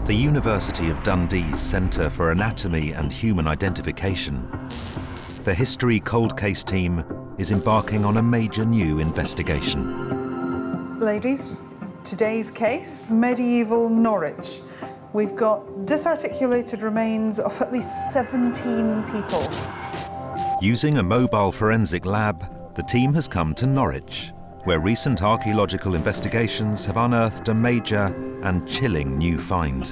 the University of Dundee's Centre for Anatomy and Human Identification, the History Cold Case team is embarking on a major new investigation. Ladies, today's case, medieval Norwich. We've got disarticulated remains of at least 17 people. Using a mobile forensic lab, the team has come to Norwich, where recent archaeological investigations have unearthed a major and chilling new find: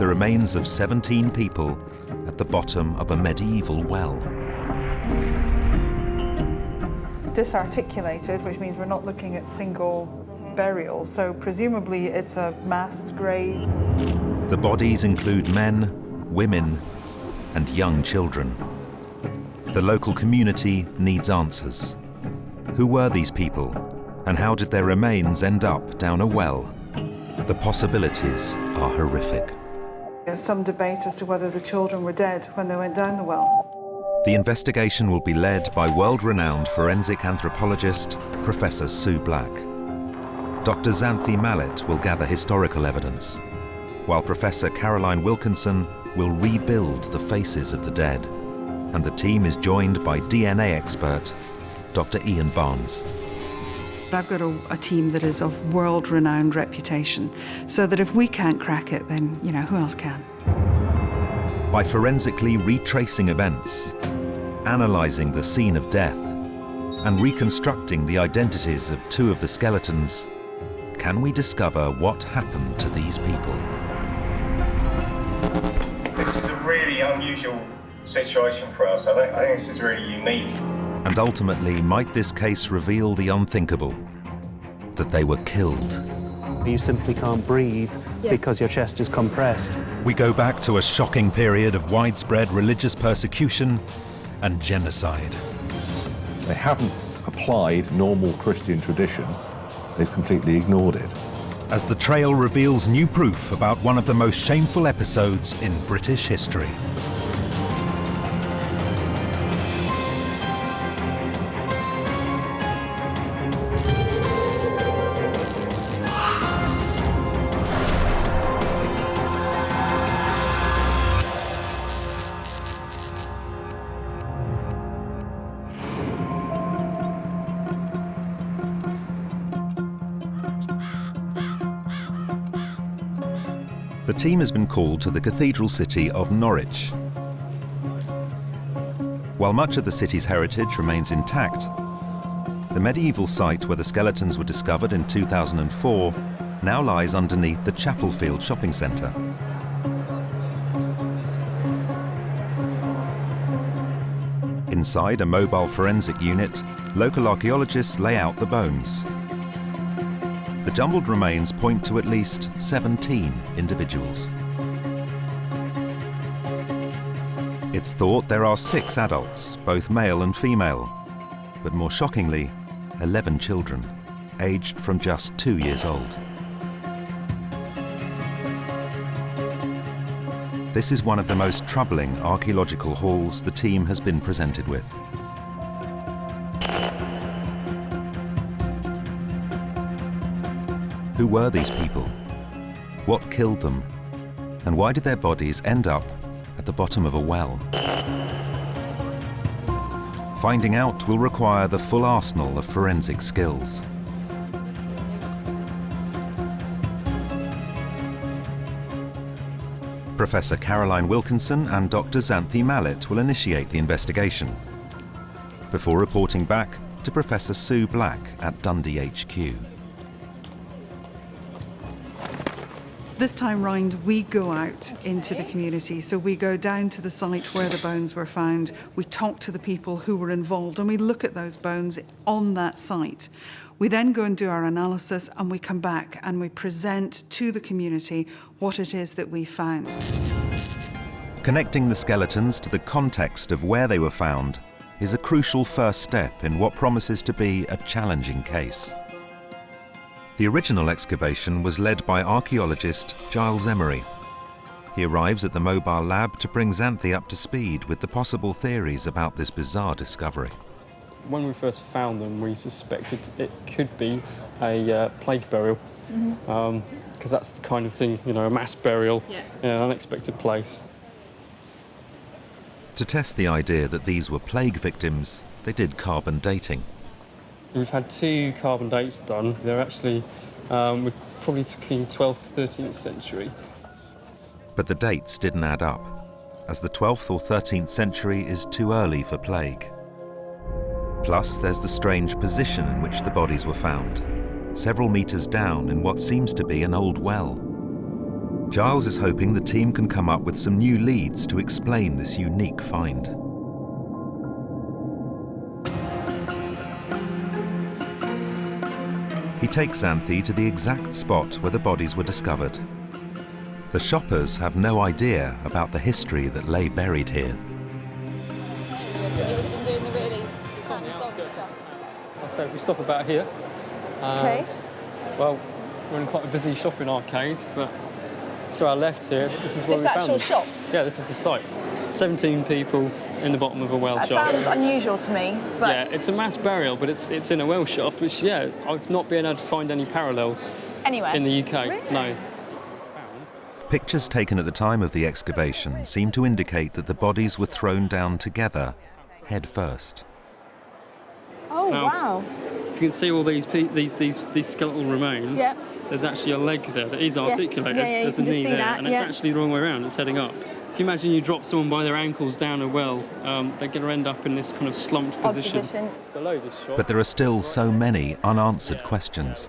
the remains of 17 people at the bottom of a medieval well. Disarticulated, which means we're not looking at single burials, so presumably it's a massed grave. The bodies include men, women, and young children. The local community needs answers. Who were these people, and how did their remains end up down a well? The possibilities are horrific. There's some debate as to whether the children were dead when they went down the well. The investigation will be led by world-renowned forensic anthropologist Professor Sue Black. Dr. Xanthi Mallet will gather historical evidence, while Professor Caroline Wilkinson will rebuild the faces of the dead. And the team is joined by DNA expert Dr. Ian Barnes. I've got a team that is of world-renowned reputation, so that if we can't crack it, then, you know, who else can? By forensically retracing events, analysing the scene of death, and reconstructing the identities of two of the skeletons, can we discover what happened to these people? This is a really unusual situation for us. I think this is really unique. And ultimately, might this case reveal the unthinkable, that they were killed? You simply can't breathe because your chest is compressed. We go back to a shocking period of widespread religious persecution and genocide. They haven't applied normal Christian tradition, they've completely ignored it. As the trail reveals new proof about one of the most shameful episodes in British history. The team has been called to the cathedral city of Norwich. While much of the city's heritage remains intact, the medieval site where the skeletons were discovered in 2004 now lies underneath the Chapelfield shopping centre. Inside a mobile forensic unit, local archaeologists lay out the bones. The jumbled remains point to at least 17 individuals. It's thought there are 6 adults, both male and female, but more shockingly, 11 children, aged from just 2 years old. This is one of the most troubling archaeological hauls the team has been presented with. Who were these people? What killed them? And why did their bodies end up at the bottom of a well? Finding out will require the full arsenal of forensic skills. Professor Caroline Wilkinson and Dr. Xanthi Mallet will initiate the investigation, before reporting back to Professor Sue Black at Dundee HQ. This time round, we go out into the community. So we go down to the site where the bones were found, we talk to the people who were involved, and we look at those bones on that site. We then go and do our analysis, and we come back and we present to the community what it is that we found. Connecting the skeletons to the context of where they were found is a crucial first step in what promises to be a challenging case. The original excavation was led by archaeologist Giles Emery. He arrives at the mobile lab to bring Xanthi up to speed with the possible theories about this bizarre discovery. When we first found them, we suspected it could be a plague burial. because that's the kind of thing, a mass burial in an unexpected place. To test the idea that these were plague victims, they did carbon dating. We've had 2 carbon dates done. They're actually, we're probably talking 12th to 13th century. But the dates didn't add up, as the 12th or 13th century is too early for plague. Plus, there's the strange position in which the bodies were found, several meters down in what seems to be an old well. Giles is hoping the team can come up with some new leads to explain this unique find. He takes Xanthi to the exact spot where the bodies were discovered. The shoppers have no idea about the history that lay buried here. So if we stop about here, well, we're in quite a busy shopping arcade, but to our left here, this is where we found them. This actual shop? Yeah, this is the site. 17 people in the bottom of a well shaft. That sounds unusual to me, but... Yeah, it's a mass burial, but it's in a well shaft, which, I've not been able to find any parallels anywhere in the UK. Really? No. Pictures taken at the time of the excavation seem to indicate that the bodies were thrown down together, head first. Oh, now, wow. You can see all these skeletal remains. Yep. There's actually a leg there that is articulated. Yeah, There's a knee there, that, and it's actually the wrong way around. It's heading up. If you imagine you drop someone by their ankles down a well, they're going to end up in this kind of slumped position. Below this shot. But there are still so many unanswered questions.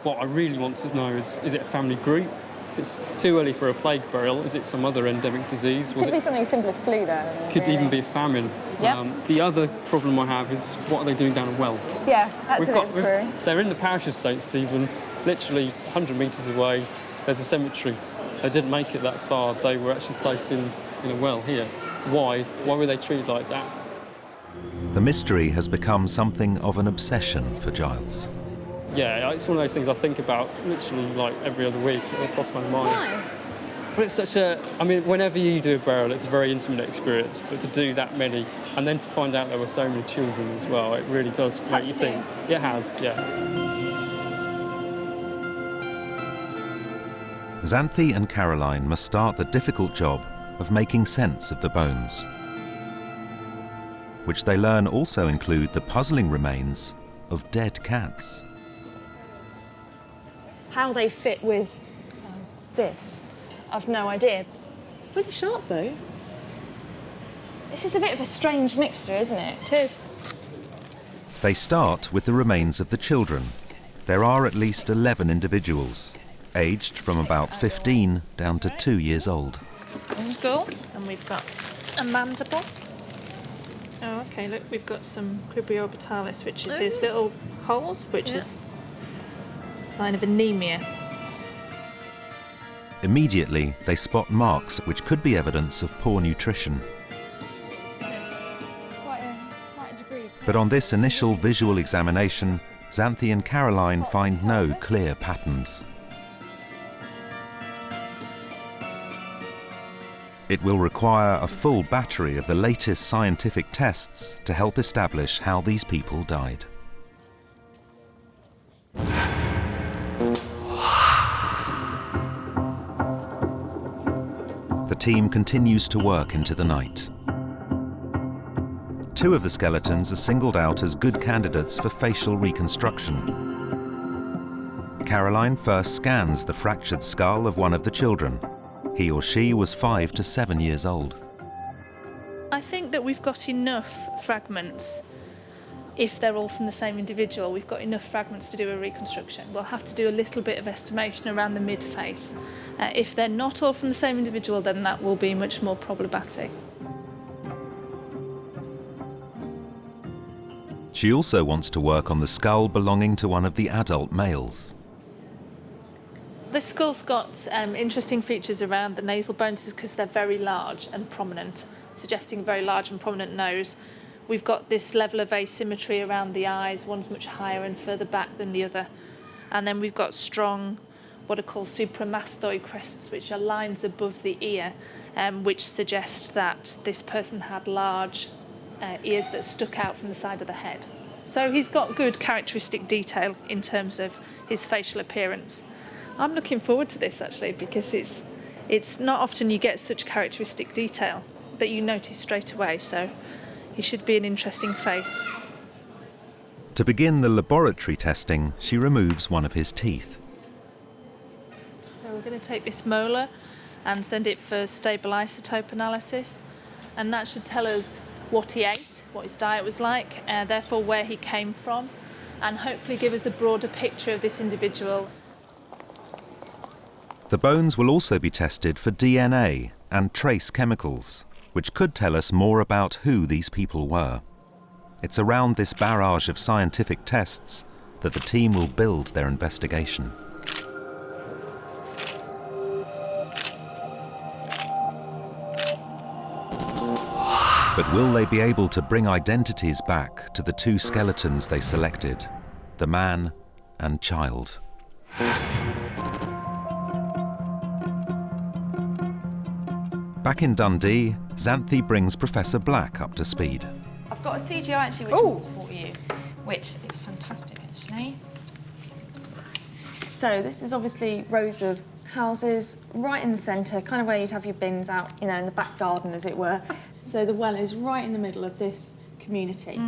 What I really want to know is it a family group? If it's too early for a plague burial, is it some other endemic disease? Could be something as simple as flu, though. Could even be a famine. Yep. The other problem I have is what are they doing down a well? Yeah, that's a query. They're in the parish of St Stephen, literally 100 metres away. There's a cemetery. They didn't make it that far. They were actually placed in a well here. Why? Why were they treated like that? The mystery has become something of an obsession for Giles. Yeah, it's one of those things I think about literally like every other week. It'll cross my mind. Why? But it's such a... whenever you do a burial, it's a very intimate experience. But to do that many, and then to find out there were so many children as well, it really does make you think. It has, yeah. Xanthi and Caroline must start the difficult job of making sense of the bones, which they learn also include the puzzling remains of dead cats. How they fit with this, I've no idea. Pretty sharp, though. This is a bit of a strange mixture, isn't it? It is. They start with the remains of the children. There are at least 11 individuals, aged from about 15 down to 2 years old. Skull, and we've got a mandible. Oh, okay, look, we've got some cribiorbitalis, which is these little holes, which is a sign of anemia. Immediately, they spot marks which could be evidence of poor nutrition. But on this initial visual examination, Xanthi and Caroline find no clear patterns. It will require a full battery of the latest scientific tests to help establish how these people died. The team continues to work into the night. 2 of the skeletons are singled out as good candidates for facial reconstruction. Caroline first scans the fractured skull of one of the children. He or she was 5 to 7 years old. I think that we've got enough fragments. If they're all from the same individual, we've got enough fragments to do a reconstruction. We'll have to do a little bit of estimation around the mid-face. If they're not all from the same individual, then that will be much more problematic. She also wants to work on the skull belonging to one of the adult males. The skull's got interesting features around the nasal bones because they're very large and prominent, suggesting a very large and prominent nose. We've got this level of asymmetry around the eyes. One's much higher and further back than the other. And then we've got strong, what are called supramastoid crests, which are lines above the ear, which suggest that this person had large ears that stuck out from the side of the head. So he's got good characteristic detail in terms of his facial appearance. I'm looking forward to this actually, because it's not often you get such characteristic detail that you notice straight away, so it should be an interesting face. To begin the laboratory testing, she removes one of his teeth. So we're going to take this molar and send it for stable isotope analysis, and that should tell us what he ate, what his diet was like, therefore where he came from, and hopefully give us a broader picture of this individual. The bones will also be tested for DNA and trace chemicals, which could tell us more about who these people were. It's around this barrage of scientific tests that the team will build their investigation. But will they be able to bring identities back to the two skeletons they selected, the man and child? Back in Dundee, Xanthi brings Professor Black up to speed. I've got a CGI actually which works for you, which is fantastic actually. So this is obviously rows of houses right in the centre, kind of where you'd have your bins out, you know, in the back garden as it were. So the well is right in the middle of this community.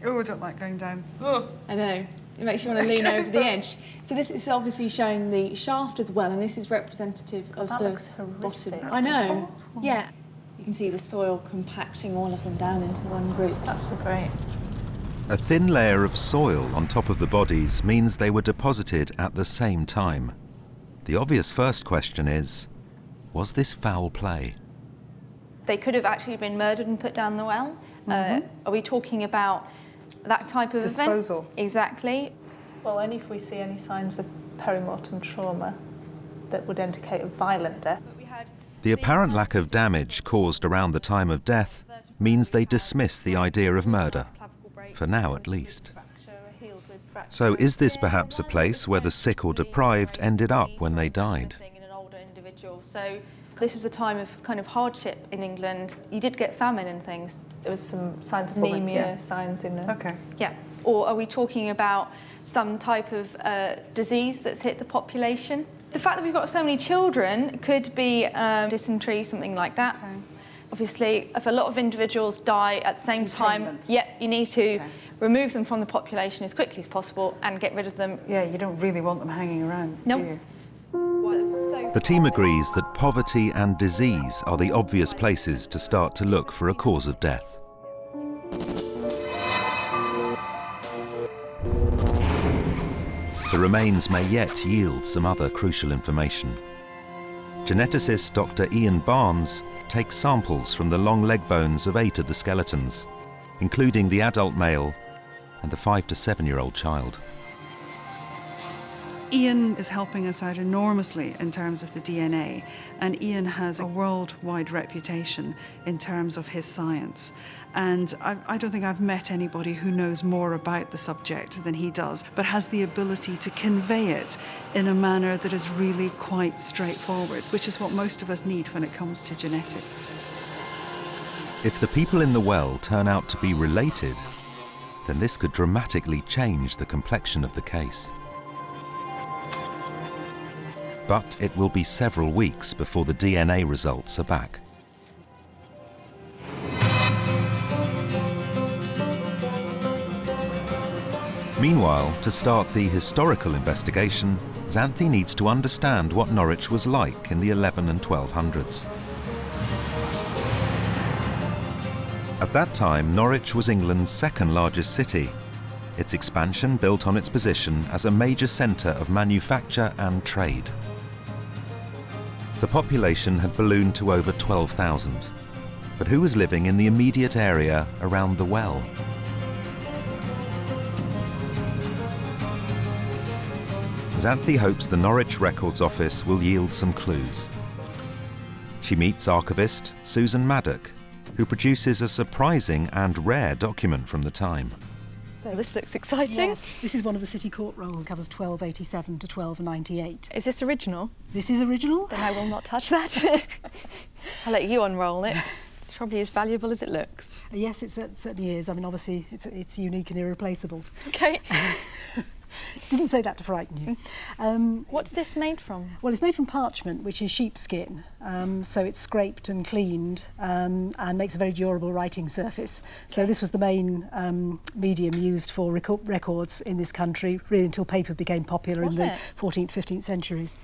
Oh, I don't like going down. Oh, I know. It makes you want to lean over the edge. So this is obviously showing the shaft of the well, and this is representative of the bottom. I know. Yeah. You can see the soil compacting all of them down into one group. That's great. A thin layer of soil on top of the bodies means they were deposited at the same time. The obvious first question is, was this foul play? They could have actually been murdered and put down the well. Are we talking about that type of disposal? Event? Exactly. Well, only if we see any signs of perimortem trauma that would indicate a violent death. The apparent lack of damage caused around the time of death means they dismiss the idea of murder, for now at least. So is this perhaps a place where the sick or deprived ended up when they died? So this was a time of kind of hardship in England. You did get famine and things. There was some signs of anemia, signs in there. Okay. Yeah. Or are we talking about some type of disease that's hit the population? The fact that we've got so many children could be dysentery, something like that. Okay. Obviously, if a lot of individuals die at the same time, you need to remove them from the population as quickly as possible and get rid of them. Yeah, you don't really want them hanging around, do you? The team agrees that poverty and disease are the obvious places to start to look for a cause of death. The remains may yet yield some other crucial information. Geneticist Dr. Ian Barnes takes samples from the long leg bones of 8 of the skeletons, including the adult male and the 5 to 7-year-old child. Ian is helping us out enormously in terms of the DNA, and Ian has a worldwide reputation in terms of his science. And I don't think I've met anybody who knows more about the subject than he does, but has the ability to convey it in a manner that is really quite straightforward, which is what most of us need when it comes to genetics. If the people in the well turn out to be related, then this could dramatically change the complexion of the case. But it will be several weeks before the DNA results are back. Meanwhile, to start the historical investigation, Xanthi needs to understand what Norwich was like in the 11 and 1200s. At that time, Norwich was England's second largest city. Its expansion built on its position as a major centre of manufacture and trade. The population had ballooned to over 12,000. But who was living in the immediate area around the well? Xanthi hopes the Norwich Records Office will yield some clues. She meets archivist Susan Maddock, who produces a surprising and rare document from the time. So this looks exciting. Yes, this is one of the city court rolls, covers 1287 to 1298. Is this original? This is original. Then I will not touch that. I'll let you unroll it. It's probably as valuable as it looks. Yes, it certainly is. I mean, obviously, it's unique and irreplaceable. Okay. Didn't say that to frighten you. What's this made from? Well, it's made from parchment, which is sheepskin. So it's scraped and cleaned and makes a very durable writing surface. So this was the main medium used for records in this country, really until paper became popular in the 14th, 15th centuries.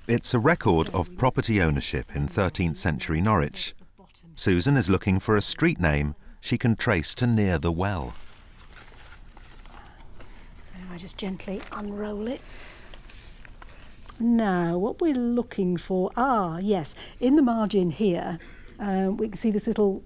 It's a record of property ownership in 13th century Norwich. Susan is looking for a street name she can trace to near the well. I just gently unroll it. Now, what we're looking for, yes, in the margin here, we can see this little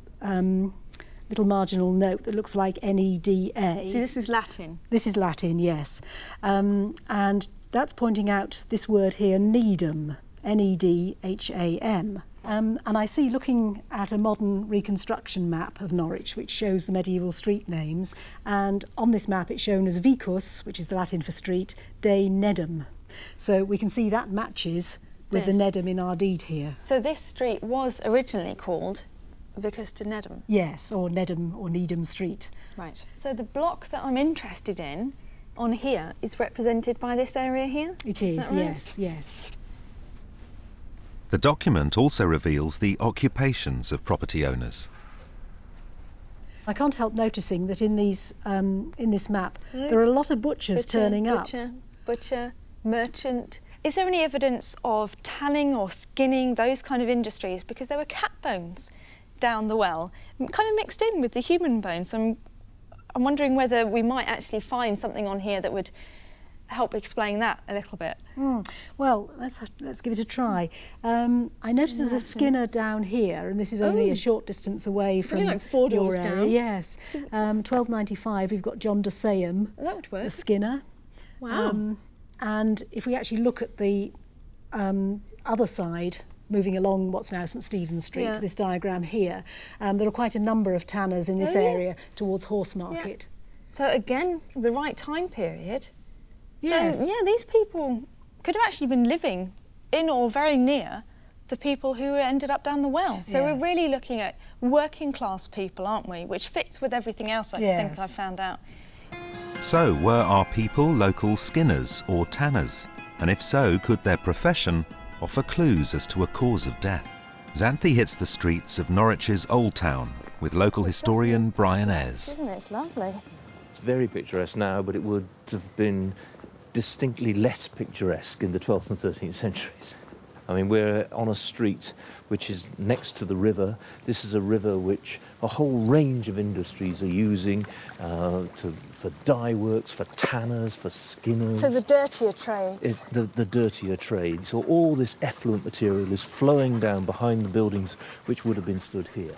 marginal note that looks like NEDA. So this is Latin? This is Latin, yes. And that's pointing out this word here, Needham, Nedham. And I see, looking at a modern reconstruction map of Norwich, which shows the medieval street names, and on this map it's shown as Vicus, which is the Latin for street, de Nedum. So we can see that matches with the Nedum in our deed here. So this street was originally called Vicus de Nedum? Yes, or Nedum or Needham Street. Right. So the block that I'm interested in on here is represented by this area here? It is, that right? Yes, yes. The document also reveals the occupations of property owners. I can't help noticing that in this map there are a lot of butchers turning up. Butcher, merchant. Is there any evidence of tanning or skinning, those kind of industries? Because there were cat bones down the well, kind of mixed in with the human bones. I'm wondering whether we might actually find something on here that would help explain that a little bit. Well, let's give it a try. I notice there's a skinner down here, and this is only a short distance away from like 4 doors your area. down. Yes. 1295, we've got John de Sayham, That would work. a skinner. Wow. And if we actually look at the other side, moving along what's now St Stephen's Street, this diagram here, there are quite a number of tanners in this area towards Horsemarket. So again, the right time period. Yes. So, yeah, these people could have actually been living in or very near the people who ended up down the well. So we're really looking at working class people, aren't we? Which fits with everything else I think I found out. So, were our people local skinners or tanners? And if so, could their profession offer clues as to a cause of death? Xanthi hits the streets of Norwich's Old Town with local historian Brian Ayres. Isn't it? It's lovely. It's very picturesque now, but it would have been distinctly less picturesque in the 12th and 13th centuries. I mean, we're on a street which is next to the river. This is a river which a whole range of industries are using for dye works, for tanners, for skinners. So the dirtier trades. The dirtier trades. So all this effluent material is flowing down behind the buildings which would have been stood here.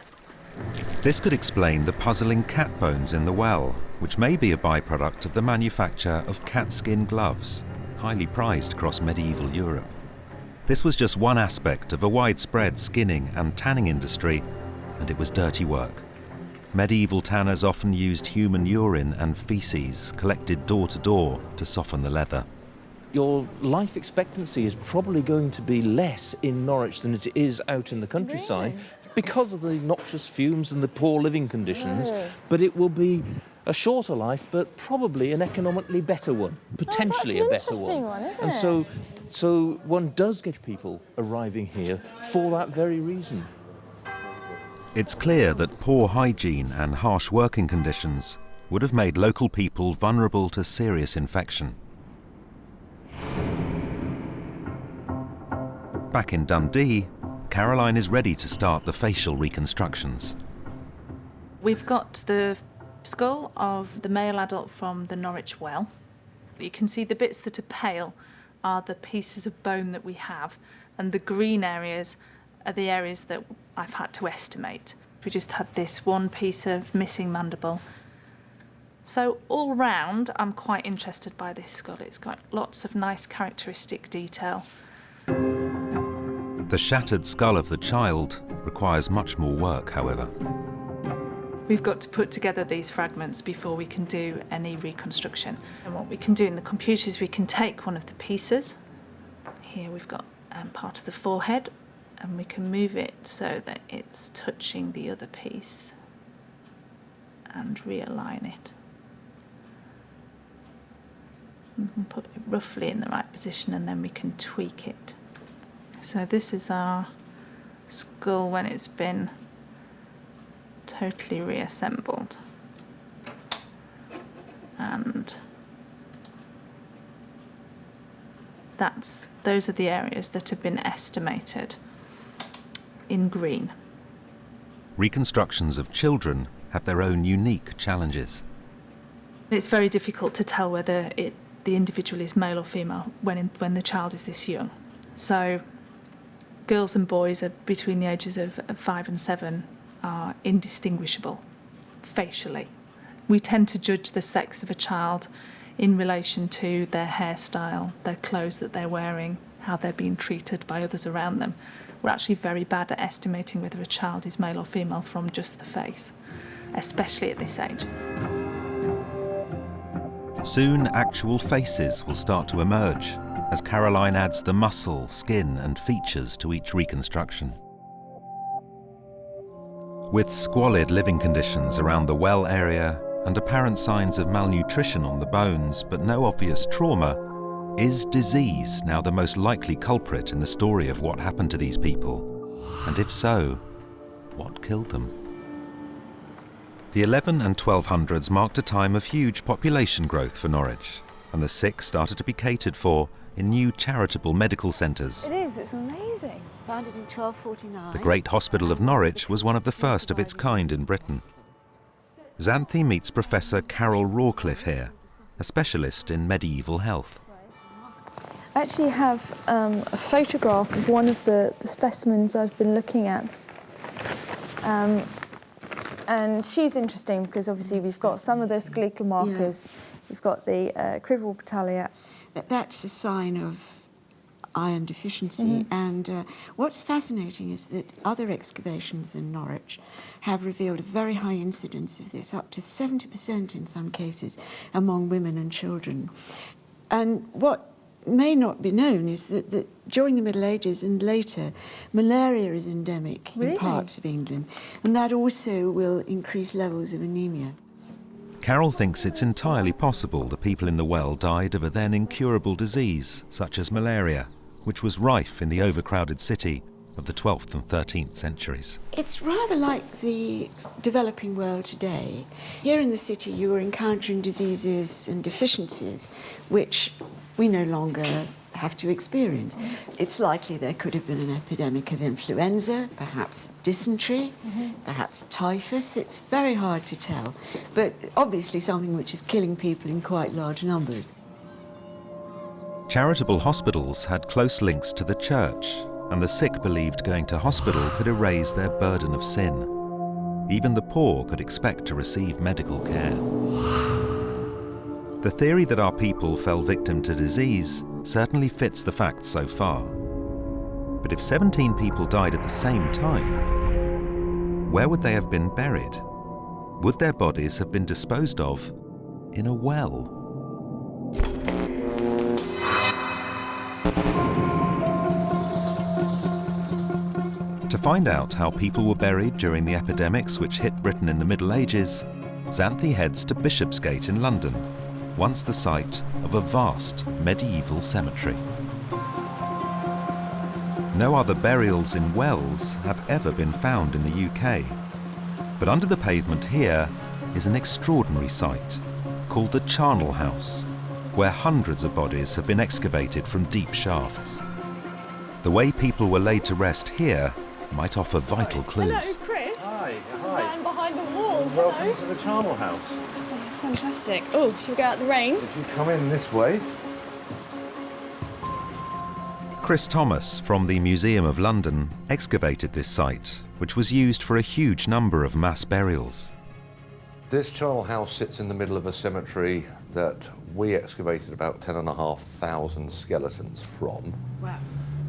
This could explain the puzzling cat bones in the well, which may be a byproduct of the manufacture of cat skin gloves, highly prized across medieval Europe. This was just one aspect of a widespread skinning and tanning industry, and it was dirty work. Medieval tanners often used human urine and feces collected door to door to soften the leather. Your life expectancy is probably going to be less in Norwich than it is out in the countryside. Really? Because of the noxious fumes and the poor living conditions, but it will be a shorter life, but probably an economically better one, potentially a better one. Isn't and it? so one does get people arriving here for that very reason. It's clear that poor hygiene and harsh working conditions would have made local people vulnerable to serious infection. Back in Dundee, Caroline is ready to start the facial reconstructions. We've got the skull of the male adult from the Norwich well. You can see the bits that are pale are the pieces of bone that we have, and the green areas are the areas that I've had to estimate. We just had this one piece of missing mandible. So all round, I'm quite interested by this skull. It's got lots of nice characteristic detail. The shattered skull of the child requires much more work, however. We've got to put together these fragments before we can do any reconstruction. And what we can do in the computer is we can take one of the pieces. Here we've got part of the forehead, and we can move it so that it's touching the other piece and realign it. We can put it roughly in the right position and then we can tweak it. So this is our skull when it's been totally reassembled. And those are the areas that have been estimated in green. Reconstructions of children have their own unique challenges. It's very difficult to tell whether the individual is male or female when the child is this young. So girls and boys are between the ages of 5 and 7 are indistinguishable facially. We tend to judge the sex of a child in relation to their hairstyle, their clothes that they're wearing, how they're being treated by others around them. We're actually very bad at estimating whether a child is male or female from just the face, especially at this age. Soon, actual faces will start to emerge as Caroline adds the muscle, skin and features to each reconstruction. With squalid living conditions around the well area and apparent signs of malnutrition on the bones, but no obvious trauma, is disease now the most likely culprit in the story of what happened to these people? And if so, what killed them? The 11 and 1200s marked a time of huge population growth for Norwich, and the sick started to be catered for in new charitable medical centres. It is, it's amazing. Founded in 1249. The Great Hospital of Norwich was one of the first of its kind in Britain. Xanthi meets Professor Carol Rawcliffe here, a specialist in medieval health. I actually have a photograph of one of the specimens I've been looking at. And she's interesting because obviously we've got some of the skeletal markers, we've got the cribripitalia. That's a sign of iron deficiency. And what's fascinating is that other excavations in Norwich have revealed a very high incidence of this, up to 70% in some cases, among women and children. And what may not be known is that during the Middle Ages and later, malaria is endemic in parts of England, and that also will increase levels of anemia. Carol thinks it's entirely possible the people in the well died of a then incurable disease, such as malaria, which was rife in the overcrowded city of the 12th and 13th centuries. It's rather like the developing world today. Here in the city, you are encountering diseases and deficiencies which we no longer have to experience. It's likely there could have been an epidemic of influenza, perhaps dysentery, perhaps typhus. It's very hard to tell, but obviously something which is killing people in quite large numbers. Charitable hospitals had close links to the church, and the sick believed going to hospital could erase their burden of sin. Even the poor could expect to receive medical care. The theory that our people fell victim to disease certainly fits the facts so far. But if 17 people died at the same time, where would they have been buried? Would their bodies have been disposed of in a well? To find out how people were buried during the epidemics which hit Britain in the Middle Ages, Xanthi heads to Bishopsgate in London, once the site of a vast medieval cemetery. No other burials in wells have ever been found in the UK, but under the pavement here is an extraordinary site called the Charnel House, where hundreds of bodies have been excavated from deep shafts. The way people were laid to rest here might offer vital clues. Hello, Chris. Hi. Man behind the wall. Welcome to the Charnel House. Fantastic. Oh, should we go out the rain? If you come in this way. Chris Thomas from the Museum of London excavated this site, which was used for a huge number of mass burials. This Charnel House sits in the middle of a cemetery that we excavated about 10,500 skeletons from. Wow.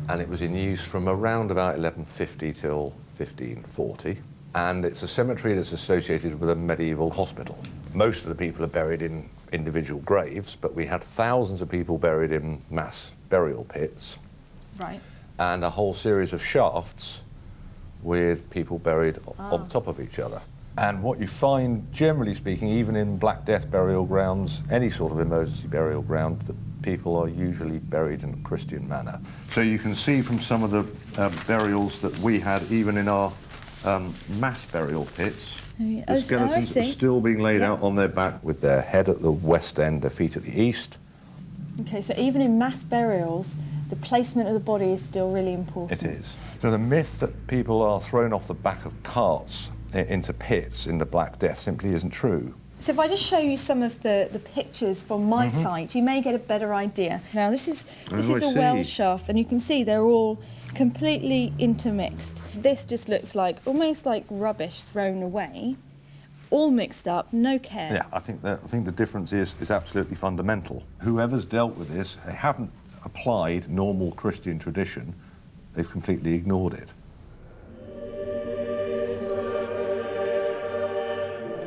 And it was in use from around about 1150 till 1540. And it's a cemetery that's associated with a medieval hospital. Most of the people are buried in individual graves, but we had thousands of people buried in mass burial pits. Right. And a whole series of shafts with people buried on top of each other. And what you find, generally speaking, even in Black Death burial grounds, any sort of emergency burial ground, that people are usually buried in a Christian manner. So you can see from some of the burials that we had, even in our mass burial pits, the skeletons are still being laid out on their back with their head at the west end, their feet at the east. Okay, so even in mass burials, the placement of the body is still really important. It is. So the myth that people are thrown off the back of carts into pits in the Black Death simply isn't true. So if I just show you some of the pictures from my site, you may get a better idea. Now this is a well shaft, and you can see they're all completely intermixed. This just looks like almost like rubbish thrown away, all mixed up, no care. Yeah, I think the difference is absolutely fundamental. Whoever's dealt with this, they haven't applied normal Christian tradition, they've completely ignored it.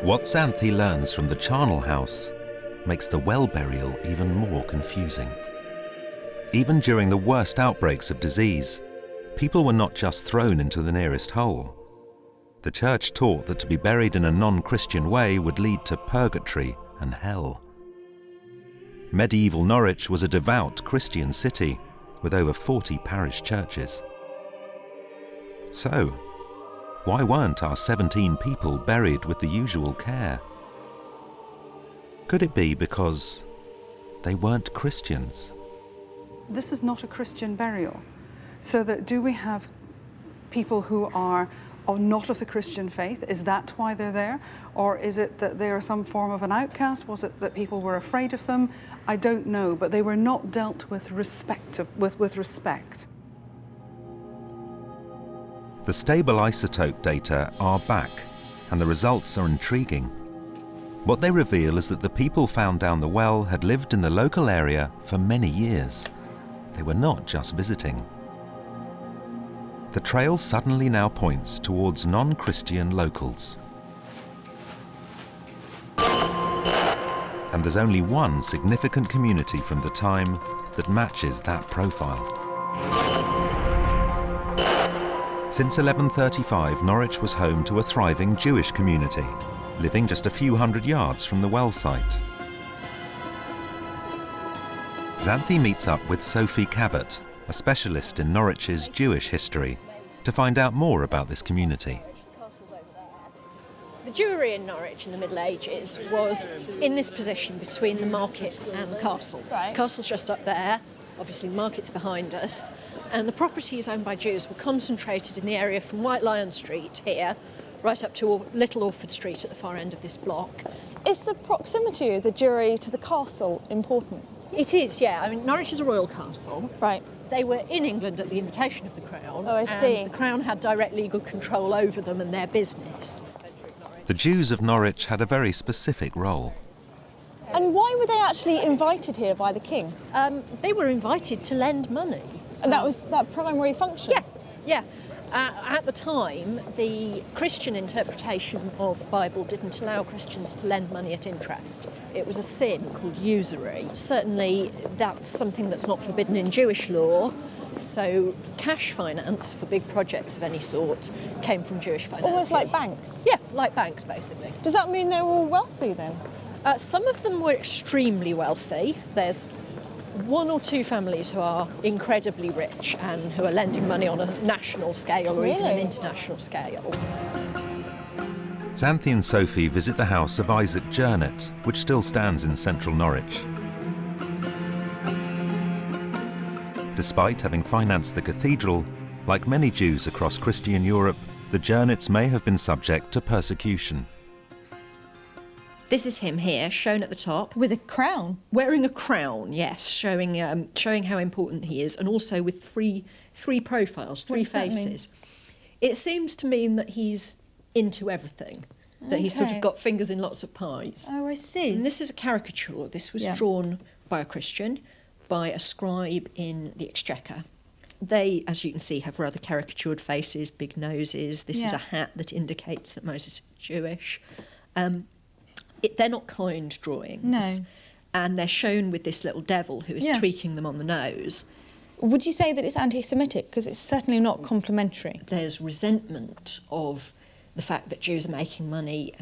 What Xanthi learns from the charnel house makes the well burial even more confusing. Even during the worst outbreaks of disease, people were not just thrown into the nearest hole. The church taught that to be buried in a non-Christian way would lead to purgatory and hell. Medieval Norwich was a devout Christian city with over 40 parish churches. So, why weren't our 17 people buried with the usual care? Could it be because they weren't Christians? This is not a Christian burial. So that do we have people who are not of the Christian faith? Is that why they're there? Or is it that they are some form of an outcast? Was it that people were afraid of them? I don't know, but they were not dealt with respect. The stable isotope data are back, and the results are intriguing. What they reveal is that the people found down the well had lived in the local area for many years. They were not just visiting. The trail suddenly now points towards non-Christian locals. And there's only one significant community from the time that matches that profile. Since 1135, Norwich was home to a thriving Jewish community, living just a few hundred yards from the well site. Xanthi meets up with Sophie Cabot, a specialist in Norwich's Jewish history, to find out more about this community. The Jewry in Norwich in the Middle Ages was in this position between the market and the castle. Right. The castle's just up there, obviously the market's behind us, and the properties owned by Jews were concentrated in the area from White Lion Street here, right up to Little Orford Street at the far end of this block. Is the proximity of the Jewry to the castle important? It is, yeah. I mean, Norwich is a royal castle. Right. They were in England at the invitation of the Crown. Oh, I see. And the Crown had direct legal control over them and their business. The Jews of Norwich had a very specific role. And why were they actually invited here by the king? They were invited to lend money. And that was that primary function? Yeah. At the time, the Christian interpretation of the Bible didn't allow Christians to lend money at interest. It was a sin called usury. Certainly, that's something that's not forbidden in Jewish law. So cash finance for big projects of any sort came from Jewish financiers. Almost like banks? Yeah, like banks, basically. Does that mean they were all wealthy then? Some of them were extremely wealthy. There's one or two families who are incredibly rich and who are lending money on a national scale or even an international scale. Xanthi and Sophie visit the house of Isaac Jernet, which still stands in central Norwich. Despite having financed the cathedral, like many Jews across Christian Europe, the Jernets may have been subject to persecution. This is him here, shown at the top. With a crown? Wearing a crown, yes, showing how important he is, and also with three profiles, three faces. It seems to mean that he's into everything, that he's sort of got fingers in lots of pies. Oh, I see. And this is a caricature. This was drawn by a Christian, by a scribe in the Exchequer. They, as you can see, have rather caricatured faces, big noses. This is a hat that indicates that Moses is Jewish. They're not kind drawings. No. And they're shown with this little devil who is tweaking them on the nose. Would you say that it's anti-Semitic? Because it's certainly not complimentary. There's resentment of the fact that Jews are making money.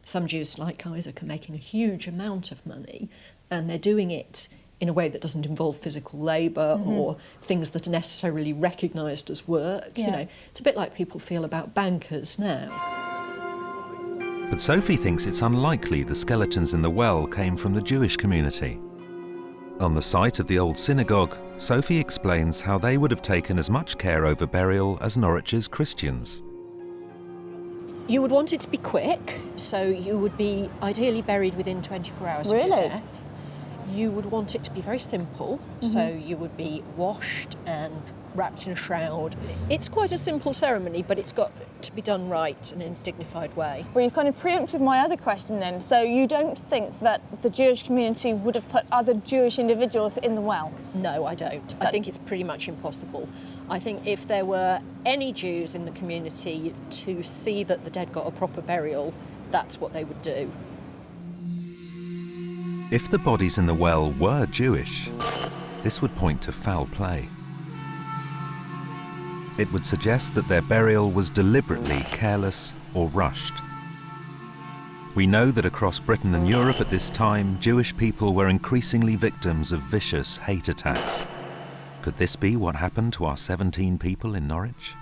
Some Jews, like Isaac, are making a huge amount of money, and they're doing it in a way that doesn't involve physical labour or things that are necessarily recognised as work. You know, it's a bit like people feel about bankers now. But Sophie thinks it's unlikely the skeletons in the well came from the Jewish community. On the site of the old synagogue, Sophie explains how they would have taken as much care over burial as Norwich's Christians. You would want it to be quick, so you would be ideally buried within 24 hours of your death. You would want it to be very simple, so you would be washed and wrapped in a shroud. It's quite a simple ceremony, but it's got to be done right and in a dignified way. Well, you've kind of preempted my other question then. So you don't think that the Jewish community would have put other Jewish individuals in the well? No, I don't. I think it's pretty much impossible. I think if there were any Jews in the community to see that the dead got a proper burial, that's what they would do. If the bodies in the well were Jewish, this would point to foul play. It would suggest that their burial was deliberately careless or rushed. We know that across Britain and Europe at this time, Jewish people were increasingly victims of vicious hate attacks. Could this be what happened to our 17 people in Norwich?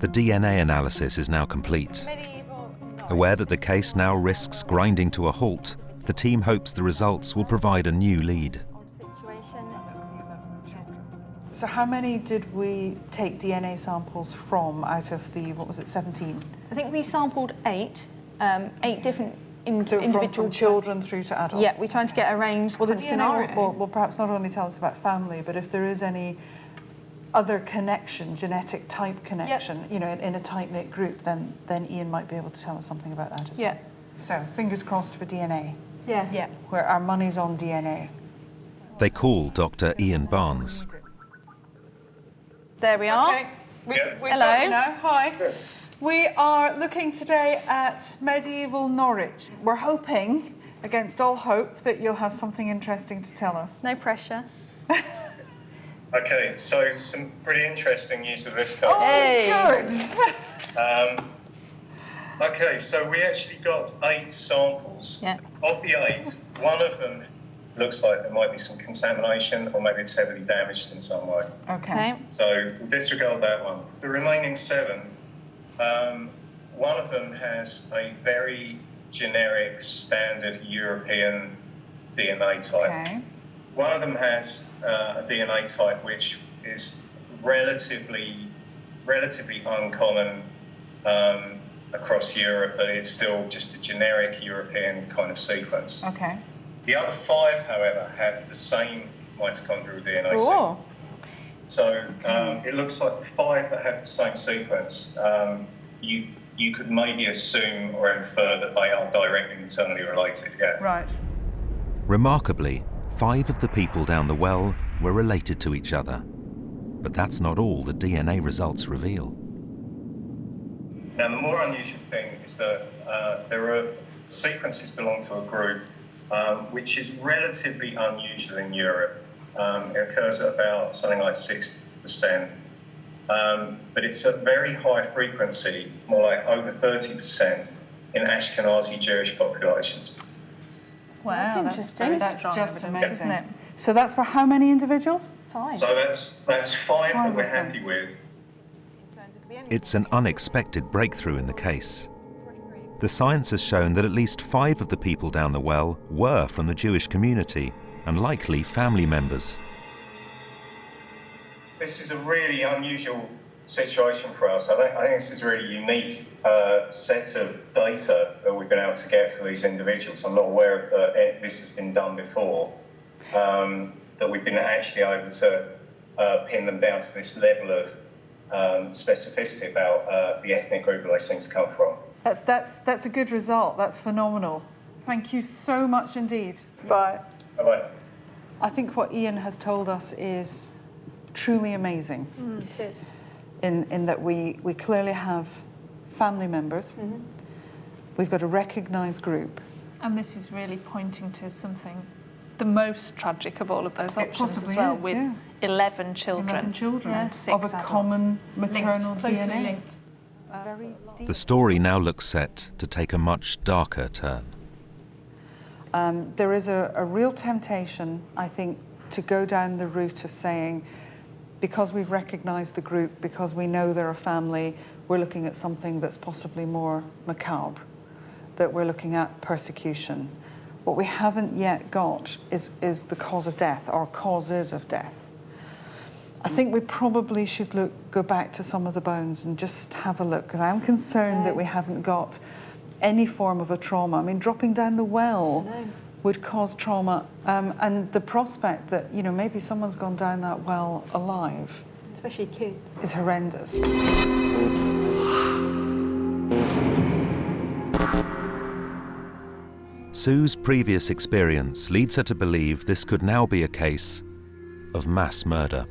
The DNA analysis is now complete. Aware that the case now risks grinding to a halt, the team hopes the results will provide a new lead. So how many did we take DNA samples from out of the, 17? I think we sampled 8 different individual... From children through to adults? Yeah, we're trying to get a range Well, the scenario. DNA will perhaps not only tell us about family, but if there is any other connection, genetic type connection, you know, in a tight-knit group, then Ian might be able to tell us something about that as well. So, fingers crossed for DNA. Yeah. Where our money's on DNA. They call Dr. Ian Barnes. There we are. Okay. We've Hello. got you now. Hi. We are looking today at medieval Norwich. We're hoping, against all hope, that you'll have something interesting to tell us. No pressure. Okay, so some pretty interesting news with this card. Oh, good! Okay, so we actually got 8 samples. Yeah. Of the 8, one of them looks like there might be some contamination, or maybe it's heavily damaged in some way. Okay. So we'll disregard that one. The remaining 7, one of them has a very generic, standard European DNA type. Okay. One of them has a DNA type which is relatively uncommon across Europe, but it's still just a generic European kind of sequence. Okay. The other 5, however, have the same mitochondrial DNA Cool. sequence. So it looks like the 5 that have the same sequence, you could maybe assume or infer that they are directly internally related, yeah. Right. Remarkably, 5 of the people down the well were related to each other. But that's not all the DNA results reveal. Now, the more unusual thing is that there are sequences belong to a group which is relatively unusual in Europe. It occurs at about something like 6%, but it's a very high frequency, more like over 30% in Ashkenazi Jewish populations. Wow, that's interesting. That's just amazing. Isn't it? So that's for how many individuals? 5. So that's 5 that we're happy with. It's an unexpected breakthrough in the case. The science has shown that at least 5 of the people down the well were from the Jewish community, and likely family members. This is a really unusual situation for us. I think this is a really unique set of data that we've been able to get for these individuals. I'm not aware that this has been done before, that we've been actually able to pin them down to this level of specificity about the ethnic group that those things come from. That's a good result. That's phenomenal. Thank you so much indeed. Bye. Bye-bye. I think what Ian has told us is truly amazing. It is. In that we clearly have family members. We've got a recognised group. And this is really pointing to something, the most tragic of all of those options as well, with 11 children. 11 children and 6 of a adults. common maternal Closely DNA. linked. The story now looks set to take a much darker turn. There is a real temptation, I think, to go down the route of saying, because we've recognised the group, because we know they're a family, we're looking at something that's possibly more macabre, that we're looking at persecution. What we haven't yet got is the cause of death, or causes of death. I think we probably should go back to some of the bones and just have a look, because I'm concerned that we haven't got any form of a trauma. I mean, dropping down the well would cause trauma, and the prospect that, you know, maybe someone's gone down that well alive, especially kids, is horrendous. Sue's previous experience leads her to believe this could now be a case of mass murder.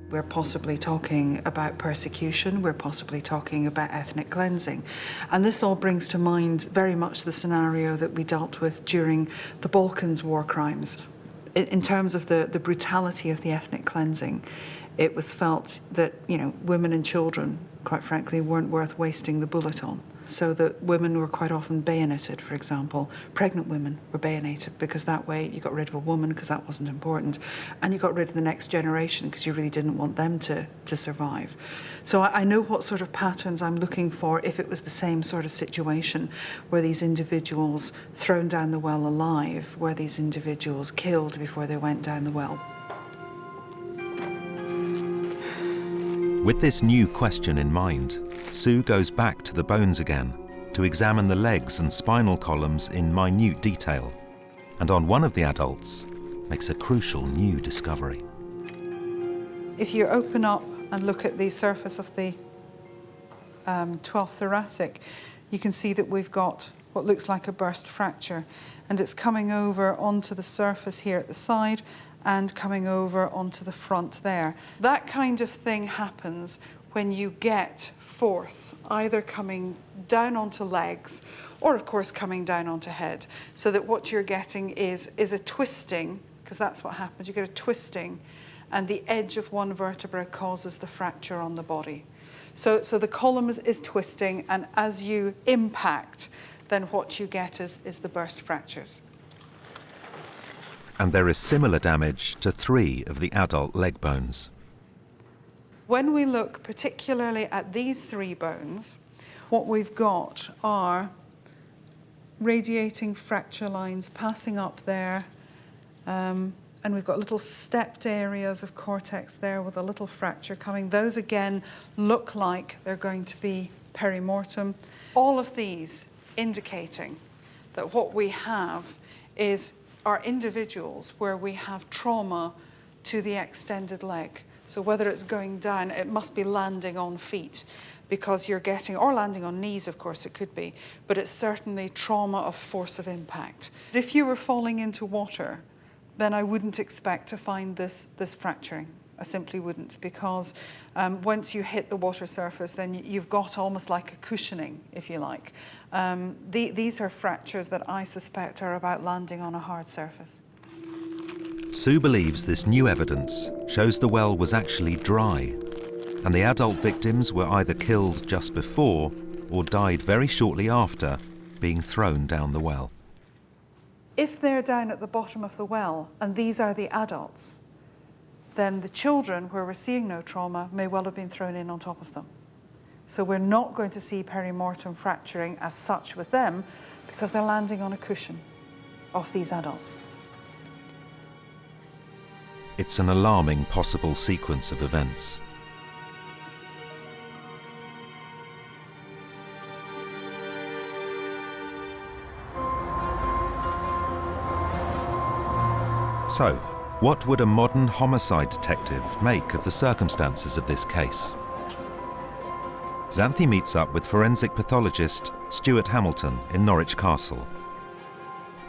We're possibly talking about persecution, we're possibly talking about ethnic cleansing. And this all brings to mind very much the scenario that we dealt with during the Balkans war crimes. In terms of the brutality of the ethnic cleansing, it was felt that, you know, women and children, quite frankly, weren't worth wasting the bullet on. So that women were quite often bayoneted, for example. Pregnant women were bayoneted because that way you got rid of a woman because that wasn't important, and you got rid of the next generation because you really didn't want them to survive. So I know what sort of patterns I'm looking for if it was the same sort of situation where these individuals thrown down the well alive, where these individuals killed before they went down the well. With this new question in mind, Sue goes back to the bones again to examine the legs and spinal columns in minute detail, and on one of the adults makes a crucial new discovery. If you open up and look at the surface of the 12th thoracic, you can see that we've got what looks like a burst fracture, and it's coming over onto the surface here at the side and coming over onto the front there. That kind of thing happens when you get force either coming down onto legs or, of course, coming down onto head, so that what you're getting is a twisting, because that's what happens. You get a twisting, and the edge of one vertebra causes the fracture on the body. So the column is twisting, and as you impact, then what you get is the burst fractures. And there is similar damage to 3 of the adult leg bones. When we look particularly at these 3 bones, what we've got are radiating fracture lines passing up there, and we've got little stepped areas of cortex there with a little fracture coming. Those again look like they're going to be perimortem. All of these indicating that what we have are individuals where we have trauma to the extended leg. So whether it's going down, it must be landing on feet, because you're getting, or landing on knees, of course it could be, but it's certainly trauma of force of impact. If you were falling into water, then I wouldn't expect to find this fracturing. I simply wouldn't, because once you hit the water surface, then you've got almost like a cushioning, if you like. These are fractures that I suspect are about landing on a hard surface. Sue believes this new evidence shows the well was actually dry, and the adult victims were either killed just before or died very shortly after being thrown down the well. If they're down at the bottom of the well, and these are the adults, then the children, where we're seeing no trauma, may well have been thrown in on top of them. So we're not going to see perimortem fracturing as such with them, because they're landing on a cushion of these adults. It's an alarming possible sequence of events. So, what would a modern homicide detective make of the circumstances of this case? Xanthi meets up with forensic pathologist Stuart Hamilton in Norwich Castle,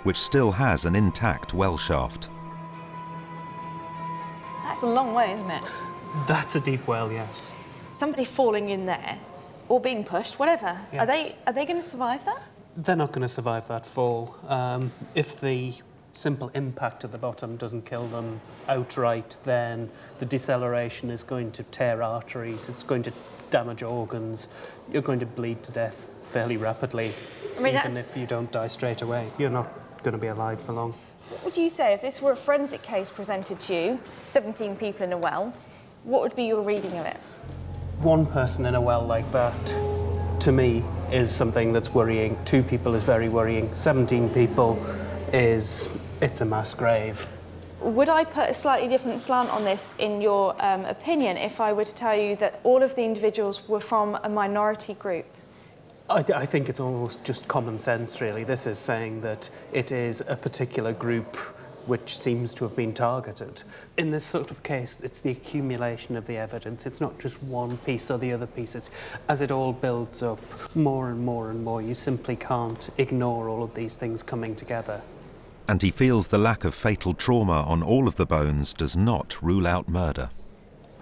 which still has an intact well shaft. That's a long way, isn't it? That's a deep well, yes. Somebody falling in there, or being pushed, whatever. Yes. Are they going to survive that? They're not going to survive that fall. If the simple impact at the bottom doesn't kill them outright, then the deceleration is going to tear arteries, it's going to damage organs, you're going to bleed to death fairly rapidly. I mean, even if you don't die straight away. You're not going to be alive for long. What would you say if this were a forensic case presented to you, 17 people in a well, what would be your reading of it? One person in a well like that, to me, is something that's worrying. 2 people is very worrying. 17 people it's a mass grave. Would I put a slightly different slant on this, in your opinion, if I were to tell you that all of the individuals were from a minority group? I think it's almost just common sense, really. This is saying that it is a particular group which seems to have been targeted. In this sort of case, it's the accumulation of the evidence. It's not just one piece or the other piece. It's, as it all builds up more and more and more, you simply can't ignore all of these things coming together. And he feels the lack of fatal trauma on all of the bones does not rule out murder.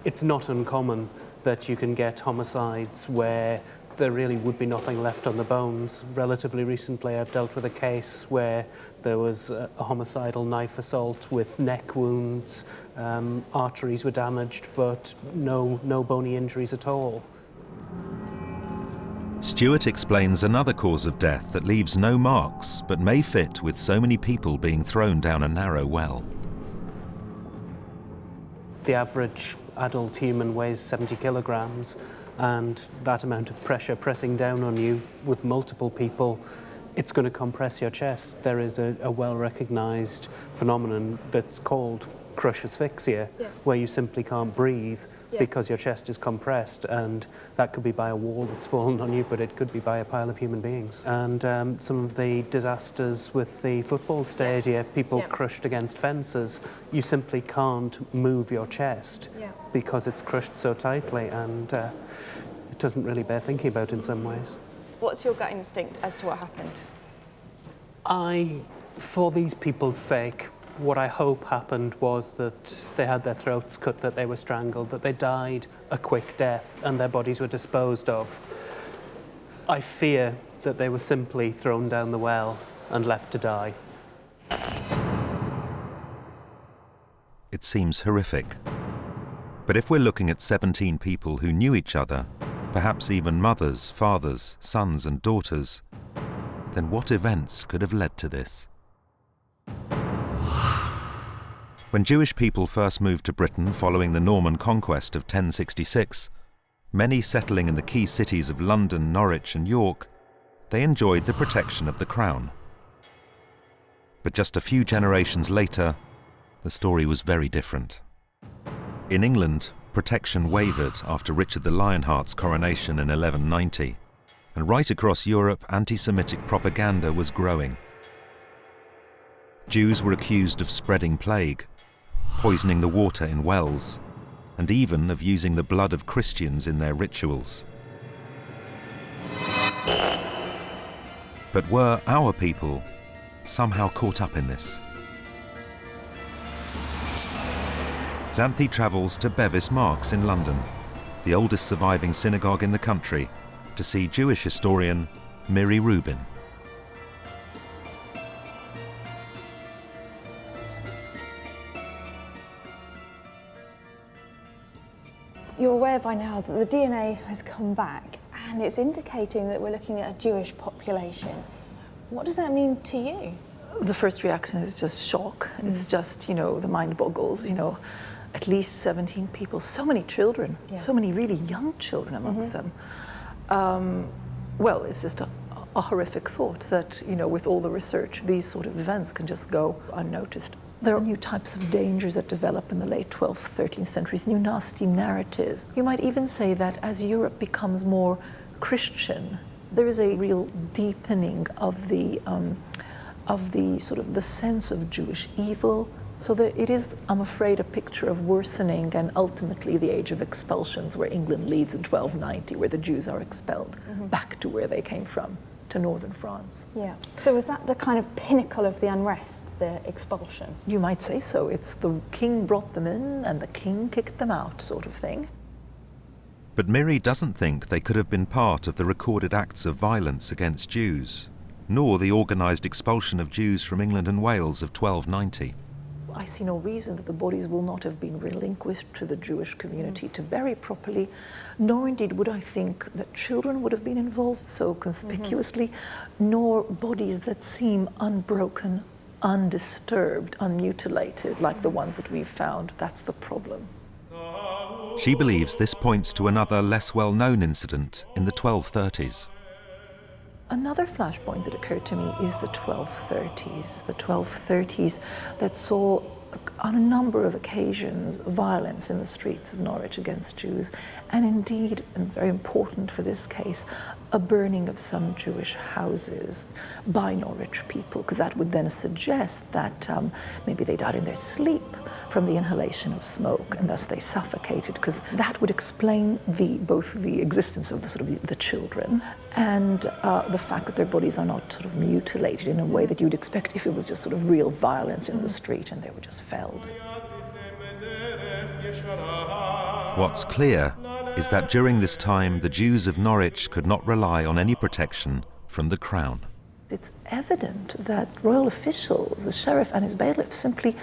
It's not uncommon that you can get homicides where there really would be nothing left on the bones. Relatively recently, I've dealt with a case where there was a homicidal knife assault with neck wounds, arteries were damaged, but no bony injuries at all. Stewart explains another cause of death that leaves no marks, but may fit with so many people being thrown down a narrow well. The average adult human weighs 70 kilograms, and that amount of pressure pressing down on you with multiple people, it's going to compress your chest. There is a well-recognised phenomenon that's called crush asphyxia, where you simply can't breathe because your chest is compressed, and that could be by a wall that's fallen on you, but it could be by a pile of human beings. And some of the disasters with the football stadia, people crushed against fences, you simply can't move your chest because it's crushed so tightly, and it doesn't really bear thinking about in some ways. What's your gut instinct as to what happened? For these people's sake, what I hope happened was that they had their throats cut, that they were strangled, that they died a quick death and their bodies were disposed of. I fear that they were simply thrown down the well and left to die. It seems horrific. But if we're looking at 17 people who knew each other, perhaps even mothers, fathers, sons and daughters, then what events could have led to this? When Jewish people first moved to Britain following the Norman conquest of 1066, many settling in the key cities of London, Norwich and York, they enjoyed the protection of the crown. But just a few generations later, the story was very different. In England, protection wavered after Richard the Lionheart's coronation in 1190, and right across Europe, anti-Semitic propaganda was growing. Jews were accused of spreading plague, poisoning the water in wells, and even of using the blood of Christians in their rituals. But were our people somehow caught up in this? Xanthi travels to Bevis Marks in London, the oldest surviving synagogue in the country, to see Jewish historian Miri Rubin. You're aware by now that the DNA has come back and it's indicating that we're looking at a Jewish population. What does that mean to you? The first reaction is just shock. It's just, the mind boggles, at least 17 people, so many children, so many really young children amongst them. Well, it's just a horrific thought that, with all the research, these sort of events can just go unnoticed. There are new types of dangers that develop in the late 12th, 13th centuries, new nasty narratives. You might even say that as Europe becomes more Christian, there is a real deepening of the sort of the sense of Jewish evil. So that it is, I'm afraid, a picture of worsening and ultimately the age of expulsions, where England leads in 1290, where the Jews are expelled back to where they came from, to northern France. Yeah. So was that the kind of pinnacle of the unrest, the expulsion? You might say so. It's the king brought them in and the king kicked them out sort of thing. But Miri doesn't think they could have been part of the recorded acts of violence against Jews. nor the organised expulsion of Jews from England and Wales of 1290. I see no reason that the bodies will not have been relinquished to the Jewish community to bury properly, nor indeed would I think that children would have been involved so conspicuously, nor bodies that seem unbroken, undisturbed, unmutilated, like the ones that we've found. That's the problem. She believes this points to another less well-known incident in the 1230s. Another flashpoint that occurred to me is the 1230s. The 1230s that saw, on a number of occasions, violence in the streets of Norwich against Jews, and indeed, and very important for this case, a burning of some Jewish houses by Norwich people, because that would then suggest that maybe they died in their sleep from the inhalation of smoke, and thus they suffocated, because that would explain both the existence of the children and the fact that their bodies are not sort of mutilated in a way that you'd expect if it was just sort of real violence in the street and they were just felled. What's clear is that during this time the Jews of Norwich could not rely on any protection from the crown. It's evident that royal officials, the sheriff and his bailiff, simply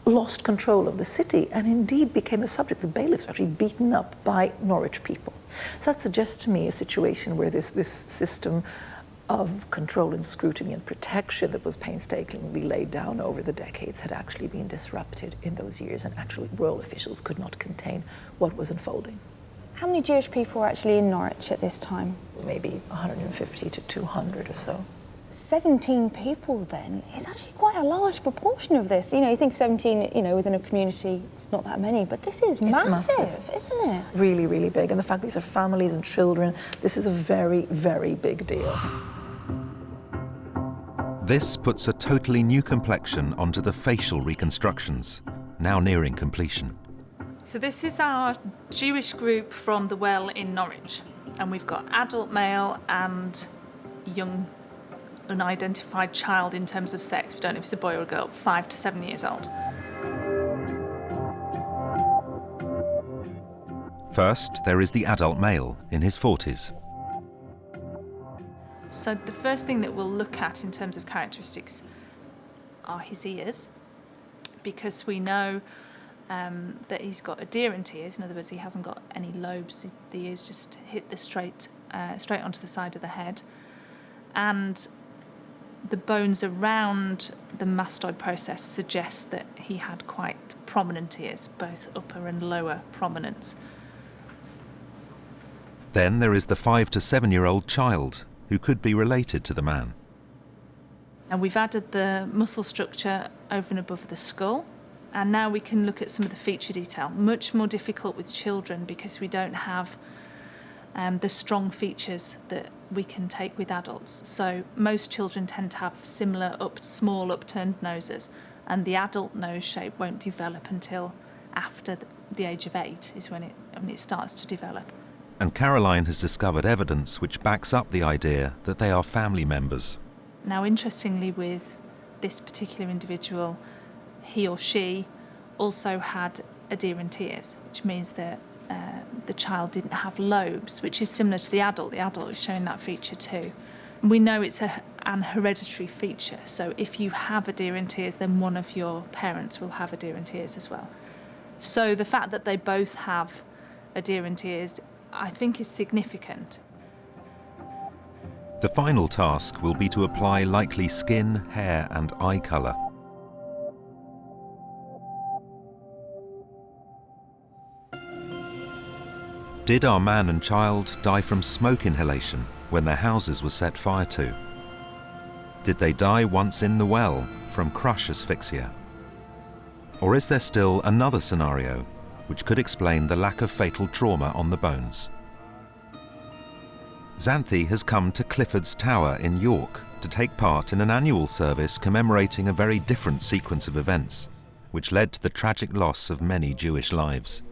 lost control of the city and indeed became the subject. The bailiffs were actually beaten up by Norwich people. So that suggests to me a situation where this system of control and scrutiny and protection that was painstakingly laid down over the decades had actually been disrupted in those years, and actually royal officials could not contain what was unfolding. How many Jewish people were actually in Norwich at this time? Maybe 150 to 200 or so. 17 people then is actually quite a large proportion of this. You know, you think 17, within a community, it's not that many, but this is massive, isn't it? Really, really big. And the fact these are families and children, this is a very, very big deal. This puts a totally new complexion onto the facial reconstructions, now nearing completion. So this is our Jewish group from the well in Norwich, and we've got adult male and young unidentified child in terms of sex. We don't know if it's a boy or a girl, 5 to 7 years old. First, there is the adult male in his 40s. So the first thing that we'll look at in terms of characteristics are his ears, because we know that he's got adherent ears. In other words, he hasn't got any lobes. The ears just hit the straight onto the side of the head. And the bones around the mastoid process suggest that he had quite prominent ears, both upper and lower prominence. Then there is the 5 to 7 year old child, who could be related to the man. And we've added the muscle structure over and above the skull, and now we can look at some of the feature detail. Much more difficult with children because we don't have the strong features that we can take with adults. So most children tend to have similar small upturned noses, and the adult nose shape won't develop until after the age of 8 is when it starts to develop. And Caroline has discovered evidence which backs up the idea that they are family members. Now, interestingly, with this particular individual, he or she also had adherent ears, which means that the child didn't have lobes, which is similar to the adult. The adult is showing that feature too. We know it's an hereditary feature, so if you have adherent ears, then one of your parents will have adherent ears as well. So the fact that they both have adherent ears, I think, is significant. The final task will be to apply likely skin, hair and eye colour. Did our man and child die from smoke inhalation when their houses were set fire to? Did they die once in the well from crush asphyxia? Or is there still another scenario which could explain the lack of fatal trauma on the bones? Xanthi has come to Clifford's Tower in York to take part in an annual service commemorating a very different sequence of events, which led to the tragic loss of many Jewish lives.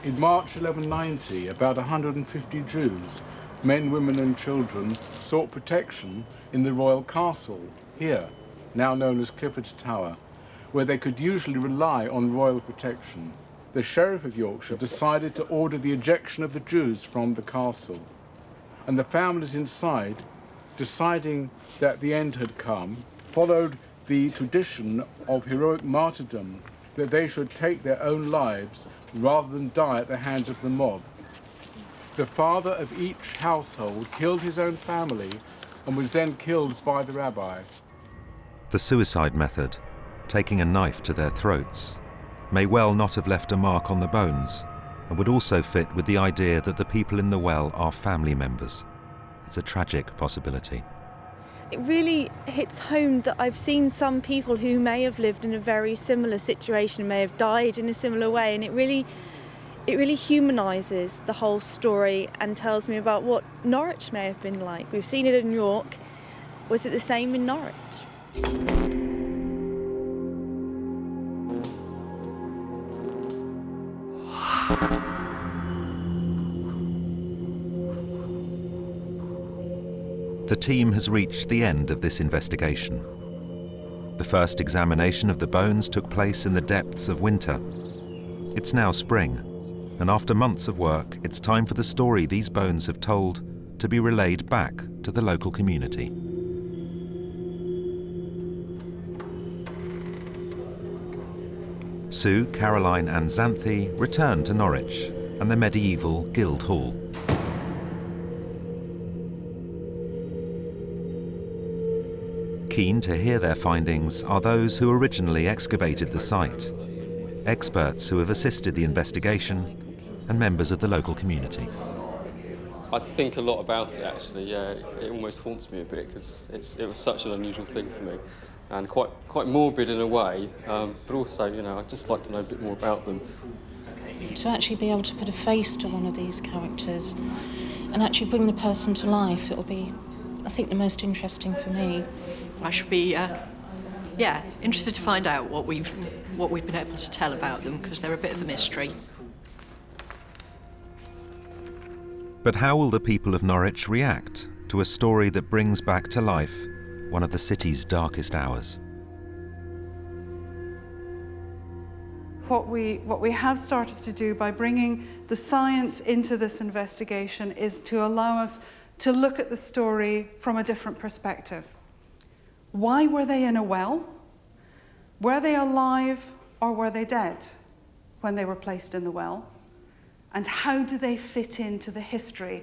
In March 1190, about 150 Jews, men, women and children, sought protection in the royal castle here, now known as Clifford's Tower, where they could usually rely on royal protection. The Sheriff of Yorkshire decided to order the ejection of the Jews from the castle, and the families inside deciding that the end had come, followed the tradition of heroic martyrdom, that they should take their own lives rather than die at the hands of the mob. The father of each household killed his own family and was then killed by the rabbi. The suicide method, taking a knife to their throats, may well not have left a mark on the bones, and would also fit with the idea that the people in the well are family members. It's a tragic possibility. It really hits home that I've seen some people who may have lived in a very similar situation, may have died in a similar way, and it really humanises the whole story and tells me about what Norwich may have been like. We've seen it in York. Was it the same in Norwich? The team has reached the end of this investigation. The first examination of the bones took place in the depths of winter. It's now spring, and after months of work, it's time for the story these bones have told to be relayed back to the local community. Sue, Caroline and Xanthi return to Norwich and the medieval Guild Hall. Keen to hear their findings are those who originally excavated the site, experts who have assisted the investigation, and members of the local community. I think a lot about it, actually. Yeah, it almost haunts me a bit because it was such an unusual thing for me, and quite morbid in a way. But also, I'd just like to know a bit more about them. To actually be able to put a face to one of these characters and actually bring the person to life, it'll be, I think, the most interesting for me. I should be, interested to find out what we've been able to tell about them, because they're a bit of a mystery. But how will the people of Norwich react to a story that brings back to life one of the city's darkest hours? What we have started to do by bringing the science into this investigation is to allow us to look at the story from a different perspective. Why were they in a well? Were they alive or were they dead when they were placed in the well? And how do they fit into the history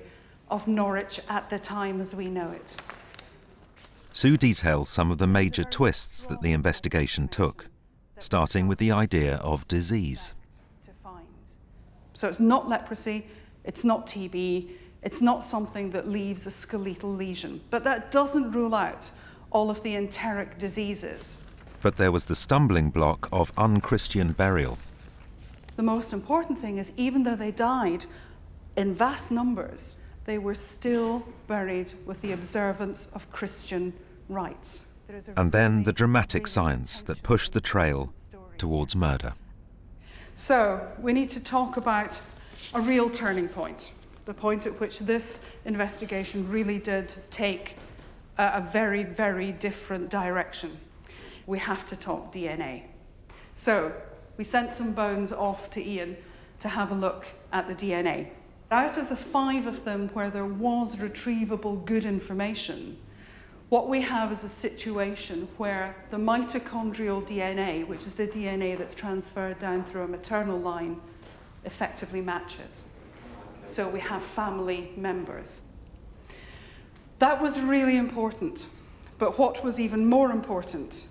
of Norwich at the time as we know it? Sue details some of the major twists that the investigation took, starting with the idea of disease. So it's not leprosy, it's not TB, it's not something that leaves a skeletal lesion, but that doesn't rule out all of the enteric diseases. But there was the stumbling block of unchristian burial. The most important thing is, even though they died in vast numbers, they were still buried with the observance of Christian rites. And then the dramatic science that pushed the trail towards murder. So we need to talk about a real turning point, the point at which this investigation really did take a very, very different direction. We have to talk DNA. So we sent some bones off to Ian to have a look at the DNA. Out of the 5 of them where there was retrievable good information, what we have is a situation where the mitochondrial DNA, which is the DNA that's transferred down through a maternal line, effectively matches. So we have family members. That was really important, but what was even more important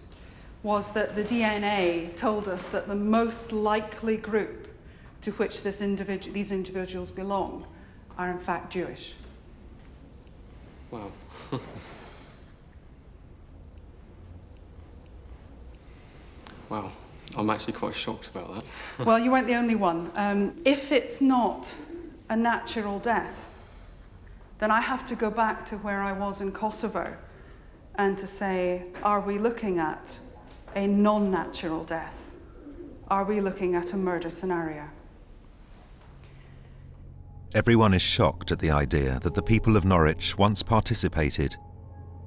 was that the DNA told us that the most likely group to which these individuals belong are in fact Jewish. Wow. Wow, I'm actually quite shocked about that. Well, you weren't the only one. If it's not a natural death, then I have to go back to where I was in Kosovo and to say, are we looking at a non-natural death? Are we looking at a murder scenario? Everyone is shocked at the idea that the people of Norwich once participated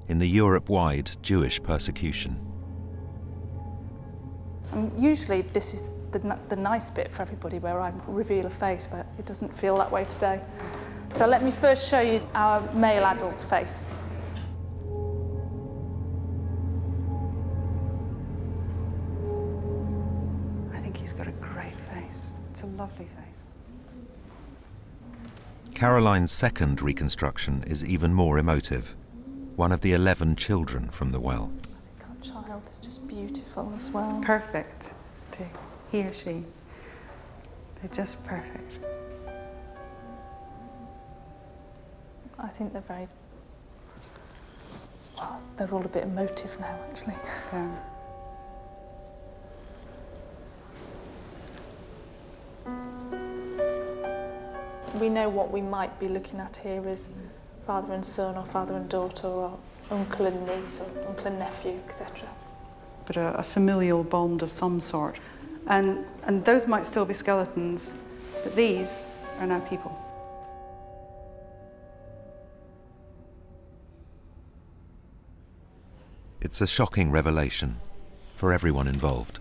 in the Europe-wide Jewish persecution. Usually this is the nice bit for everybody, where I reveal a face, but it doesn't feel that way today. So let me first show you our male adult face. lovely face. Caroline's second reconstruction is even more emotive. One of the 11 children from the well. I think our child is just beautiful as well. It's perfect to he or she. They're just perfect. I think they're very... Well, they're all a bit emotive now, actually. Yeah. We know what we might be looking at here is father and son, or father and daughter, or uncle and niece, or uncle and nephew, etc. But a familial bond of some sort. And those might still be skeletons, but these are now people. It's a shocking revelation for everyone involved.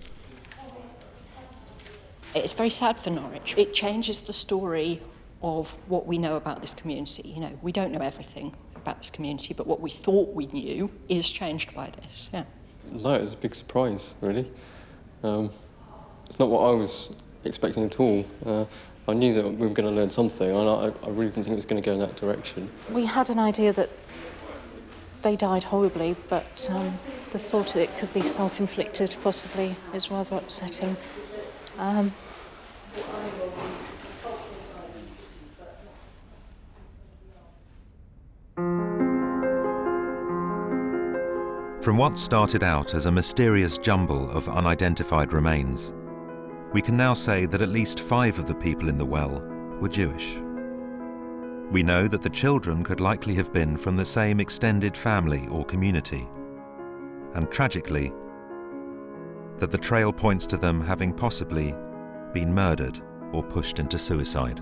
It's very sad for Norwich. It changes the story of what we know about this community. You know, we don't know everything about this community, but what we thought we knew is changed by this, yeah. No, it was a big surprise, really. It's not what I was expecting at all. I knew that we were going to learn something, and I really didn't think it was going to go in that direction. We had an idea that they died horribly, but the thought that it could be self-inflicted possibly is rather upsetting. From what started out as a mysterious jumble of unidentified remains, we can now say that at least 5 of the people in the well were Jewish. We know that the children could likely have been from the same extended family or community, and tragically, that the trail points to them having possibly been murdered or pushed into suicide.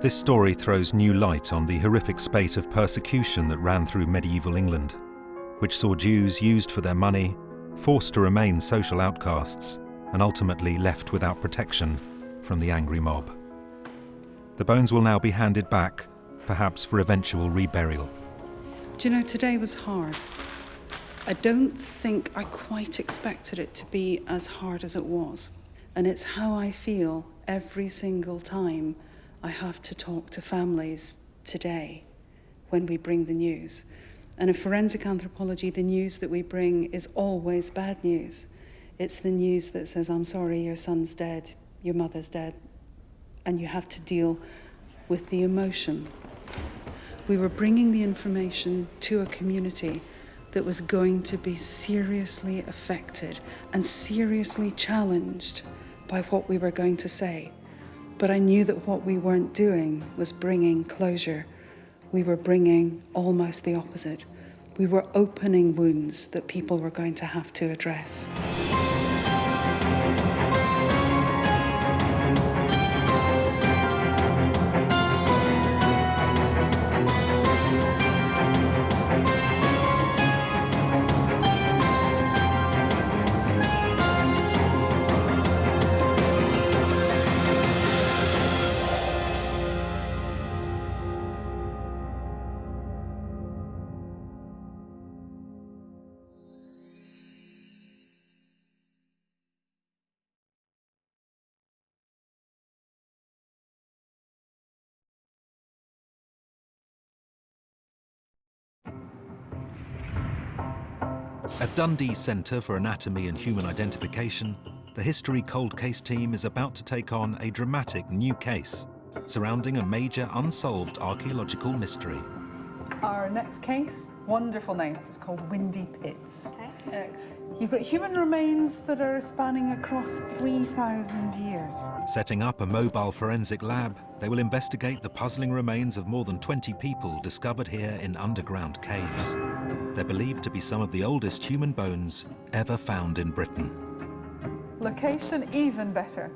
This story throws new light on the horrific spate of persecution that ran through medieval England, which saw Jews used for their money, forced to remain social outcasts, and ultimately left without protection from the angry mob. The bones will now be handed back, perhaps for eventual reburial. Do you know, today was hard. I don't think I quite expected it to be as hard as it was. And it's how I feel every single time I have to talk to families today when we bring the news. And in forensic anthropology, the news that we bring is always bad news. It's the news that says, I'm sorry, your son's dead, your mother's dead, and you have to deal with the emotion. We were bringing the information to a community that was going to be seriously affected and seriously challenged by what we were going to say. But I knew that what we weren't doing was bringing closure. We were bringing almost the opposite. We were opening wounds that people were going to have to address. At Dundee Centre for Anatomy and Human Identification, the History Cold Case team is about to take on a dramatic new case surrounding a major unsolved archaeological mystery. Our next case, wonderful name, it's called Windy Pits. You've got human remains that are spanning across 3,000 years. Setting up a mobile forensic lab, they will investigate the puzzling remains of more than 20 people discovered here in underground caves. They're believed to be some of the oldest human bones ever found in Britain. Location even better.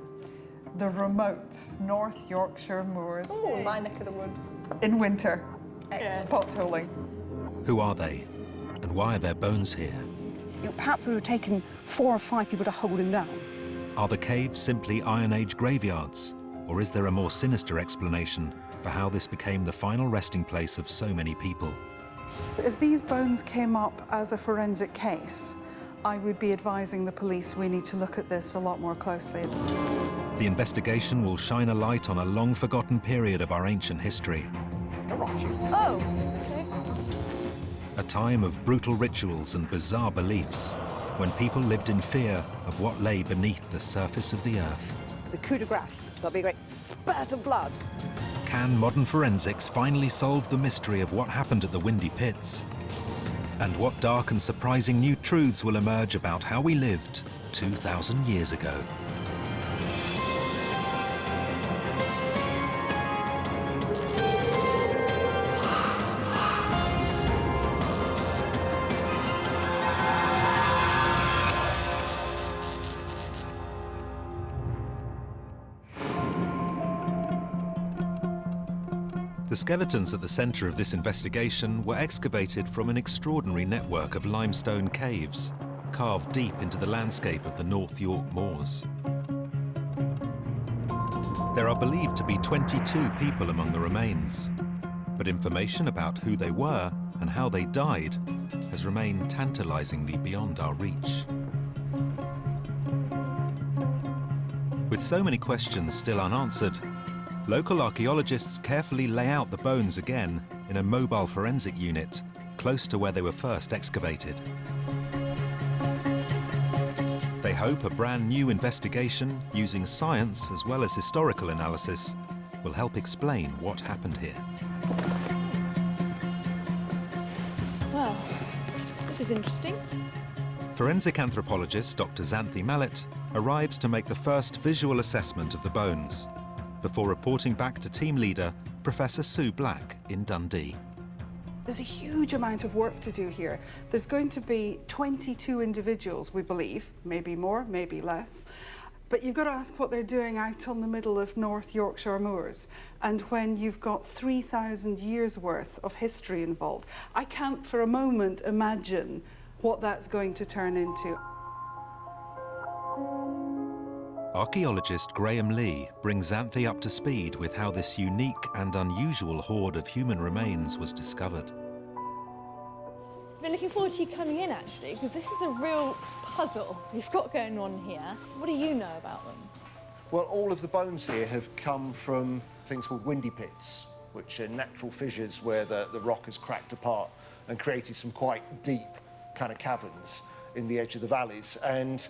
The remote North Yorkshire moors. Oh, my neck of the woods. In winter. Excellent. Potholing. Who are they? And why are their bones here? Perhaps it would have taken 4 or 5 people to hold him down. Are the caves simply Iron Age graveyards? Or is there a more sinister explanation for how this became the final resting place of so many people? If these bones came up as a forensic case, I would be advising the police we need to look at this a lot more closely. The investigation will shine a light on a long-forgotten period of our ancient history. Oh, okay. A time of brutal rituals and bizarre beliefs, when people lived in fear of what lay beneath the surface of the earth. The coup de grace. There'll be a great spurt of blood. Can modern forensics finally solve the mystery of what happened at the Windy Pits? And what dark and surprising new truths will emerge about how we lived 2,000 years ago? The skeletons at the centre of this investigation were excavated from an extraordinary network of limestone caves, carved deep into the landscape of the North York Moors. There are believed to be 22 people among the remains, but information about who they were and how they died has remained tantalisingly beyond our reach. With so many questions still unanswered, local archaeologists carefully lay out the bones again in a mobile forensic unit close to where they were first excavated. They hope a brand new investigation using science as well as historical analysis will help explain what happened here. Well, this is interesting. Forensic anthropologist Dr. Xanthi Mallet arrives to make the first visual assessment of the bones, before reporting back to team leader Professor Sue Black in Dundee. There's a huge amount of work to do here. There's going to be 22 individuals, we believe, maybe more, maybe less. But you've got to ask what they're doing out on the middle of North Yorkshire moors. And when you've got 3,000 years worth of history involved, I can't for a moment imagine what that's going to turn into. Archaeologist Graham Lee brings Xanthi up to speed with how this unique and unusual hoard of human remains was discovered. I've been looking forward to you coming in, actually, because this is a real puzzle we've got going on here. What do you know about them? Well, all of the bones here have come from things called windy pits, which are natural fissures where the rock has cracked apart and created some quite deep kind of caverns in the edge of the valleys. And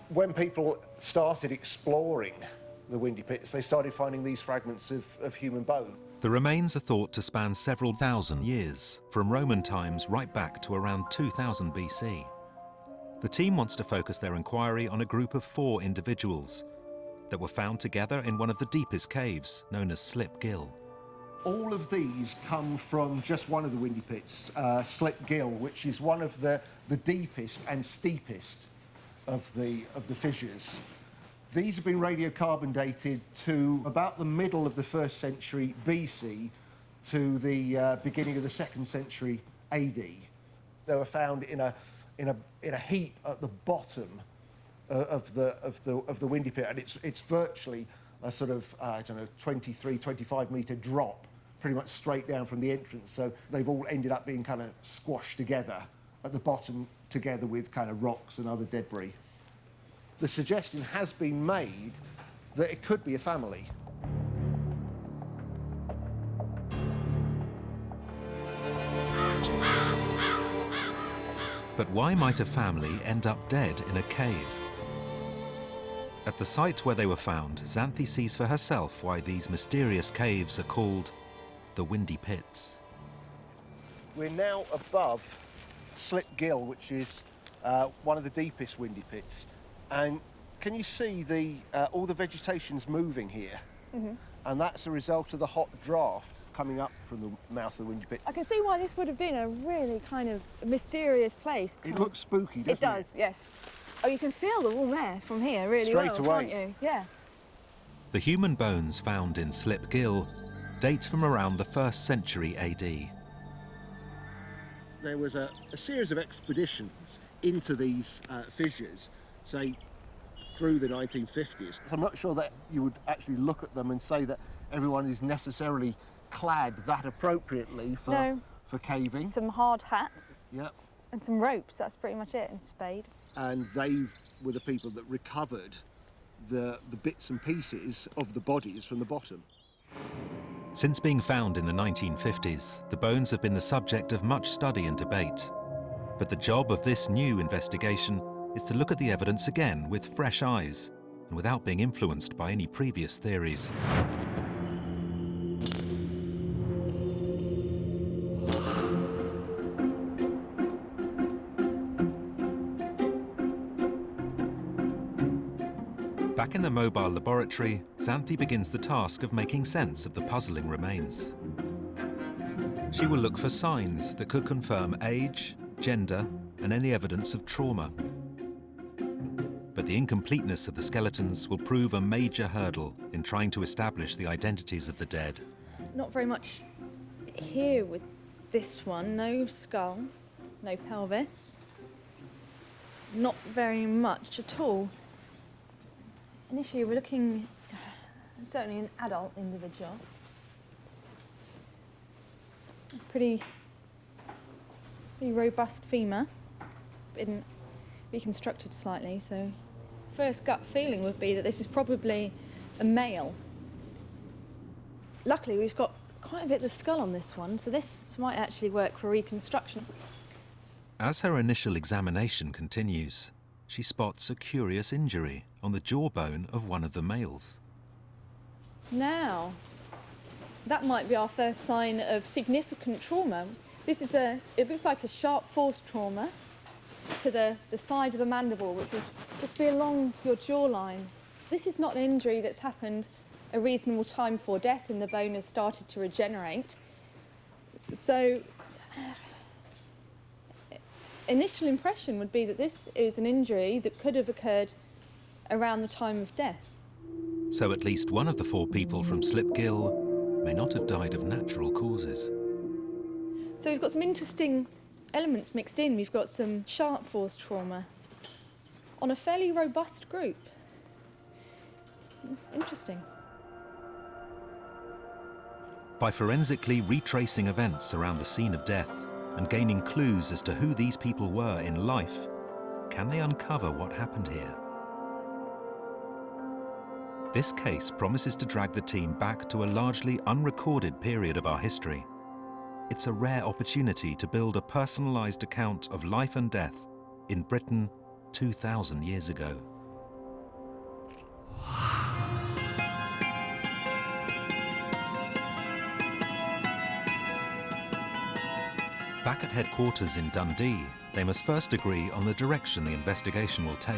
when people started exploring the windy pits, they started finding these fragments of human bone. The remains are thought to span several thousand years, from Roman times right back to around 2000 BC. The team wants to focus their inquiry on a group of 4 individuals that were found together in one of the deepest caves, known as Slip Gill. All of these come from just one of the windy pits, Slip Gill, which is one of the deepest and steepest of the fissures. These have been radiocarbon dated to about the middle of the 1st century BC to the beginning of the 2nd century AD. They were found in a heap at the bottom of the windy pit, and it's virtually a sort of 23, 25 metre drop, pretty much straight down from the entrance. So they've all ended up being kind of squashed together at the bottom, together with kind of rocks and other debris. The suggestion has been made that it could be a family. But why might a family end up dead in a cave? At the site where they were found, Xanthi sees for herself why these mysterious caves are called the Windy Pits. We're now above Slip Gill, which is one of the deepest windy pits. And can you see all the vegetation's moving here? Mm-hmm. And that's a result of the hot draft coming up from the mouth of the windy pit. I can see why this would have been a really kind of mysterious place. It looks spooky, doesn't it? It does, yes. Oh, you can feel the warm air from here really Straight well, away. can't you? Yeah. The human bones found in Slip Gill date from around the 1st century AD. There was a series of expeditions into these fissures, say, through the 1950s. I'm not sure that you would actually look at them and say that everyone is necessarily clad that appropriately for caving. Some hard hats. Yep. And some ropes, that's pretty much it, and a spade. And they were the people that recovered the bits and pieces of the bodies from the bottom. Since being found in the 1950s, the bones have been the subject of much study and debate. But the job of this new investigation is to look at the evidence again with fresh eyes and without being influenced by any previous theories. Back in the mobile laboratory, Xanthi begins the task of making sense of the puzzling remains. She will look for signs that could confirm age, gender, and any evidence of trauma. But the incompleteness of the skeletons will prove a major hurdle in trying to establish the identities of the dead. Not very much here with this one. No skull, no pelvis. Not very much at all. Initially, we're looking certainly an adult individual. Pretty robust femur, been reconstructed slightly, so first gut feeling would be that this is probably a male. Luckily, we've got quite a bit of the skull on this one, so this might actually work for reconstruction. As her initial examination continues, she spots a curious injury on the jawbone of one of the males. Now, that might be our first sign of significant trauma. This is it looks like a sharp force trauma to the side of the mandible, which would just be along your jawline. This is not an injury that's happened a reasonable time before death and the bone has started to regenerate. So, initial impression would be that this is an injury that could have occurred around the time of death. So at least one of the 4 people from Slipgill may not have died of natural causes. So we've got some interesting elements mixed in. We've got some sharp force trauma on a fairly robust group. It's interesting. By forensically retracing events around the scene of death and gaining clues as to who these people were in life, can they uncover what happened here? This case promises to drag the team back to a largely unrecorded period of our history. It's a rare opportunity to build a personalised account of life and death in Britain 2,000 years ago. Back at headquarters in Dundee, they must first agree on the direction the investigation will take.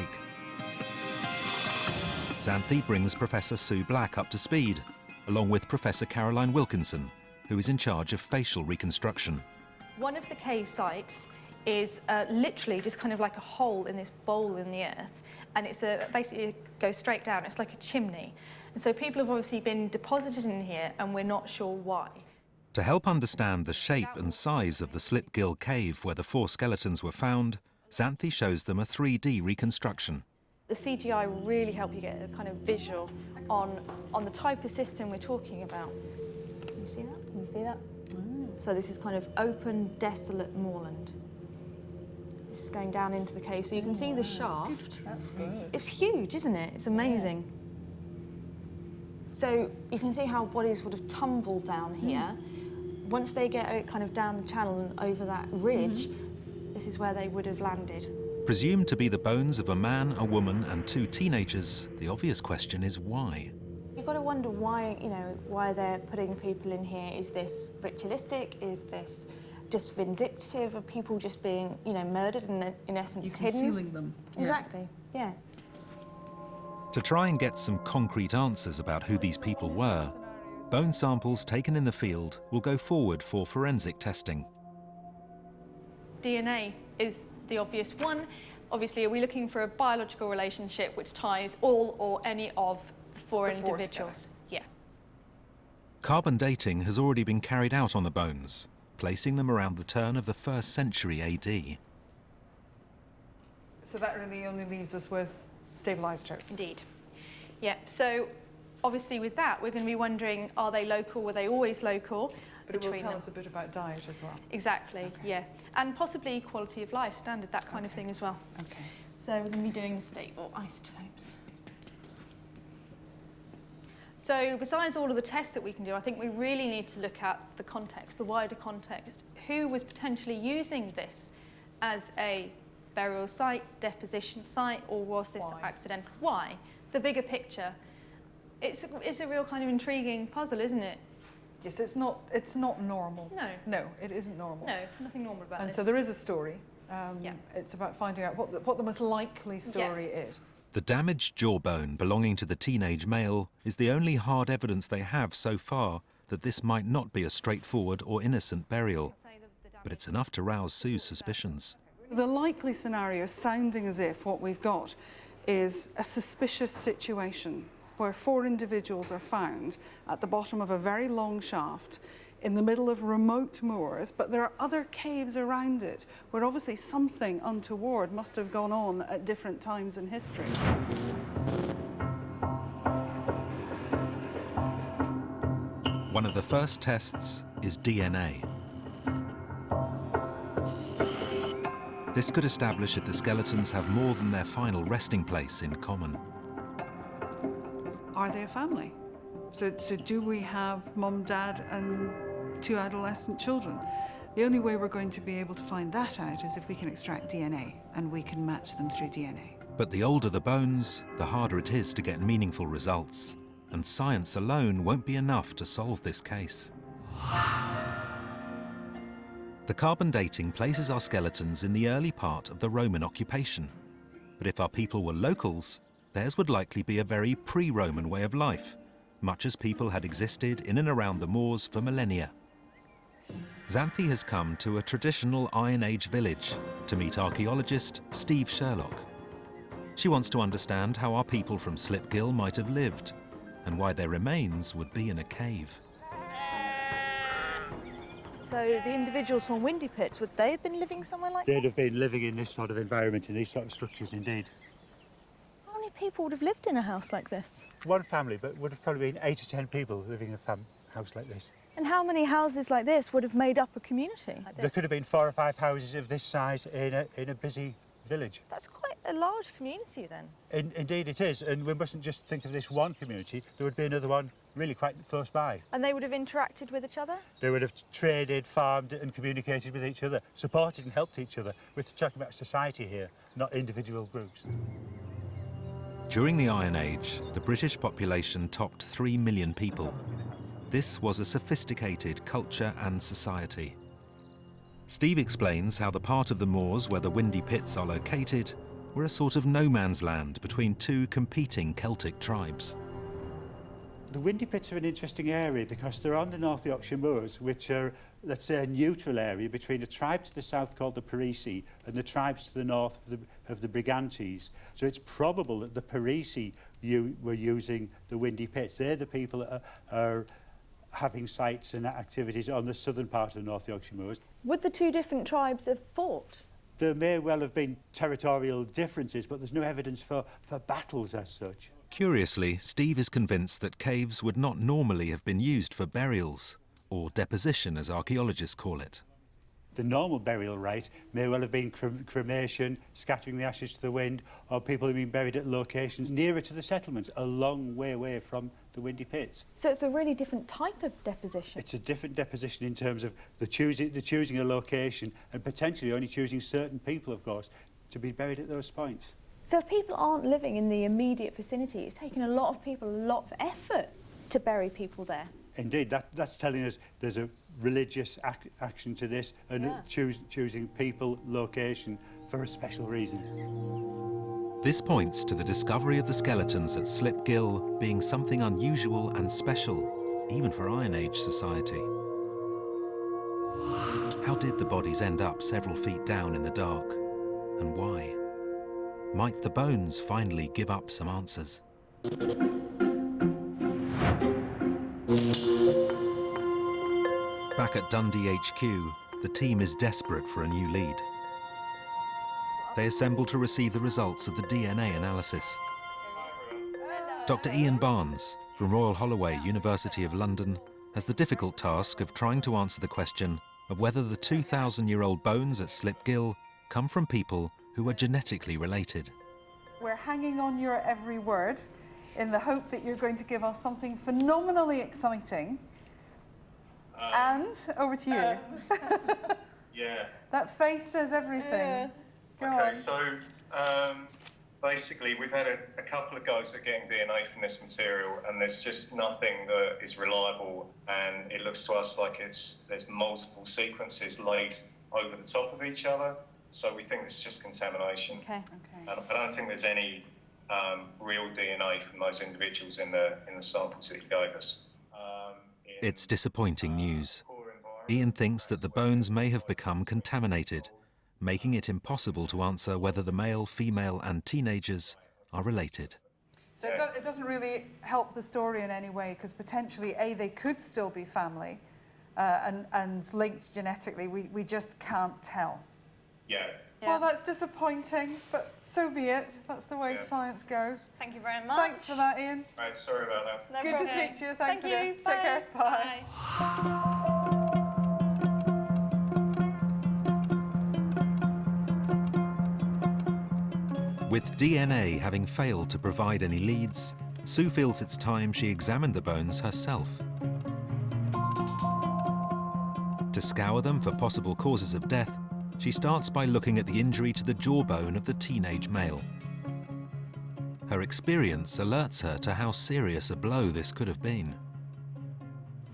Xanthi brings Professor Sue Black up to speed, along with Professor Caroline Wilkinson, who is in charge of facial reconstruction. One of the cave sites is literally just kind of like a hole in this bowl in the earth, and it's basically it goes straight down. It's like a chimney. And so people have obviously been deposited in here, and we're not sure why. To help understand the shape and size of the Slipgill cave where the 4 skeletons were found, Xanthi shows them a 3D reconstruction. The CGI will really help you get a kind of visual on the type of system we're talking about. Can you see that? Can you see that? So this is kind of open, desolate moorland. This is going down into the cave, so you can see the shaft. That's good. It's huge, isn't it? It's amazing. Yeah. So you can see how bodies would have tumbled down here. Once they get kind of down the channel and over that ridge, this is where they would have landed. Presumed to be the bones of a man, a woman, and 2 teenagers, the obvious question is why? You've got to wonder why, why they're putting people in here. Is this ritualistic? Is this just vindictive? Are people just being, murdered and in essence You're hidden? concealing them. Exactly, yeah. To try and get some concrete answers about who these people were, bone samples taken in the field will go forward for forensic testing. DNA is the obvious one. Obviously, are we looking for a biological relationship which ties all or any of the 4 individuals? Yeah. Carbon dating has already been carried out on the bones, placing them around the turn of the 1st century AD. So that really only leaves us with stabilised toes. Indeed. Yeah, so obviously with that, we're going to be wondering, are they local? Were they always local? But it will tell us a bit about diet as well. Exactly, okay. Yeah. And possibly quality of life, standard, that kind of thing as well. Okay. So we're going to be doing the stable isotopes. So besides all of the tests that we can do, I think we really need to look at the context, the wider context. Who was potentially using this as a burial site, deposition site, or was this accidental? Why? The bigger picture. It's a real kind of intriguing puzzle, isn't it? Yes, it's not normal. No, it isn't normal. No, nothing normal about and this. so there is a story. It's about finding out what the most likely story is. The damaged jawbone belonging to the teenage male is the only hard evidence they have so far that this might not be a straightforward or innocent burial, but it's enough to rouse Sue's suspicions. The likely scenario, sounding as if what we've got is a suspicious situation where 4 individuals are found at the bottom of a very long shaft in the middle of remote moors, but there are other caves around it where obviously something untoward must have gone on at different times in history. One of the first tests is DNA. This could establish if the skeletons have more than their final resting place in common. Are they a family? So do we have mum, dad, and 2 adolescent children? The only way we're going to be able to find that out is if we can extract DNA, and we can match them through DNA. But the older the bones, the harder it is to get meaningful results. And science alone won't be enough to solve this case. The carbon dating places our skeletons in the early part of the Roman occupation. But if our people were locals, theirs would likely be a very pre-Roman way of life, much as people had existed in and around the moors for millennia. Xanthi has come to a traditional Iron Age village to meet archaeologist Steve Sherlock. She wants to understand how our people from Slipgill might have lived, and why their remains would be in a cave. So the individuals from Windy Pits, would they have been living somewhere like this? They'd have been living in this sort of environment, in these sort of structures, indeed. How many people would have lived in a house like this? One family, but would have probably been 8 or 10 people living in a house like this. And how many houses like this would have made up a community? There could have been 4 or 5 houses of this size in a busy village. That's quite a large community then. Indeed it is, and we mustn't just think of this one community. There would be another one really quite close by. And they would have interacted with each other? They would have traded, farmed and communicated with each other, supported and helped each other. We're talking about society here, not individual groups. During the Iron Age, the British population topped 3 million people. This was a sophisticated culture and society. Steve explains how the part of the moors where the Windy Pits are located were a sort of no man's land between 2 competing Celtic tribes. The Windy Pits are an interesting area because they're on the North Yorkshire moors, which are, let's say, a neutral area between a tribe to the south called the Parisi and the tribes to the north of the Brigantes. So it's probable that the Parisi were using the Windy Pits. They're the people that are having sites and activities on the southern part of the North Yorkshire moors. Would the 2 different tribes have fought? There may well have been territorial differences, but there's no evidence for battles as such. Curiously, Steve is convinced that caves would not normally have been used for burials, or deposition as archaeologists call it. The normal burial rite may well have been cremation, scattering the ashes to the wind, or people being buried at locations nearer to the settlements, a long way away from the Windy Pits. So it's a really different type of deposition? It's a different deposition in terms of the choosing a location and potentially only choosing certain people, of course, to be buried at those points. So if people aren't living in the immediate vicinity, it's taken a lot of people a lot of effort to bury people there. Indeed, that's telling us there's a religious action to this and choosing people, location for a special reason. This points to the discovery of the skeletons at Slipgill being something unusual and special, even for Iron Age society. How did the bodies end up several feet down in the dark, and why? Might the bones finally give up some answers? Back at Dundee HQ, the team is desperate for a new lead. They assemble to receive the results of the DNA analysis. Dr. Ian Barnes, from Royal Holloway, University of London, has the difficult task of trying to answer the question of whether the 2,000-year-old bones at Slipgill come from people who are genetically related. We're hanging on your every word. in the hope that you're going to give us something phenomenally exciting. And over to you. Yeah. That face says everything. Go Okay, on. so basically we've had a couple of goes at getting DNA from this material, and there's just nothing that is reliable, and it looks to us like there's multiple sequences laid over the top of each other, so we think it's just contamination. Okay. And I don't think there's any real DNA from those individuals in the samples that you gave us. It's disappointing news. Ian thinks that the bones may have become contaminated, making it impossible to answer whether the male, female and teenagers are related. So it doesn't really help the story in any way, because potentially, A, they could still be family and linked genetically. We just can't tell. Yeah. Well, that's disappointing, but so be it. That's the way science goes. Thank you very much. Thanks for that, Ian. Right, sorry about that. No Good problem. to speak to you. Thanks Thank again. you. Take care. Bye. With DNA having failed to provide any leads, Sue feels it's time she examined the bones herself. To scour them for possible causes of death, she starts by looking at the injury to the jawbone of the teenage male. Her experience alerts her to how serious a blow this could have been.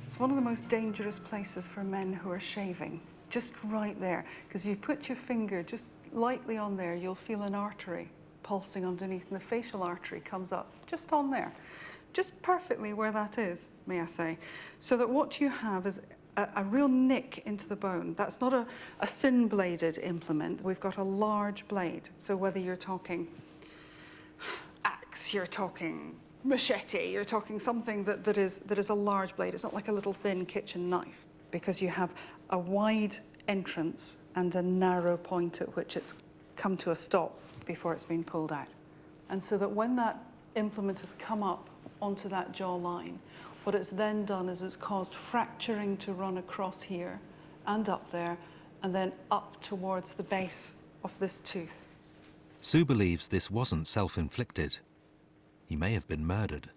It's one of the most dangerous places for men who are shaving, just right there. Because if you put your finger just lightly on there, you'll feel an artery pulsing underneath, and the facial artery comes up just on there. Just perfectly where that is, may I say. So that what you have is a real nick into the bone. That's not a thin-bladed implement. We've got a large blade. So whether you're talking axe, you're talking machete, you're talking something that is a large blade. It's not like a little thin kitchen knife, because you have a wide entrance and a narrow point at which it's come to a stop before it's been pulled out. And so that when that implement has come up onto that jawline, what it's then done is it's caused fracturing to run across here and up there, and then up towards the base of this tooth. Sue believes this wasn't self-inflicted. He may have been murdered.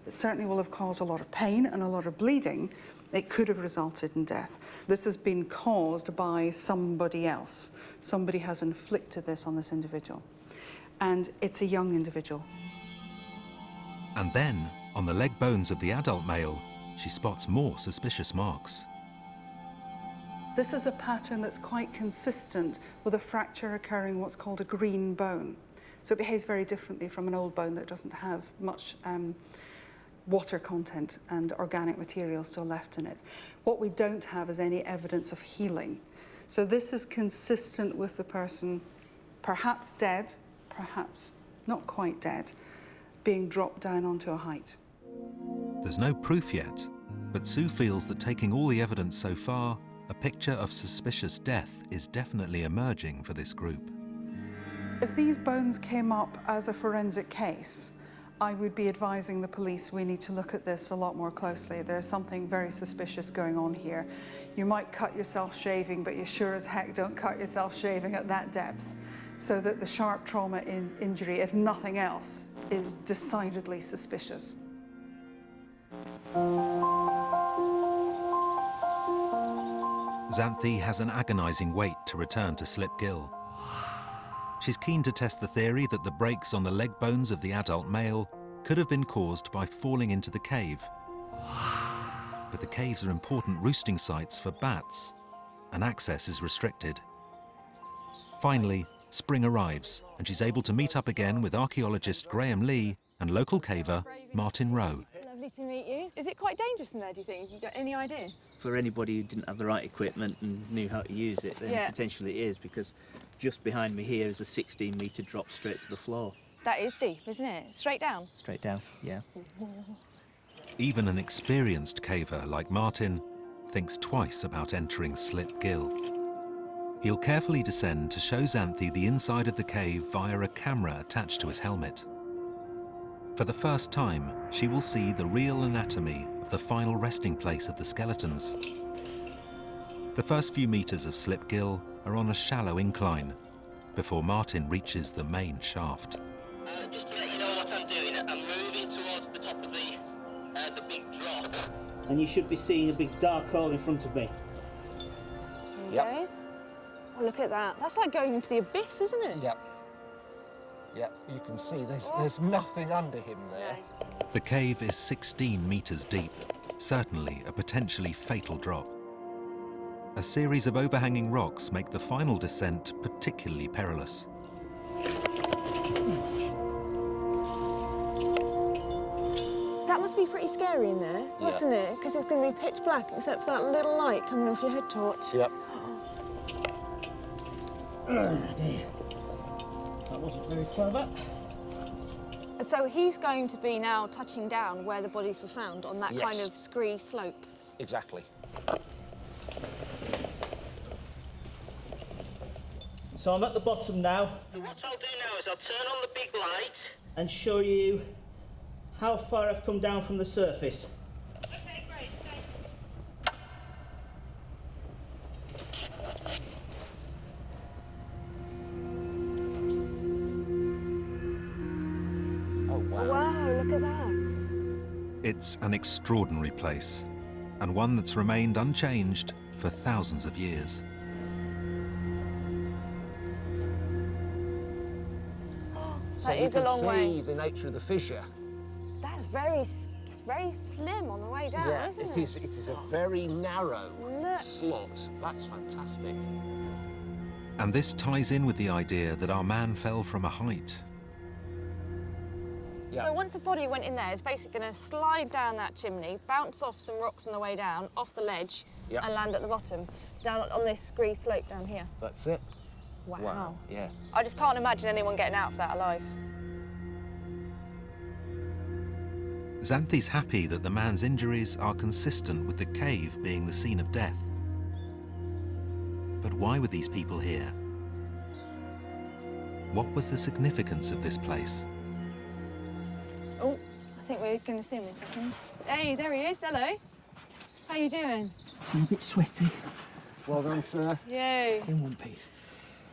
It certainly will have caused a lot of pain and a lot of bleeding. It could have resulted in death. This has been caused by somebody else. Somebody has inflicted this on this individual. And it's a young individual. And then, on the leg bones of the adult male, she spots more suspicious marks. This is a pattern that's quite consistent with a fracture occurring what's called a green bone. So it behaves very differently from an old bone that doesn't have much water content and organic material still left in it. What we don't have is any evidence of healing. So this is consistent with the person perhaps dead, perhaps not quite dead, being dropped down onto a height. There's no proof yet, but Sue feels that taking all the evidence so far, a picture of suspicious death is definitely emerging for this group. If these bones came up as a forensic case, I would be advising the police we need to look at this a lot more closely. There's something very suspicious going on here. You might cut yourself shaving, but you sure as heck don't cut yourself shaving at that depth. So that the sharp trauma injury, if nothing else, is decidedly suspicious. Xanthi has an agonizing wait to return to Slip Gill. She's keen to test the theory that the breaks on the leg bones of the adult male could have been caused by falling into the cave. But the caves are important roosting sites for bats, and access is restricted. Finally, spring arrives, and she's able to meet up again with archaeologist Graham Lee and local caver Martin Rowe. Lovely to meet you. Is it quite dangerous in there, do you think? Have you got any idea? For anybody who didn't have the right equipment and knew how to use it, then potentially it is, because just behind me here is a 16-metre drop straight to the floor. That is deep, isn't it? Straight down? Straight down, yeah. Even an experienced caver like Martin thinks twice about entering Slip Gill. He'll carefully descend to show Xanthi the inside of the cave via a camera attached to his helmet. For the first time, she will see the real anatomy of the final resting place of the skeletons. The first few meters of Slip Gill are on a shallow incline before Martin reaches the main shaft. Just to let you know what I'm doing, and you should be seeing a big dark hole in front of me. There he goes. Oh, look at that. That's like going into the abyss, isn't it? Yep. Yep, you can see there's nothing under him there. The cave is 16 metres deep, certainly a potentially fatal drop. A series of overhanging rocks make the final descent particularly perilous. That must be pretty scary in there, mustn't it? Because it's going to be pitch black except for that little light coming off your head torch. Yep. Oh dear. That wasn't very clever. So he's going to be now touching down where the bodies were found on that kind of scree slope. Exactly. So I'm at the bottom now. And what I'll do now is I'll turn on the big light and show you how far I've come down from the surface. Okay, great, Oh, wow. Wow, look at that. It's an extraordinary place, and one that's remained unchanged for thousands of years. So that is a long way. You can see the nature of the fissure. That's it's very slim on the way down, isn't it? It is a very narrow Look. slot. That's fantastic. And this ties in with the idea that our man fell from a height. So once a body went in there, it's basically going to slide down that chimney, bounce off some rocks on the way down, off the ledge, and land at the bottom, down on this scree slope down here. That's it. Wow. Yeah. I just can't imagine anyone getting out of that alive. Xanthi's happy that the man's injuries are consistent with the cave being the scene of death. But why were these people here? What was the significance of this place? Oh, I think we're going to see him in a second. Hey, there he is. Hello. How you doing? I'm a bit sweaty. Well done, sir. Yay. In one piece.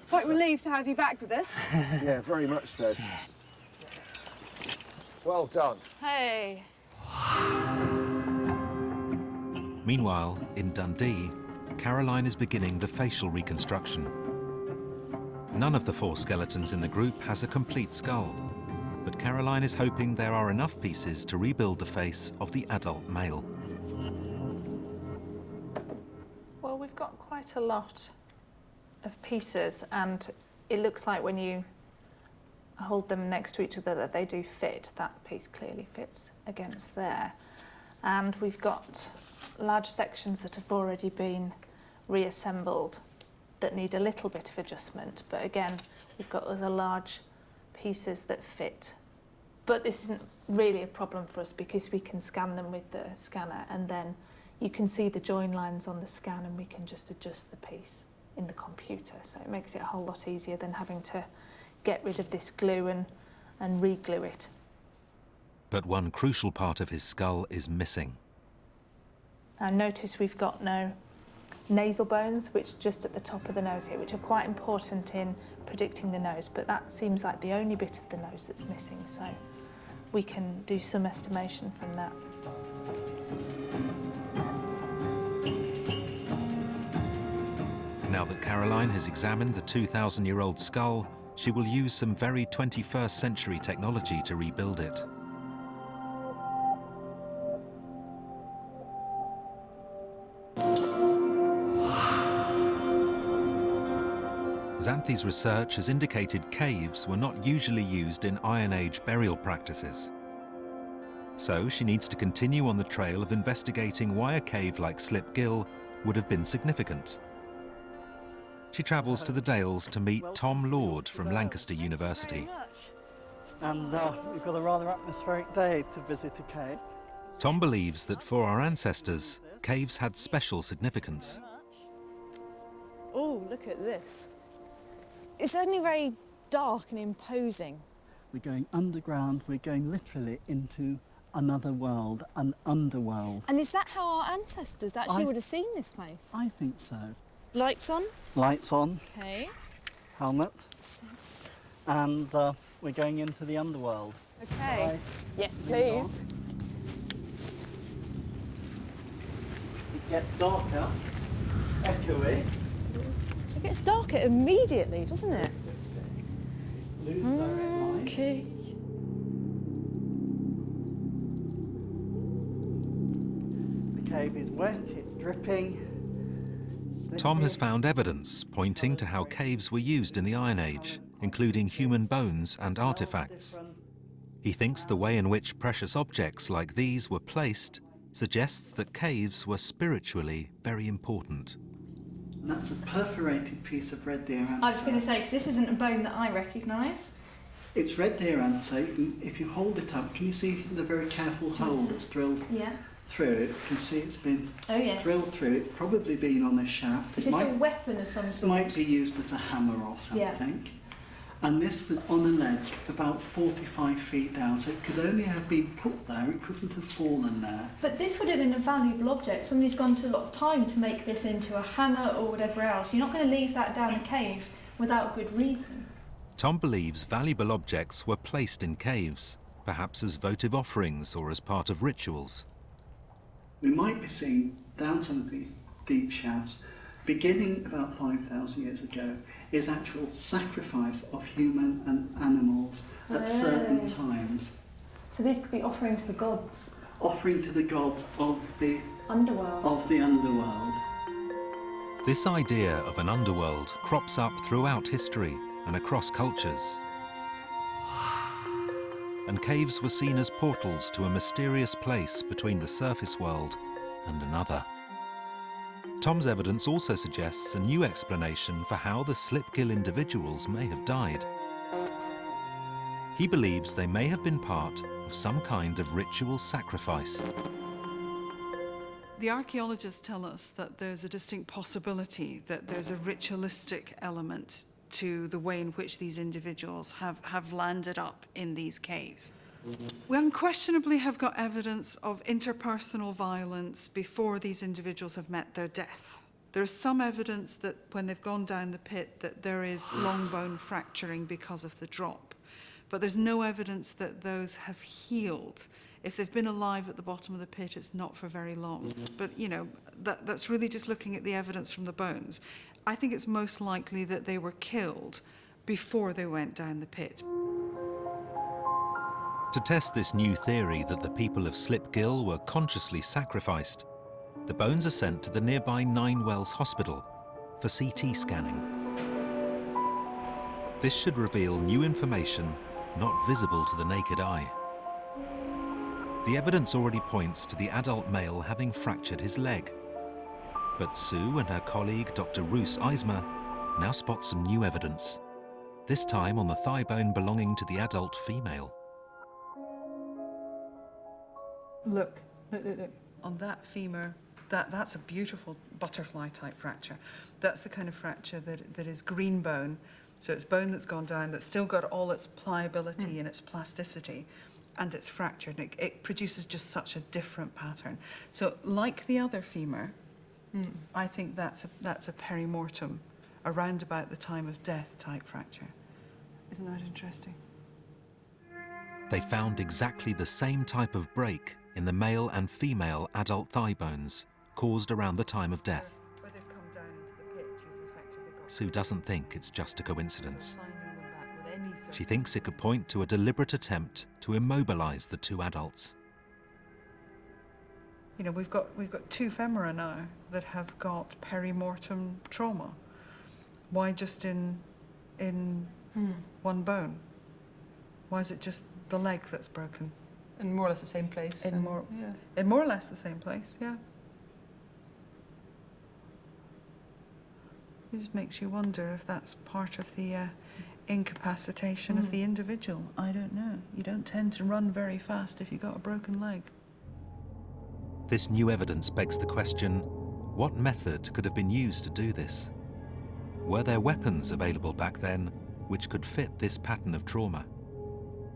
Quite relieved to have you back with us. Yeah, very much so. Well done. Hey. Meanwhile, in Dundee, Caroline is beginning the facial reconstruction. None of the 4 skeletons in the group has a complete skull, but Caroline is hoping there are enough pieces to rebuild the face of the adult male. Well, we've got quite a lot of pieces, and it looks like when you hold them next to each other that they do fit. That piece clearly fits against there. And we've got large sections that have already been reassembled that need a little bit of adjustment, but again, we've got other large pieces that fit. But this isn't really a problem for us because we can scan them with the scanner, and then you can see the join lines on the scan and we can just adjust the piece in the computer. So it makes it a whole lot easier than having to get rid of this glue and re-glue it. But one crucial part of his skull is missing. Now notice we've got no nasal bones, which just at the top of the nose here, which are quite important in predicting the nose, but that seems like the only bit of the nose that's missing, so we can do some estimation from that. Now that Caroline has examined the 2,000-year-old skull, she will use some very 21st century technology to rebuild it. Xanthi's research has indicated caves were not usually used in Iron Age burial practices. So she needs to continue on the trail of investigating why a cave like Slip Gill would have been significant. She travels to the Dales to meet Tom Lord from Lancaster University. And we've got a rather atmospheric day to visit a cave. Tom believes that for our ancestors, caves had special significance. Oh, look at this. It's certainly very dark and imposing. We're going underground, we're going literally into another world, an underworld. And is that how our ancestors actually would have seen this place? I think so. Lights on? Lights on. Okay. Helmet. And we're going into the underworld. Okay. Yes, please. gets darker, echoey. It gets darker immediately, doesn't it? Lose direct line. Okay. The cave is wet, it's dripping. Tom has found evidence pointing to how caves were used in the Iron Age, including human bones and artifacts. He thinks the way in which precious objects like these were placed suggests that caves were spiritually very important. And that's a perforated piece of red deer anthill. I was going to say, because this isn't a bone that I recognise. It's red deer anthill, and if you hold it up, can you see the very careful hole that's drilled through it? You can see it's been drilled through. It's probably been on this shaft. Is this a weapon of some sort? It might be used as a hammer or something. And this was on a ledge about 45 feet down, so it could only have been put there, it couldn't have fallen there. But this would have been a valuable object. Somebody's gone to a lot of time to make this into a hammer or whatever else. You're not going to leave that down a cave without good reason. Tom believes valuable objects were placed in caves, perhaps as votive offerings or as part of rituals. We might be seeing down some of these deep shafts, beginning about 5,000 years ago, is actual sacrifice of human and animals at certain times. So these could be offering to the gods. Offering to the gods of the underworld. This idea of an underworld crops up throughout history and across cultures. And caves were seen as portals to a mysterious place between the surface world and another. Tom's evidence also suggests a new explanation for how the slipgill individuals may have died. He believes they may have been part of some kind of ritual sacrifice. The archaeologists tell us that there's a distinct possibility that there's a ritualistic element to the way in which these individuals have landed up in these caves. We unquestionably have got evidence of interpersonal violence before these individuals have met their death. There is some evidence that when they've gone down the pit that there is long bone fracturing because of the drop. But there's no evidence that those have healed. If they've been alive at the bottom of the pit, it's not for very long. But, you know, that's really just looking at the evidence from the bones. I think it's most likely that they were killed before they went down the pit. To test this new theory that the people of Slipgill were consciously sacrificed, the bones are sent to the nearby Nine Wells Hospital for CT scanning. This should reveal new information not visible to the naked eye. The evidence already points to the adult male having fractured his leg. But Sue and her colleague, Dr. Roos Eismer, now spot some new evidence, this time on the thigh bone belonging to the adult female. Look. On that femur, that's a beautiful butterfly-type fracture. That's the kind of fracture that is green bone. So it's bone that's gone down, that's still got all its pliability and its plasticity, and it's fractured. It produces just such a different pattern. So like the other femur, I think that's a perimortem, around about the time of death type fracture. Isn't that interesting? They found exactly the same type of break in the male and female adult thigh bones, caused around the time of death. Sue doesn't think it's just a coincidence. She thinks it could point to a deliberate attempt to immobilize the two adults. You know, we've got two femora now that have got perimortem trauma. Why just in one bone? Why is it just the leg that's broken? In more or less the same place. In more or less the same place, yeah. It just makes you wonder if that's part of the incapacitation of the individual. I don't know. You don't tend to run very fast if you've got a broken leg. This new evidence begs the question, what method could have been used to do this? Were there weapons available back then which could fit this pattern of trauma?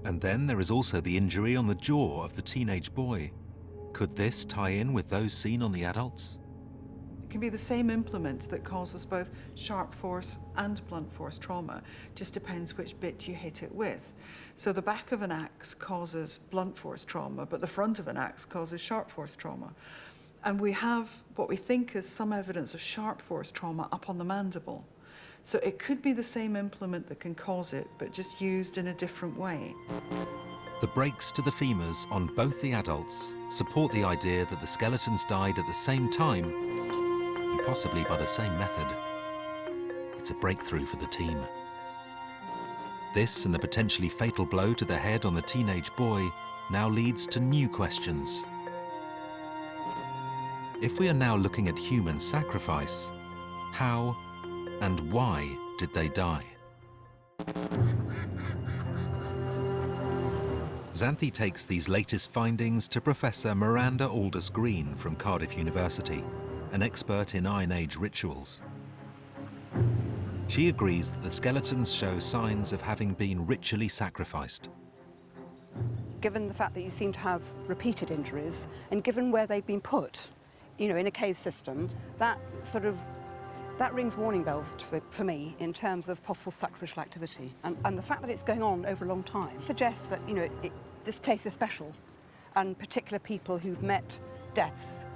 And then there is also the injury on the jaw of the teenage boy. Could this tie in with those seen on the adults? It can be the same implement that causes both sharp force and blunt force trauma. Just depends which bit you hit it with. So the back of an axe causes blunt force trauma, but the front of an axe causes sharp force trauma. And we have what we think is some evidence of sharp force trauma up on the mandible. So it could be the same implement that can cause it, but just used in a different way. The breaks to the femurs on both the adults support the idea that the skeletons died at the same time, and possibly by the same method. It's a breakthrough for the team. This and the potentially fatal blow to the head on the teenage boy now leads to new questions. If we are now looking at human sacrifice, how and why did they die? Xanthi takes these latest findings to Professor Miranda Aldous-Green from Cardiff University, an expert in Iron Age rituals. She agrees that the skeletons show signs of having been ritually sacrificed. Given the fact that you seem to have repeated injuries, and given where they've been put, you know, in a cave system, that rings warning bells for me in terms of possible sacrificial activity. And the fact that it's going on over a long time suggests that, you know, this place is special, and particular people who've met deaths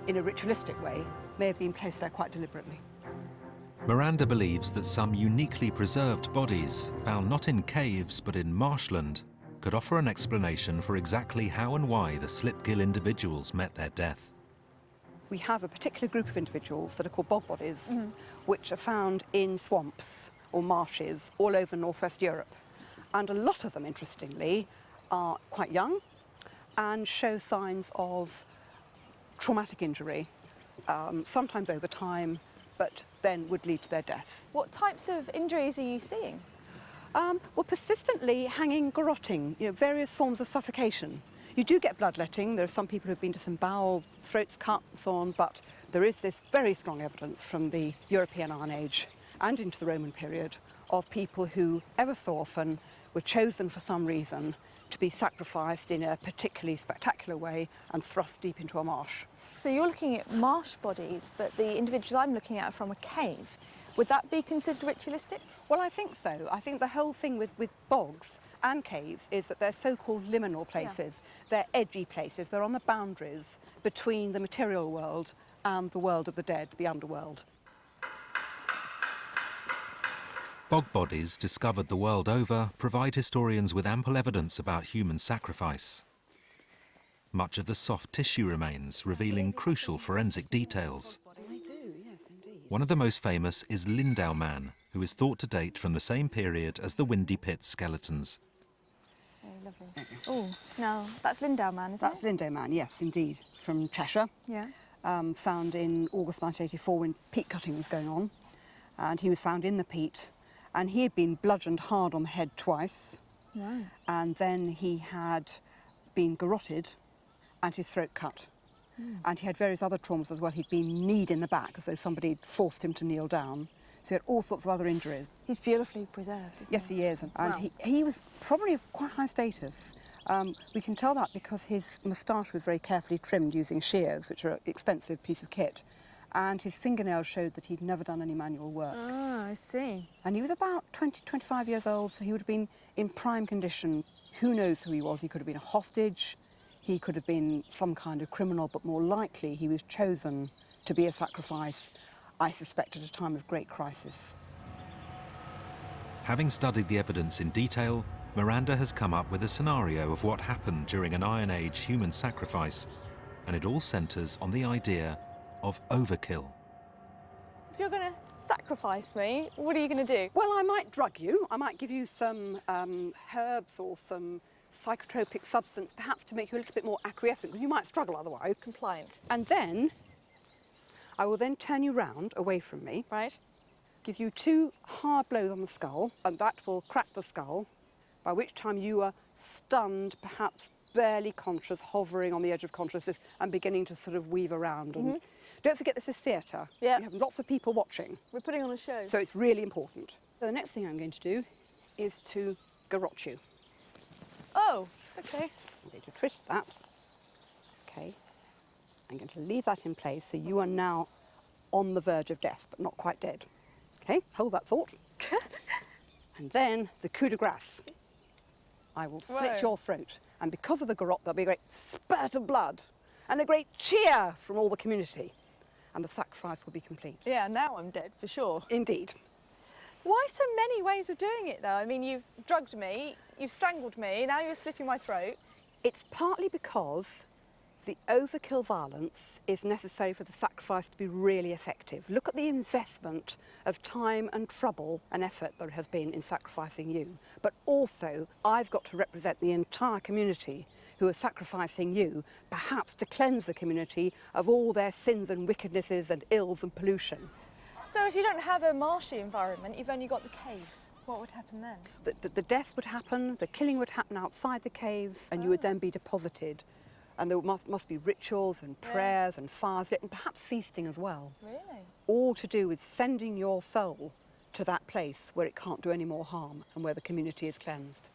in a ritualistic way may have been placed there quite deliberately. Miranda believes that some uniquely preserved bodies, found not in caves but in marshland, could offer an explanation for exactly how and why the slipgill individuals met their death. We have a particular group of individuals that are called bog bodies, which are found in swamps or marshes all over northwest Europe. And a lot of them, interestingly, are quite young and show signs of traumatic injury, sometimes over time, but then would lead to their death. What types of injuries are you seeing? Well, persistently hanging, garrotting, you know, various forms of suffocation. You do get bloodletting. There are some people who've been disemboweled, throats cut and so on, but there is this very strong evidence from the European Iron Age and into the Roman period of people who, ever so often, were chosen for some reason to be sacrificed in a particularly spectacular way and thrust deep into a marsh. So you're looking at marsh bodies, but the individuals I'm looking at are from a cave. Would that be considered ritualistic? Well, I think so. I think the whole thing with bogs and caves is that they're so-called liminal places. Yeah. They're edgy places. They're on the boundaries between the material world and the world of the dead, the underworld. Bog bodies discovered the world over provide historians with ample evidence about human sacrifice. Much of the soft tissue remains, revealing crucial forensic details. One of the most famous is Lindau Man, who is thought to date from the same period as the Windy Pit skeletons. Very lovely. Oh, now that's Lindau Man, isn't it? That's Lindau Man, yes, indeed, from Cheshire. Yeah. Found in August 1984 when peat cutting was going on. And he was found in the peat. And he had been bludgeoned hard on the head twice. Wow. And then he had been garroted and his throat cut. And he had various other traumas as well. He'd been kneed in the back as though somebody had forced him to kneel down. So he had all sorts of other injuries. He's beautifully preserved, isn't Yes, he is. And he was probably of quite high status. We can tell that because his moustache was very carefully trimmed using shears, which are an expensive piece of kit. And his fingernails showed that he'd never done any manual work. Ah, I see. And he was about 20, 25 years old, so he would have been in prime condition. Who knows who he was? He could have been a hostage. He could have been some kind of criminal, but more likely he was chosen to be a sacrifice, I suspect, at a time of great crisis. Having studied the evidence in detail, Miranda has come up with a scenario of what happened during an Iron Age human sacrifice, and it all centres on the idea of overkill. If you're going to sacrifice me, what are you going to do? Well, I might drug you. I might give you some herbs or some psychotropic substance, perhaps to make you a little bit more acquiescent, because you might struggle otherwise. Compliant. And then I will then turn you round away from me. Right. Give you 2 hard blows on the skull, and that will crack the skull, by which time you are stunned, perhaps barely conscious, hovering on the edge of consciousness and beginning to sort of weave around. And don't forget, this is theatre. Yeah. You have lots of people watching. We're putting on a show. So it's really important. So the next thing I'm going to do is to garrote you. Oh, okay. I'm going to twist that. Okay. I'm going to leave that in place, so you are now on the verge of death, but not quite dead. Okay, hold that thought. And then the coup de grace. I will slit your throat, and because of the garrote, there'll be a great spurt of blood, and a great cheer from all the community, and the sacrifice will be complete. Yeah, now I'm dead for sure. Indeed. Why so many ways of doing it, though? I mean, you've drugged me, you've strangled me, now you're slitting my throat. It's partly because the overkill violence is necessary for the sacrifice to be really effective. Look at the investment of time and trouble and effort there has been in sacrificing you. But also, I've got to represent the entire community who are sacrificing you, perhaps to cleanse the community of all their sins and wickednesses and ills and pollution. So if you don't have a marshy environment, you've only got the caves. What would happen then? The death would happen, the killing would happen outside the caves, and you would then be deposited. And there must be rituals and prayers and fires lit, and perhaps feasting as well. Really? All to do with sending your soul to that place where it can't do any more harm and where the community is cleansed.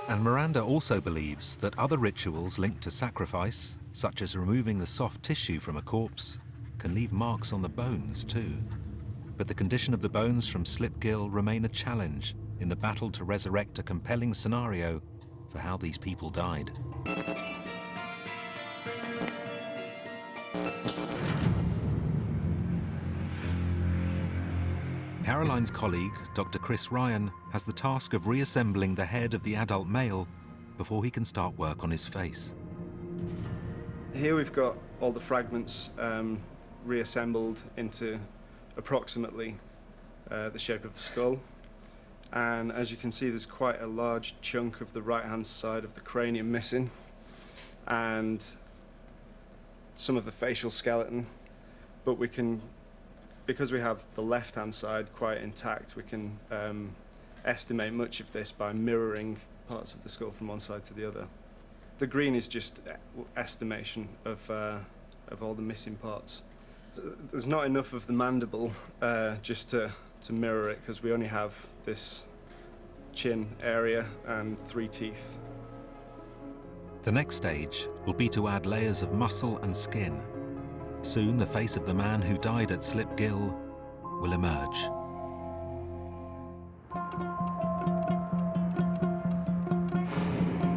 And Miranda also believes that other rituals linked to sacrifice, such as removing the soft tissue from a corpse, can leave marks on the bones too. But the condition of the bones from Slipgill remain a challenge in the battle to resurrect a compelling scenario for how these people died. Caroline's colleague, Dr. Chris Ryan, has the task of reassembling the head of the adult male before he can start work on his face. Here we've got all the fragments reassembled into approximately the shape of a skull. And as you can see, there's quite a large chunk of the right-hand side of the cranium missing, and some of the facial skeleton. But we can, because we have the left-hand side quite intact, we can estimate much of this by mirroring parts of the skull from one side to the other. The green is just estimation of all the missing parts. There's not enough of the mandible just to mirror it, because we only have this chin area and 3 teeth. The next stage will be to add layers of muscle and skin. Soon the face of the man who died at Slipgill will emerge.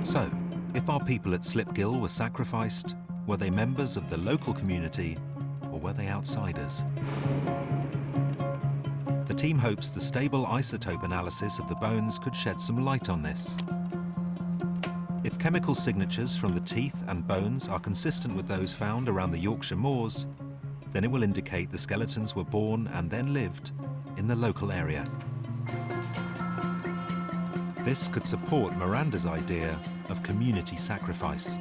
So, if our people at Slipgill were sacrificed, were they members of the local community or were they outsiders? The team hopes the stable isotope analysis of the bones could shed some light on this. If chemical signatures from the teeth and bones are consistent with those found around the Yorkshire moors, then it will indicate the skeletons were born and then lived in the local area. This could support Miranda's idea of community sacrifice.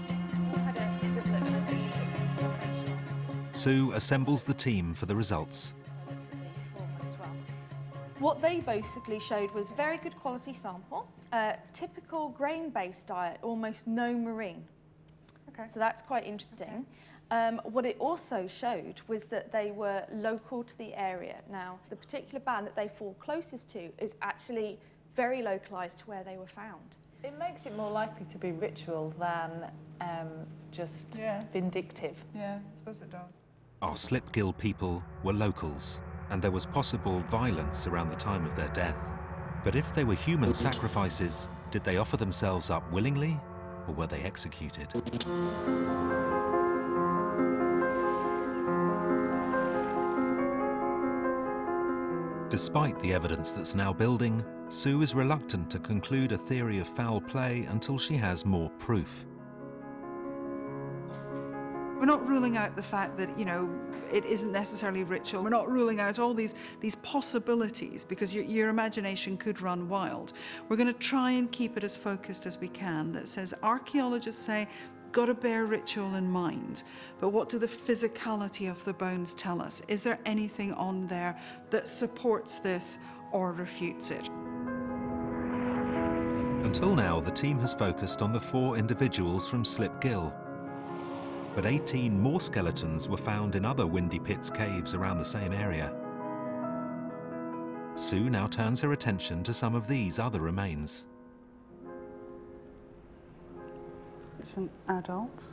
Sue assembles the team for the results. What they basically showed was very good quality sample, typical grain-based diet, almost no marine. Okay. So that's quite interesting. What it also showed was that they were local to the area. Now, the particular band that they fall closest to is actually very localised to where they were found. It makes it more likely to be ritual than just vindictive. Yeah, I suppose it does. Our Slipgill people were locals, and there was possible violence around the time of their death. But if they were human sacrifices, did they offer themselves up willingly, or were they executed? Despite the evidence that's now building, Sue is reluctant to conclude a theory of foul play until she has more proof. We're not ruling out the fact that, you know, it isn't necessarily ritual. We're not ruling out all these possibilities, because your imagination could run wild. We're going to try and keep it as focused as we can. That says archaeologists say, got to bear ritual in mind. But what do the physicality of the bones tell us? Is there anything on there that supports this or refutes it? Until now, the team has focused on the 4 individuals from Slipgill. But 18 more skeletons were found in other Windy Pit's caves around the same area. Sue now turns her attention to some of these other remains. It's an adult.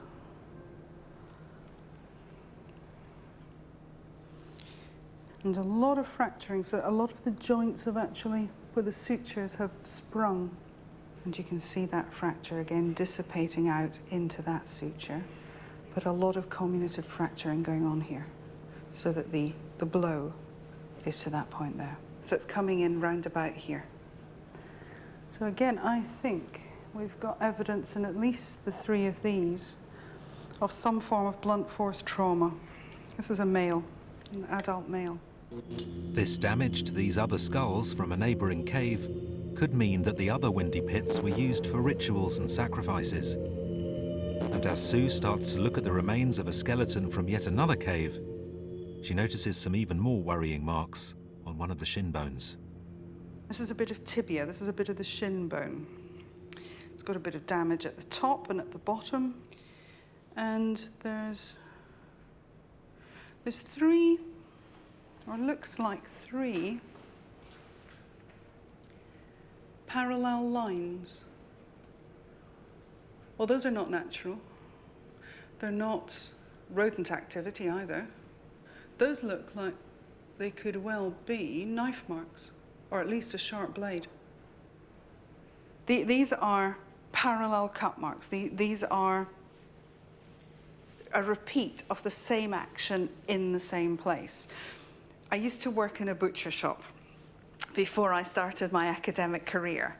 And a lot of fracturing, so a lot of the joints have actually, where the sutures have sprung. And you can see that fracture again dissipating out into that suture, but a lot of comminutive fracturing going on here, so that the blow is to that point there. So it's coming in round about here. So again, I think we've got evidence in at least the 3 of these of some form of blunt force trauma. This is a male, an adult male. This damage to these other skulls from a neighbouring cave could mean that the other windy pits were used for rituals and sacrifices. And as Sue starts to look at the remains of a skeleton from yet another cave, she notices some even more worrying marks on one of the shin bones. This is a bit of tibia, this is a bit of the shin bone. It's got a bit of damage at the top and at the bottom. And there's 3, or looks like 3, parallel lines. Well, those are not natural. They're not rodent activity either. Those look like they could well be knife marks, or at least a sharp blade. These are parallel cut marks. These are a repeat of the same action in the same place. I used to work in a butcher shop before I started my academic career,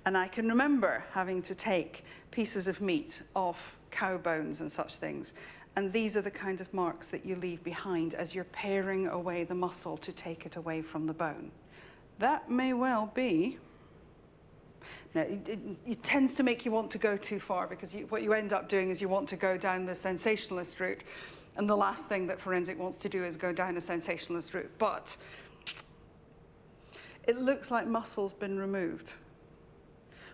and I can remember having to take pieces of meat off cow bones and such things, and these are the kind of marks that you leave behind as you're paring away the muscle to take it away from the bone. That may well be. Now, it tends to make you want to go too far, because what you end up doing is you want to go down the sensationalist route, and the last thing that forensic wants to do is go down a sensationalist route. But it looks like muscle's been removed.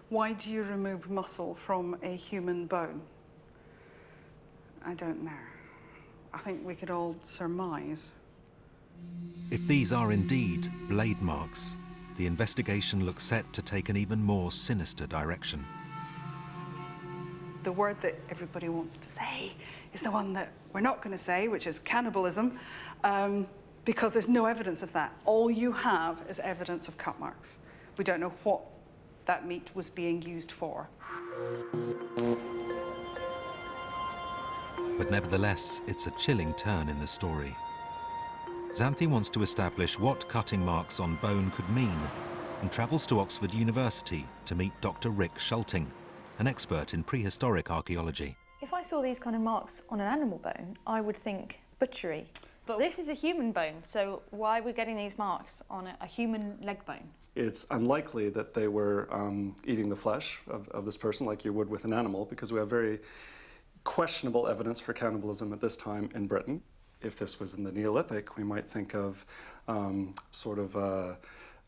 Why do you remove muscle from a human bone? I don't know. I think we could all surmise. If these are indeed blade marks, the investigation looks set to take an even more sinister direction. The word that everybody wants to say is the one that we're not going to say, which is cannibalism, because there's no evidence of that. All you have is evidence of cut marks. We don't know what that meat was being used for. But nevertheless, it's a chilling turn in the story. Xanthi wants to establish what cutting marks on bone could mean, and travels to Oxford University to meet Dr. Rick Schulting, an expert in prehistoric archaeology. If I saw these kind of marks on an animal bone, I would think butchery. But this is a human bone, so why are we getting these marks on a human leg bone? It's unlikely that they were eating the flesh of this person like you would with an animal, because we have very questionable evidence for cannibalism at this time in Britain. If this was in the Neolithic, we might think of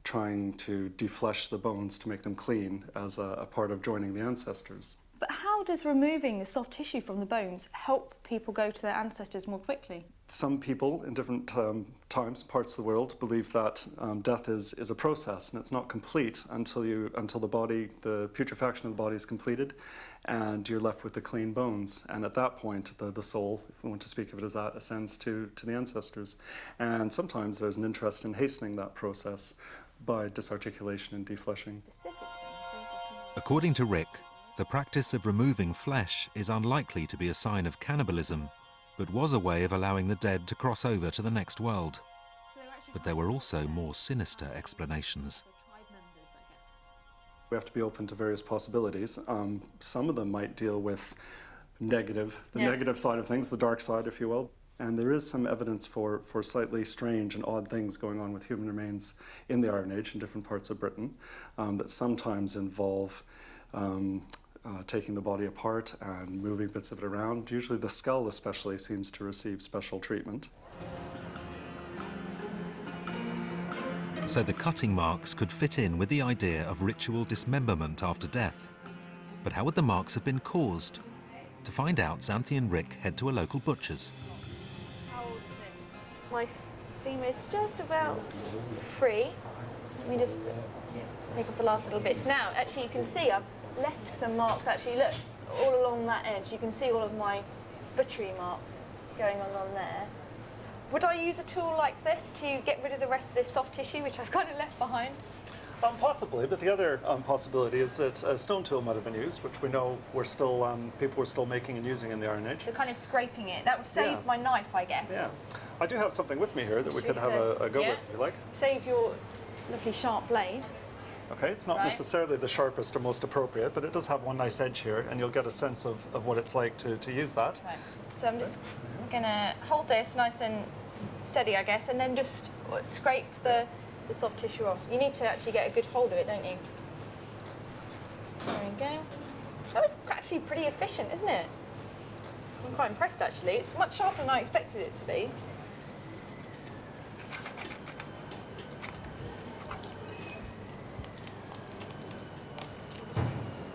trying to deflesh the bones to make them clean as a part of joining the ancestors. But how does removing the soft tissue from the bones help people go to their ancestors more quickly? Some people in different times, parts of the world, believe that death is a process, and it's not complete until the putrefaction of the body is completed, and you're left with the clean bones. And at that point, the soul, if we want to speak of it as that, ascends to the ancestors. And sometimes there's an interest in hastening that process by disarticulation and defleshing. According to Rick, the practice of removing flesh is unlikely to be a sign of cannibalism, but was a way of allowing the dead to cross over to the next world. But there were also more sinister explanations. We have to be open to various possibilities. Some of them might deal with negative side of things, the dark side, if you will. And there is some evidence for slightly strange and odd things going on with human remains in the Iron Age in different parts of Britain that sometimes involve taking the body apart and moving bits of it around. Usually the skull especially seems to receive special treatment. So the cutting marks could fit in with the idea of ritual dismemberment after death. But how would the marks have been caused? To find out, Xanthi and Rick head to a local butcher's. My femur is just about free. Let me just take off the last little bits. Now, actually, you can see I've left some marks. Actually, look, all along that edge, you can see all of my butchery marks going on there. Would I use a tool like this to get rid of the rest of this soft tissue, which I've kind of left behind? Possibly, but the other possibility is that a stone tool might have been used, which we know people were still making and using in the Iron Age. So kind of scraping it. That would save my knife, I guess. Yeah. I do have something with me here that we could have a go with, if you like. Save your lovely sharp blade. Okay, it's not necessarily the sharpest or most appropriate, but it does have one nice edge here, and you'll get a sense of what it's like to use that. Right. So I'm just going to hold this nice and steady, I guess, and then just scrape the soft tissue off. You need to actually get a good hold of it, don't you? There we go. That was actually pretty efficient, isn't it? I'm quite impressed, actually. It's much sharper than I expected it to be.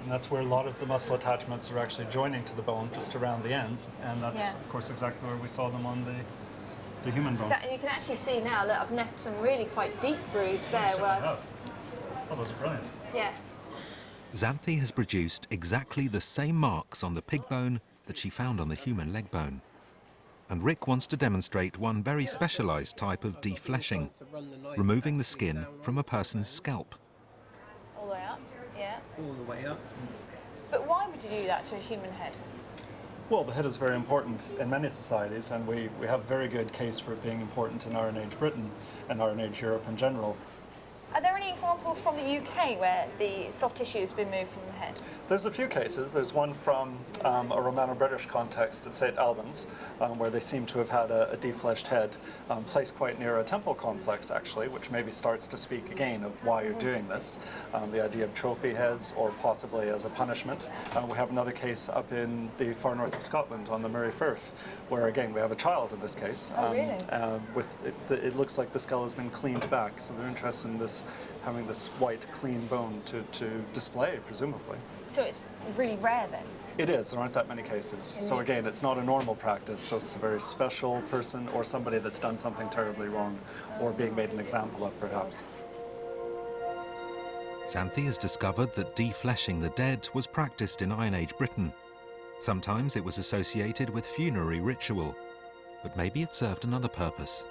And that's where a lot of the muscle attachments are actually joining to the bone, just around the ends, and that's, of course, exactly where we saw them on the human bone. Exactly, and you can actually see now, look, I've left some really quite deep grooves there. Oh, those are brilliant. Yeah. Xanthi has produced exactly the same marks on the pig bone that she found on the human leg bone. And Rick wants to demonstrate one very specialised type of defleshing, removing the skin from a person's scalp. All the way up, yeah. All the way up. But why would you do that to a human head? Well, the head is very important in many societies, and we have a very good case for it being important in Iron Age Britain and Iron Age Europe in general. Are there any examples from the UK where the soft tissue has been moved from the head? There's a few cases. There's one from a Romano-British context at St Albans, where they seem to have had a defleshed head placed quite near a temple complex, actually, which maybe starts to speak again of why you're doing this. The idea of trophy heads, or possibly as a punishment. We have another case up in the far north of Scotland on the Murray Firth, where again we have a child in this case. It looks like the skull has been cleaned back, so they're interested in this, having this white, clean bone to display, presumably. So it's really rare then? It is. There aren't that many cases. So again, it's not a normal practice. So it's a very special person or somebody that's done something terribly wrong or being made an example of, perhaps. Xanthi has discovered that defleshing the dead was practiced in Iron Age Britain. Sometimes it was associated with funerary ritual, but maybe it served another purpose.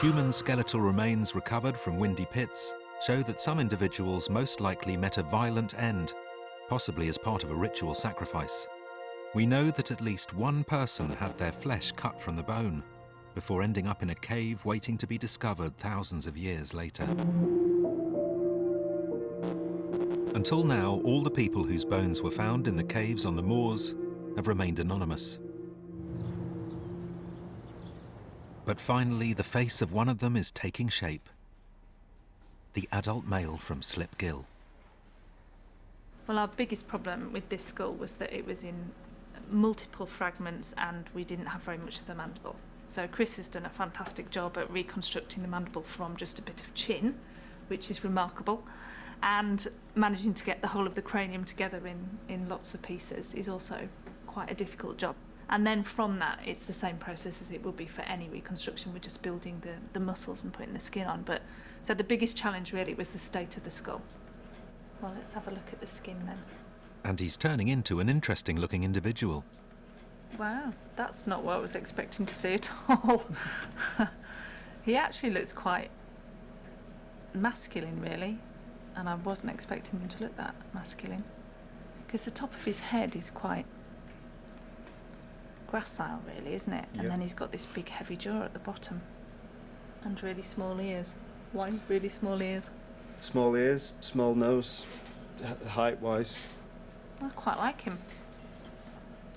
Human skeletal remains recovered from windy pits show that some individuals most likely met a violent end, possibly as part of a ritual sacrifice. We know that at least one person had their flesh cut from the bone, before ending up in a cave waiting to be discovered thousands of years later. Until now, all the people whose bones were found in the caves on the moors have remained anonymous. But finally, the face of one of them is taking shape. The adult male from Slip Gill. Well, our biggest problem with this skull was that it was in multiple fragments and we didn't have very much of the mandible. So Chris has done a fantastic job at reconstructing the mandible from just a bit of chin, which is remarkable, and managing to get the whole of the cranium together in lots of pieces is also quite a difficult job. And then from that, it's the same process as it would be for any reconstruction. We're just building the muscles and putting the skin on. So the biggest challenge really was the state of the skull. Well, let's have a look at the skin then. And he's turning into an interesting looking individual. Wow, that's not what I was expecting to see at all. He actually looks quite masculine, really. And I wasn't expecting him to look that masculine. Because the top of his head is quite gracile, really, isn't it? And then he's got this big heavy jaw at the bottom and really small ears. Why really small ears? Small ears, small nose, height-wise. I quite like him.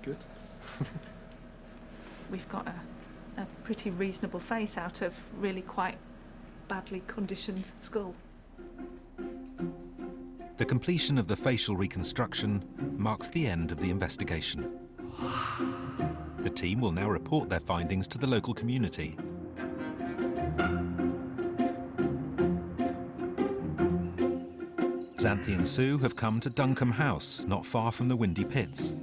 Good. We've got a pretty reasonable face out of really quite badly conditioned skull. The completion of the facial reconstruction marks the end of the investigation. The team will now report their findings to the local community. Xanthi and Sue have come to Duncombe House, not far from the Windy Pits.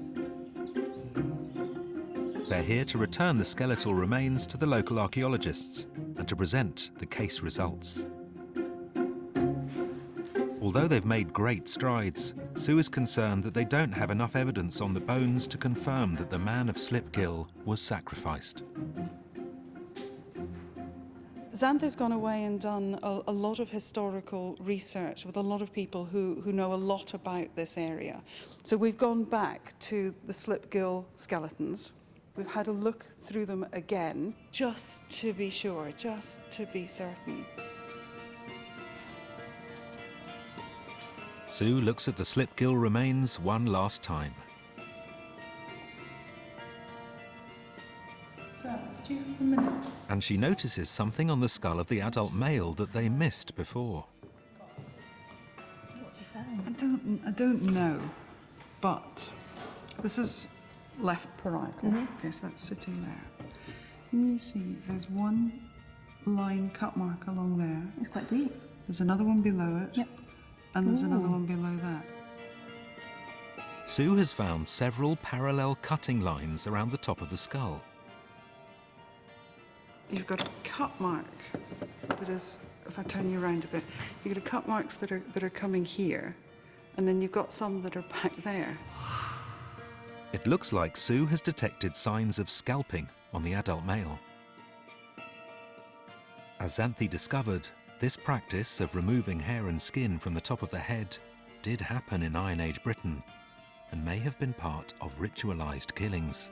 They're here to return the skeletal remains to the local archaeologists and to present the case results. Although they've made great strides, Sue is concerned that they don't have enough evidence on the bones to confirm that the man of Slip Gill was sacrificed. Xanthe's gone away and done a lot of historical research with a lot of people who know a lot about this area. So we've gone back to the slipgill skeletons. We've had a look through them again, just to be sure, just to be certain. Sue looks at the slipgill remains one last time. So, do you have a minute? And she notices something on the skull of the adult male that they missed before. I don't know, but this is left parietal. Okay, so that's sitting there. Can you see there's one line cut mark along there? It's quite deep. There's another one below it. Yep. And there's another one below that. Sue has found several parallel cutting lines around the top of the skull. You've got a cut mark that is, if I turn you around a bit, you've got cut marks that are coming here, and then you've got some that are back there. It looks like Sue has detected signs of scalping on the adult male. As Xanthi discovered, this practice of removing hair and skin from the top of the head did happen in Iron Age Britain and may have been part of ritualized killings.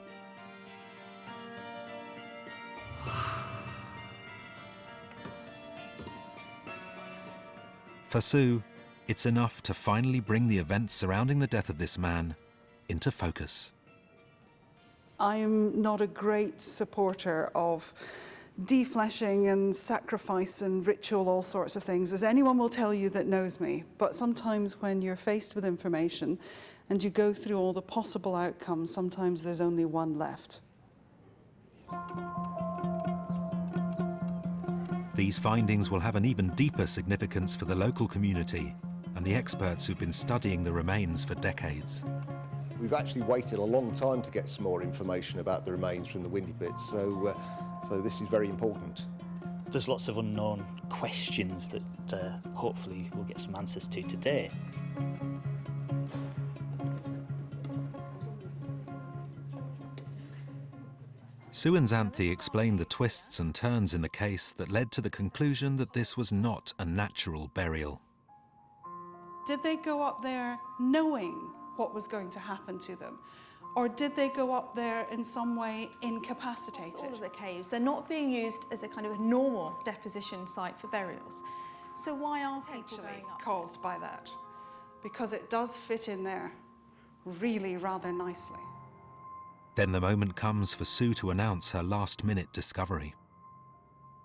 For Sue, it's enough to finally bring the events surrounding the death of this man into focus. I'm not a great supporter of defleshing and sacrifice and ritual, all sorts of things, as anyone will tell you that knows me. But sometimes when you're faced with information and you go through all the possible outcomes, sometimes there's only one left. These findings will have an even deeper significance for the local community and the experts who've been studying the remains for decades. We've actually waited a long time to get some more information about the remains from the Windy Pits, so this is very important. There's lots of unknown questions that hopefully we'll get some answers to today. Sue and Xanthi explained the twists and turns in the case that led to the conclusion that this was not a natural burial. Did they go up there knowing what was going to happen to them? Or did they go up there in some way incapacitated? All of the caves, they're not being used as a kind of a normal deposition site for burials. So why are people going up? Caused by that, because it does fit in there really rather nicely. Then the moment comes for Sue to announce her last-minute discovery.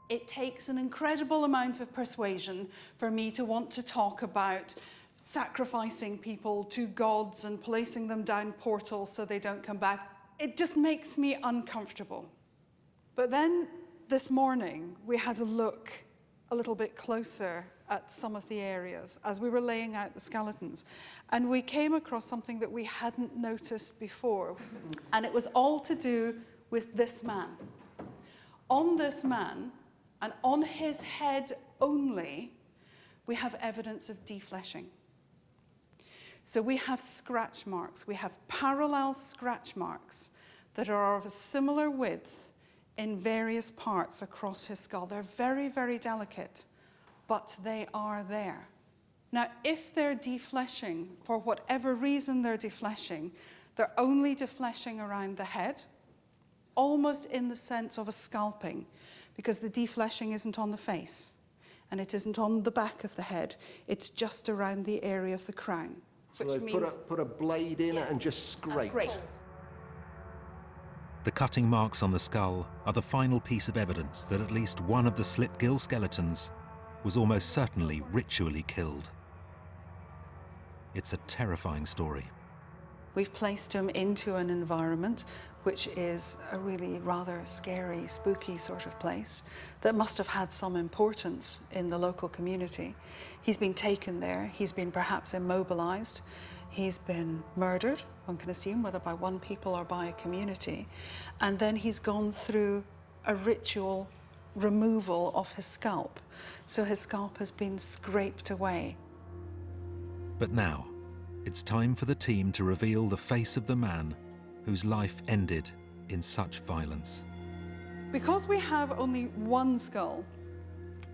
It takes an incredible amount of persuasion for me to want to talk about sacrificing people to gods and placing them down portals so they don't come back. It just makes me uncomfortable. But then this morning, we had a look a little bit closer at some of the areas as we were laying out the skeletons. And we came across something that we hadn't noticed before. And it was all to do with this man. On this man, and on his head only, we have evidence of defleshing. So we have scratch marks. We have parallel scratch marks that are of a similar width in various parts across his skull. They're very, very delicate, but they are there. Now, if they're defleshing, for whatever reason they're defleshing, they're only defleshing around the head, almost in the sense of a scalping, because the defleshing isn't on the face, and it isn't on the back of the head. It's just around the area of the crown. So they put a blade in it and just scrape. The cutting marks on the skull are the final piece of evidence that at least one of the slipgill skeletons was almost certainly ritually killed. It's a terrifying story. We've placed him into an environment which is a really rather scary, spooky sort of place that must have had some importance in the local community. He's been taken there, he's been perhaps immobilized, he's been murdered, one can assume, whether by one people or by a community, and then he's gone through a ritual removal of his scalp. So his scalp has been scraped away. But now, it's time for the team to reveal the face of the man whose life ended in such violence. Because we have only one skull,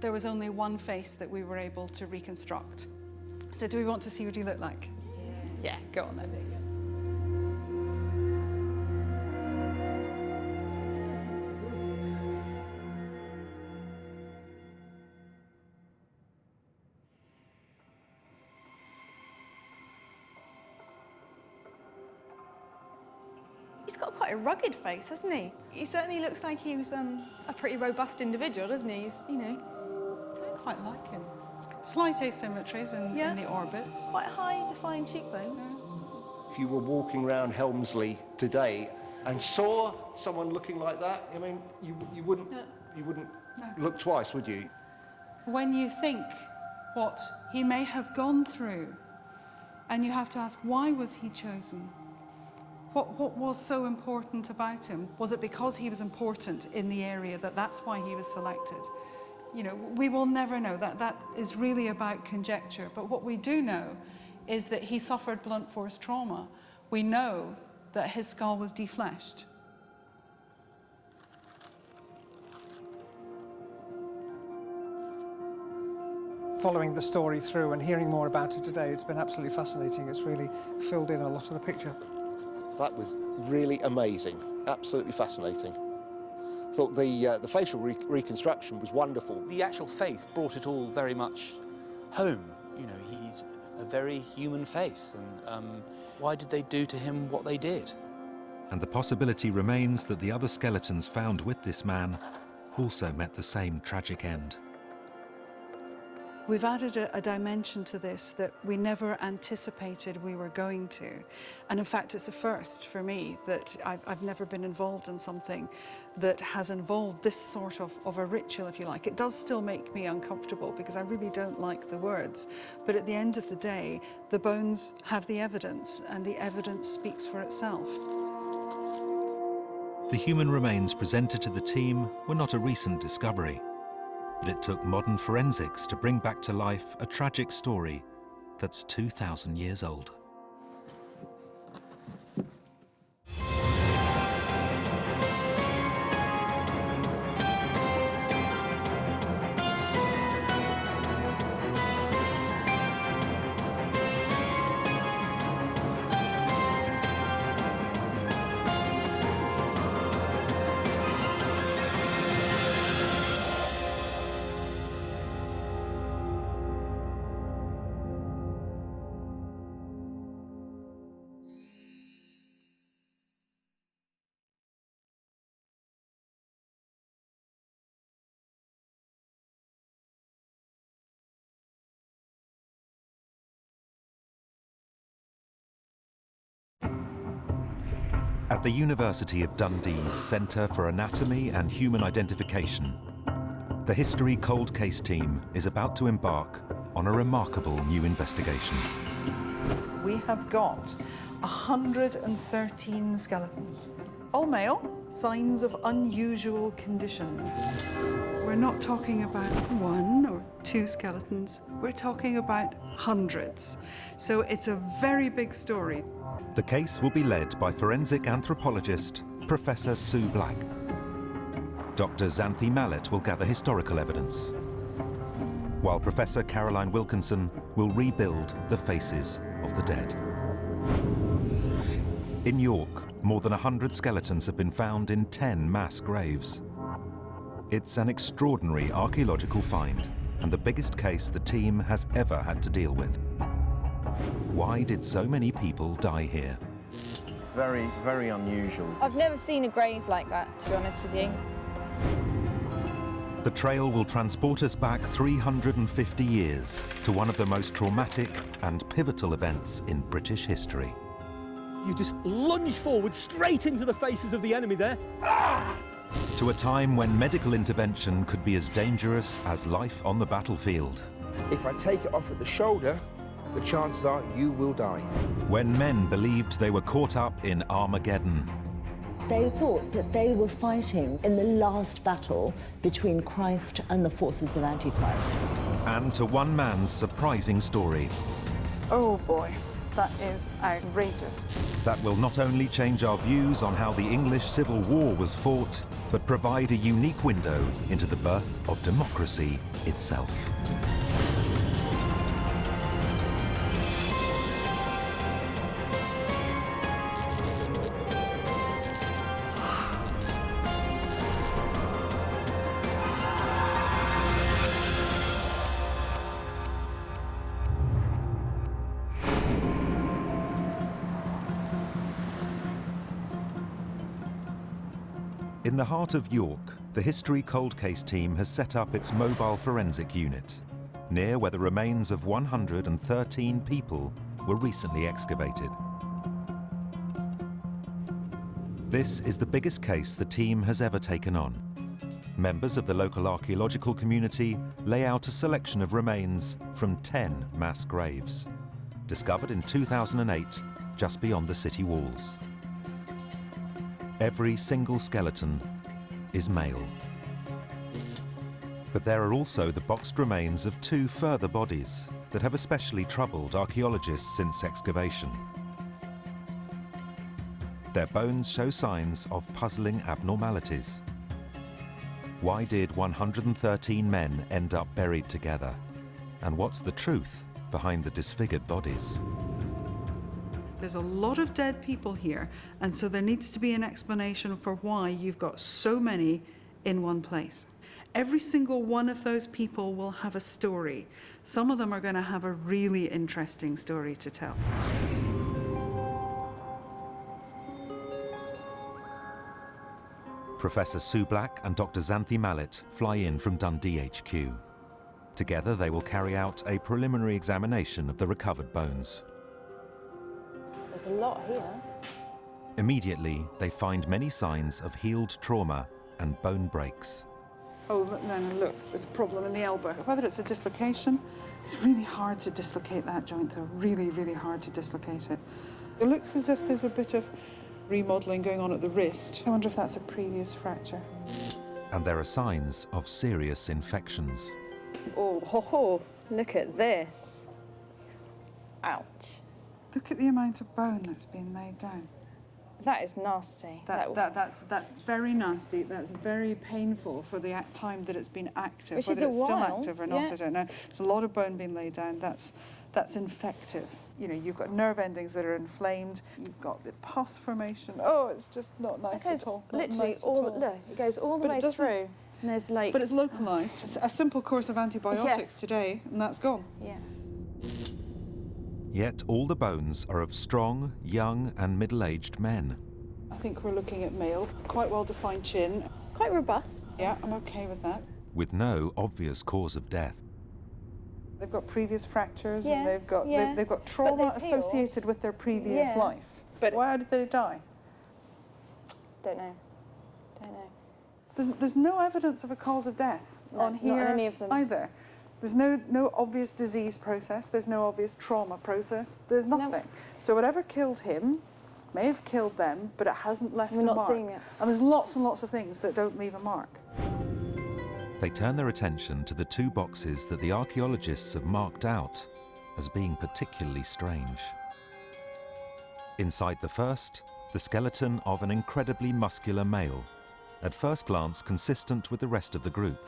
there was only one face that we were able to reconstruct. So do we want to see what he looked like? Yeah, go on then. He's got quite a rugged face, hasn't he? He certainly looks like he was a pretty robust individual, doesn't he? He's, you know. I quite like him. Slight asymmetries in the orbits. Quite high, defined cheekbones. If you were walking around Helmsley today and saw someone looking like that, I mean, you wouldn't look twice, would you? When you think what he may have gone through, and you have to ask, why was he chosen? What was so important about him? Was it because he was important in the area that's why he was selected? You know, we will never know. That is really about conjecture. But what we do know is that he suffered blunt force trauma. We know that his skull was defleshed. Following the story through and hearing more about it today, it's been absolutely fascinating. It's really filled in a lot of the picture. That was really amazing, absolutely fascinating. I thought the facial reconstruction was wonderful. The actual face brought it all very much home. You know, he's a very human face, and why did they do to him what they did? And the possibility remains that the other skeletons found with this man also met the same tragic end. We've added a dimension to this that we never anticipated we were going to. And in fact, it's a first for me that I've never been involved in something that has involved this sort of a ritual, if you like. It does still make me uncomfortable because I really don't like the words. But at the end of the day, the bones have the evidence, and the evidence speaks for itself. The human remains presented to the team were not a recent discovery. But it took modern forensics to bring back to life a tragic story that's 2,000 years old. At the University of Dundee's Centre for Anatomy and Human Identification, the History Cold Case team is about to embark on a remarkable new investigation. We have got 113 skeletons, all male, signs of unusual conditions. We're not talking about one or two skeletons, we're talking about hundreds. So it's a very big story. The case will be led by forensic anthropologist Professor Sue Black. Dr. Xanthi Mallet will gather historical evidence, while Professor Caroline Wilkinson will rebuild the faces of the dead. In York, more than 100 skeletons have been found in 10 mass graves. It's an extraordinary archaeological find and the biggest case the team has ever had to deal with. Why did so many people die here? It's very, very unusual. I've never seen a grave like that, to be honest with you. The trail will transport us back 350 years to one of the most traumatic and pivotal events in British history. You just lunge forward straight into the faces of the enemy there. To a time when medical intervention could be as dangerous as life on the battlefield. If I take it off at the shoulder, the chances are you will die. When men believed they were caught up in Armageddon. They thought that they were fighting in the last battle between Christ and the forces of Antichrist. And to one man's surprising story. Oh boy. That is outrageous. That will not only change our views on how the English Civil War was fought, but provide a unique window into the birth of democracy itself. In the heart of York, the History Cold Case team has set up its mobile forensic unit, near where the remains of 113 people were recently excavated. This is the biggest case the team has ever taken on. Members of the local archaeological community lay out a selection of remains from 10 mass graves, discovered in 2008 just beyond the city walls. Every single skeleton is male. But there are also the boxed remains of 2 further bodies that have especially troubled archaeologists since excavation. Their bones show signs of puzzling abnormalities. Why did 113 men end up buried together? And what's the truth behind the disfigured bodies? There's a lot of dead people here, and so there needs to be an explanation for why you've got so many in one place. Every single one of those people will have a story. Some of them are going to have a really interesting story to tell. Professor Sue Black and Dr. Xanthi Mallet fly in from Dundee HQ. Together they will carry out a preliminary examination of the recovered bones. There's a lot here. Immediately, they find many signs of healed trauma and bone breaks. Oh, no, look, there's a problem in the elbow. Whether it's a dislocation, it's really hard to dislocate that joint, though. Really, really hard to dislocate it. It looks as if there's a bit of remodeling going on at the wrist. I wonder if that's a previous fracture. And there are signs of serious infections. Oh, ho, ho. Look at this. Ouch. Look at the amount of bone that's been laid down. That is nasty. That's very nasty. That's very painful for the time that it's been active. Which Whether is a it's still while, active or not, yeah. I don't know. It's a lot of bone being laid down. That's infective. You know, you've got nerve endings that are inflamed. You've got the pus formation. Oh, it's just not nice at all. Not Literally nice all. at all. Look, it goes all the way through. And there's like. But it's localised. A simple course of antibiotics today, and that's gone. Yeah. Yet all the bones are of strong, young and middle-aged men. I think we're looking at male, quite well-defined chin. Quite robust. Yeah, I'm okay with that. With no obvious cause of death. They've got previous fractures Yeah, and they've got yeah. they've got trauma they've associated with their previous Yeah. life. But why did they die? Don't know. Don't know. There's no evidence of a cause of death on here not on any of them. either. There's no obvious disease process. There's no obvious trauma process. There's nothing. So whatever killed him may have killed them, but it hasn't left We're a not mark. seeing it. And there's lots and lots of things that don't leave a mark. They turn their attention to the 2 boxes that the archaeologists have marked out as being particularly strange. Inside the first, the skeleton of an incredibly muscular male, at first glance consistent with the rest of the group.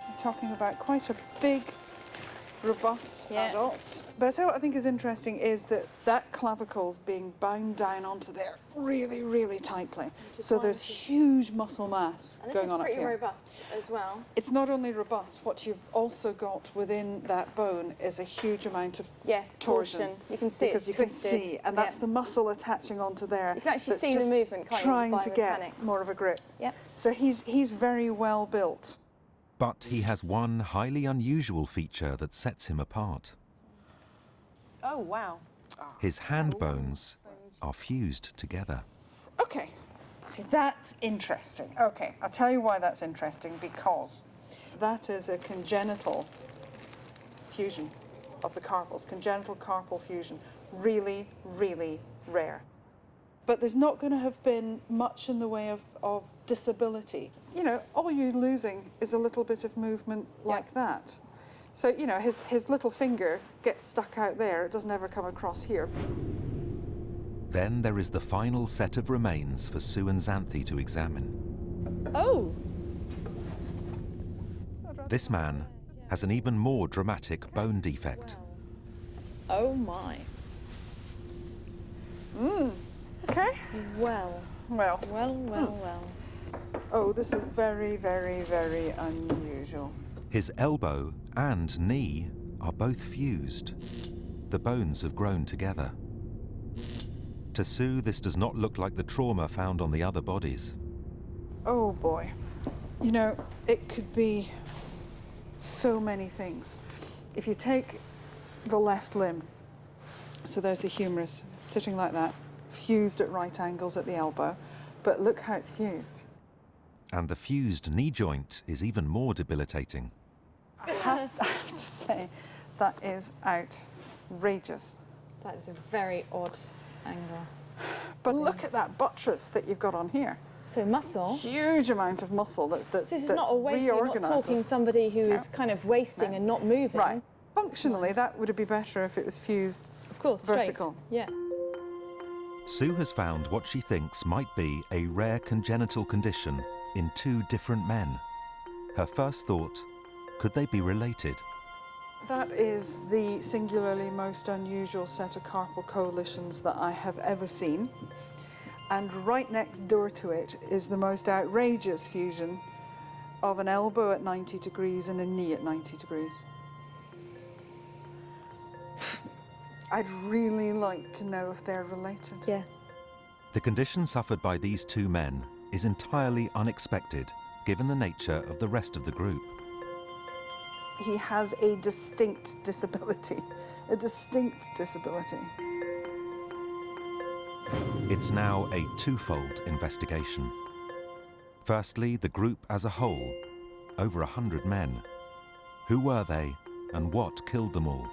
We're talking about quite a big, robust adult. But I tell you what I think is interesting is that clavicle's being bound down onto there really, really tightly. So there's huge muscle mass And this going is on up pretty here. robust as well. It's not only robust, what you've also got within that bone is a huge amount of torsion. You can see because it's you twisted. can see, and that's the muscle attaching onto there. You can actually that's see the just movement, can't you, trying by to get mechanics. more of a grip. Yep. So he's very well built. But he has one highly unusual feature that sets him apart. Oh, wow. His hand bones are fused together. Okay, see, that's interesting. Okay, I'll tell you why that's interesting, because that is a congenital fusion of the carpals, congenital carpal fusion. Really, really rare. But there's not going to have been much in the way of disability. You know, all you're losing is a little bit of movement like that. So, you know, his little finger gets stuck out there. It doesn't ever come across here. Then there is the final set of remains for Sue and Xanthi to examine. Oh! This man has an even more dramatic bone defect. Oh my. Okay. Well. Well. Well. Oh, this is very, very, very unusual. His elbow and knee are both fused. The bones have grown together. To Sue, this does not look like the trauma found on the other bodies. Oh boy. You know, it could be so many things. If you take the left limb, so there's the humerus sitting like that, fused at right angles at the elbow, but look how it's fused. And the fused knee joint is even more debilitating. I have to say, that is outrageous. That is a very odd angle. But look at that buttress that you've got on here. So muscle. Huge amount of muscle that's So this is not a waste. You're not talking somebody who is kind of wasting and not moving. Right. Functionally, that would be better if it was fused. Of course, vertical. Straight. Yeah. Sue has found what she thinks might be a rare congenital condition in two different men. Her first thought, could they be related? That is the singularly most unusual set of carpal coalitions that I have ever seen. And right next door to it is the most outrageous fusion of an elbow at 90 degrees and a knee at 90 degrees. I'd really like to know if they're related. Yeah. The condition suffered by these two men is entirely unexpected, given the nature of the rest of the group. He has a distinct disability, a distinct disability. It's now a twofold investigation. Firstly, the group as a whole, over 100 men. Who were they and what killed them all?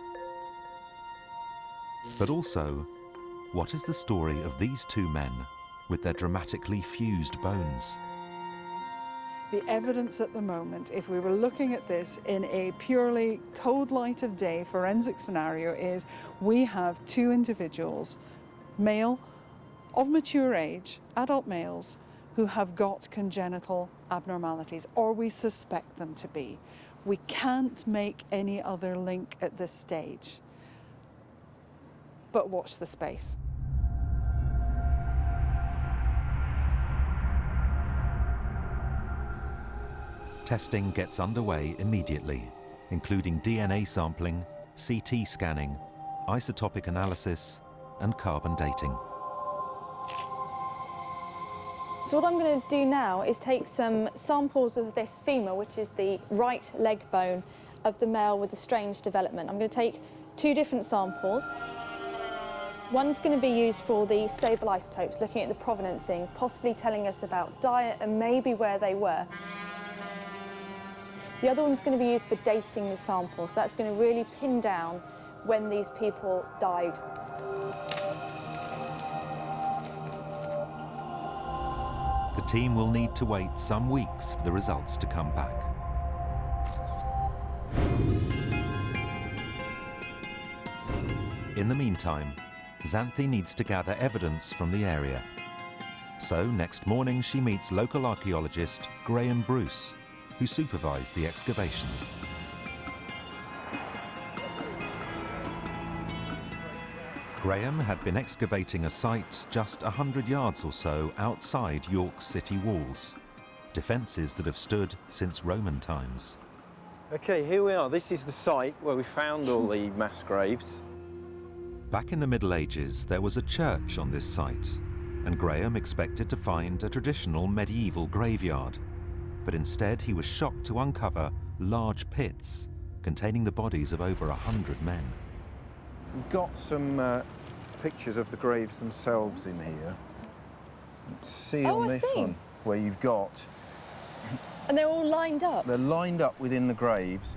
But also, what is the story of these two men with their dramatically fused bones? The evidence at the moment, if we were looking at this in a purely cold light of day forensic scenario, is we have two individuals, male, of mature age, adult males, who have got congenital abnormalities, or we suspect them to be. We can't make any other link at this stage. But watch the space. Testing gets underway immediately, including DNA sampling, CT scanning, isotopic analysis, and carbon dating. So what I'm going to do now is take some samples of this femur, which is the right leg bone of the male with the strange development. I'm going to take two different samples. One's going to be used for the stable isotopes, looking at the provenancing, possibly telling us about diet and maybe where they were. The other one's going to be used for dating the sample, so that's going to really pin down when these people died. The team will need to wait some weeks for the results to come back. In the meantime, Xanthi needs to gather evidence from the area. So next morning she meets local archaeologist Graham Bruce, who supervised the excavations. Graham had been excavating a site just 100 yards or so outside York's city walls, defences that have stood since Roman times. Okay, here we are. This is the site where we found all the mass graves. Back in the Middle Ages, there was a church on this site, and Graham expected to find a traditional medieval graveyard. But instead he was shocked to uncover large pits containing the bodies of over 100 men. We've got some pictures of the graves themselves in here. Let's see on this one, where you've got... And they're all lined up? They're lined up within the graves.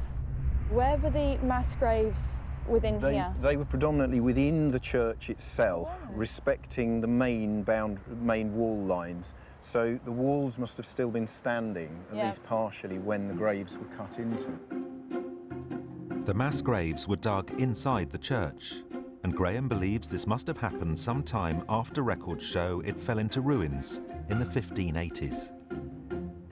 Where were the mass graves within here? They were predominantly within the church itself, respecting the main wall lines. So the walls must have still been standing, at least partially, when the graves were cut into. The mass graves were dug inside the church, and Graham believes this must have happened sometime after records show it fell into ruins in the 1580s.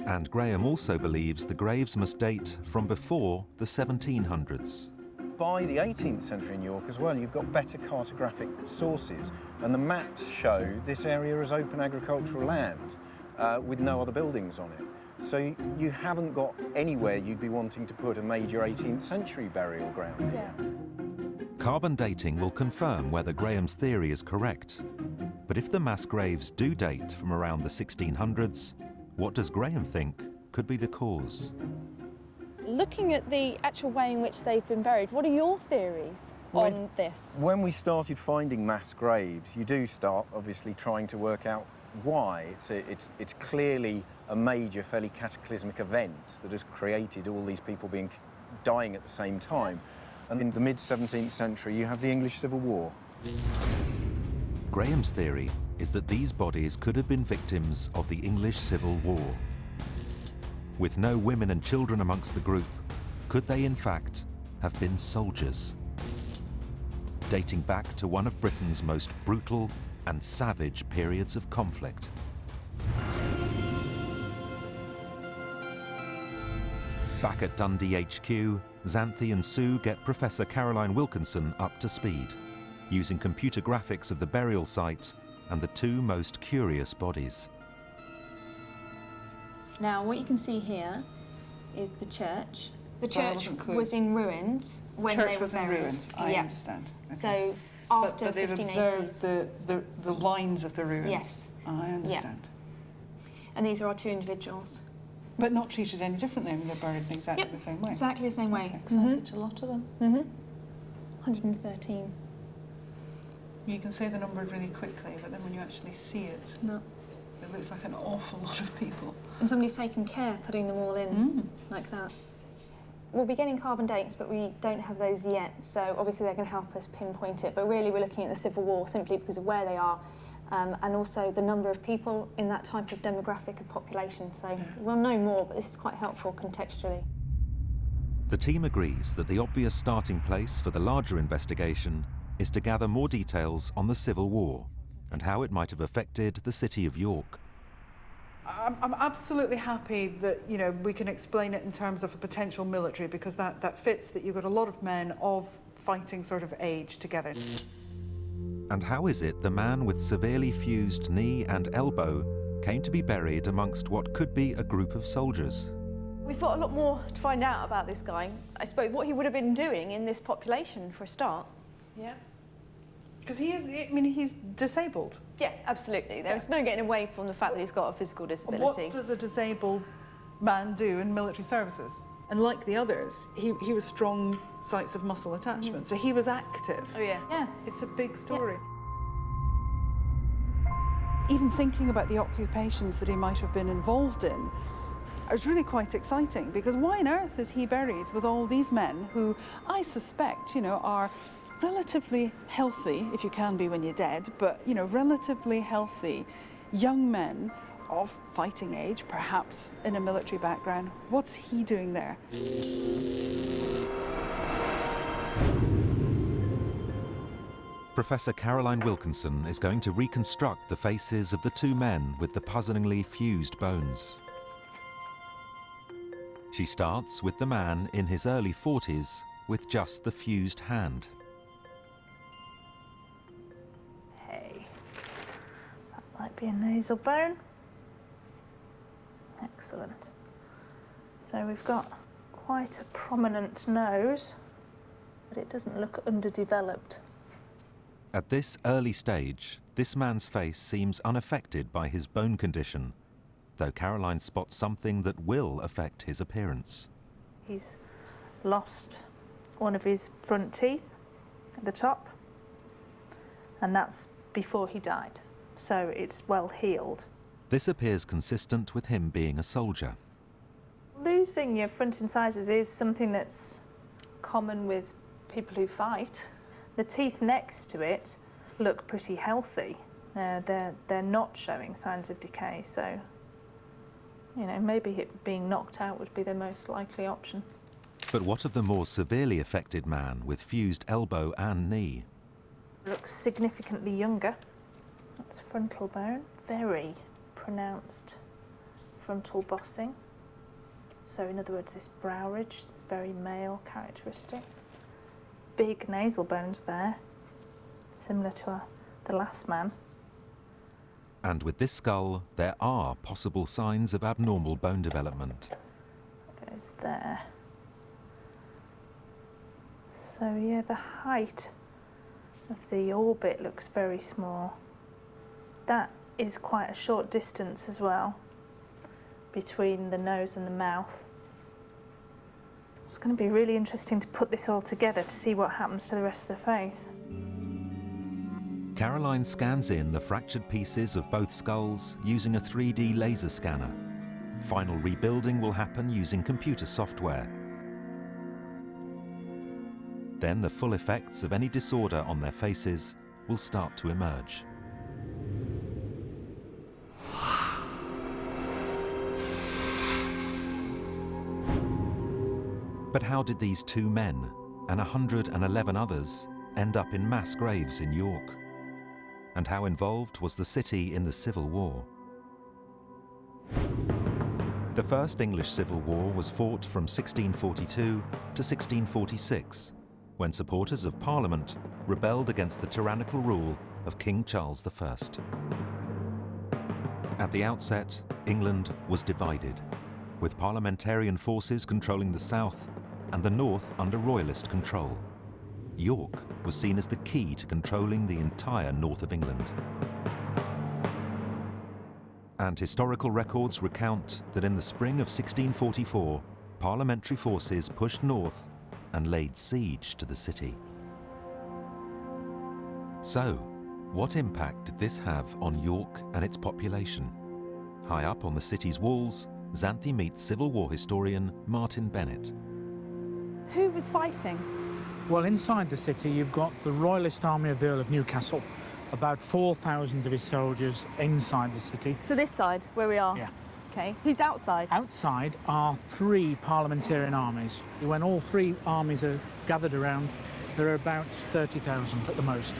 And Graham also believes the graves must date from before the 1700s. By the 18th century in York as well, you've got better cartographic sources, and the maps show this area as open agricultural land with no other buildings on it. So you haven't got anywhere you'd be wanting to put a major 18th century burial ground here. Carbon dating will confirm whether Graham's theory is correct. But if the mass graves do date from around the 1600s, what does Graham think could be the cause? Looking at the actual way in which they've been buried, what are your theories on this? When we started finding mass graves, you do start obviously trying to work out why. It's clearly a major, fairly cataclysmic event that has created all these people dying at the same time. And in the mid-17th century, you have the English Civil War. Graham's theory is that these bodies could have been victims of the English Civil War. With no women and children amongst the group, could they in fact have been soldiers? Dating back to one of Britain's most brutal and savage periods of conflict. Back at Dundee HQ, Xanthi and Sue get Professor Caroline Wilkinson up to speed, using computer graphics of the burial site and the two most curious bodies. Now, what you can see here is the church. The church was in ruins when they were buried. Church was in ruins, I understand. Okay. So after but they've 1580s. observed the lines of the ruins. Yes. I understand. Yeah. And these are our two individuals. But not treated any differently. I mean, they're buried in exactly the same way. Exactly the same way. Okay. Such a lot of them. 113. You can say the number really quickly, but then when you actually see it, it looks like an awful lot of people. And somebody's taken care putting them all in like that. We'll be getting carbon dates, but we don't have those yet, so obviously they're going to help us pinpoint it. But really we're looking at the Civil War simply because of where they are, and also the number of people in that type of demographic of population. So we'll know more, but this is quite helpful contextually. The team agrees that the obvious starting place for the larger investigation is to gather more details on the Civil War and how it might have affected the city of York. I'm absolutely happy that, you know, we can explain it in terms of a potential military, because that fits, that you've got a lot of men of fighting sort of age together. And how is it the man with severely fused knee and elbow came to be buried amongst what could be a group of soldiers? We've got a lot more to find out about this guy. I suppose what he would have been doing in this population for a start. Yeah. Because he is, I mean, he's disabled. Yeah, absolutely. There's no getting away from the fact that he's got a physical disability. What does a disabled man do in military services? And like the others, he was strong sites of muscle attachment, so he was active. Oh yeah. Yeah. It's a big story. Even thinking about the occupations that he might have been involved in, it was really quite exciting, because why on earth is he buried with all these men who I suspect, you know, are relatively healthy, if you can be when you're dead, but, you know, relatively healthy young men of fighting age, perhaps in a military background. What's he doing there? Professor Caroline Wilkinson is going to reconstruct the faces of the two men with the puzzlingly fused bones. She starts with the man in his early 40s with just the fused hand. Might be a nasal bone. Excellent. So we've got quite a prominent nose, but it doesn't look underdeveloped. At this early stage, this man's face seems unaffected by his bone condition, though Caroline spots something that will affect his appearance. He's lost one of his front teeth at the top, and that's before he died. So it's well healed. This appears consistent with him being a soldier. Losing your front incisors is something that's common with people who fight. The teeth next to it look pretty healthy. They're not showing signs of decay, so, you know, maybe it being knocked out would be the most likely option. But what of the more severely affected man with fused elbow and knee? Looks significantly younger. That's frontal bone. Very pronounced frontal bossing. So in other words, this brow ridge, very male characteristic. Big nasal bones there, similar to the last man. And with this skull, there are possible signs of abnormal bone development. Goes there. So yeah, the height of the orbit looks very small. That is quite a short distance as well between the nose and the mouth. It's going to be really interesting to put this all together to see what happens to the rest of the face. Caroline scans in the fractured pieces of both skulls using a 3D laser scanner. Final rebuilding will happen using computer software. Then the full effects of any disorder on their faces will start to emerge. But how did these 2 men and 111 others end up in mass graves in York? And how involved was the city in the Civil War? The First English Civil War was fought from 1642 to 1646, when supporters of Parliament rebelled against the tyrannical rule of King Charles I. At the outset, England was divided, with parliamentarian forces controlling the south and the north under royalist control. York was seen as the key to controlling the entire north of England. And historical records recount that in the spring of 1644, parliamentary forces pushed north and laid siege to the city. So, what impact did this have on York and its population? High up on the city's walls, Xanthi meets Civil War historian Martin Bennett. Who was fighting? Well, inside the city, you've got the Royalist Army of the Earl of Newcastle, about 4,000 of his soldiers inside the city. So this side, where we are? Yeah. Okay. Who's outside? Outside are 3 parliamentarian armies. When all 3 armies are gathered around, there are about 30,000 at the most.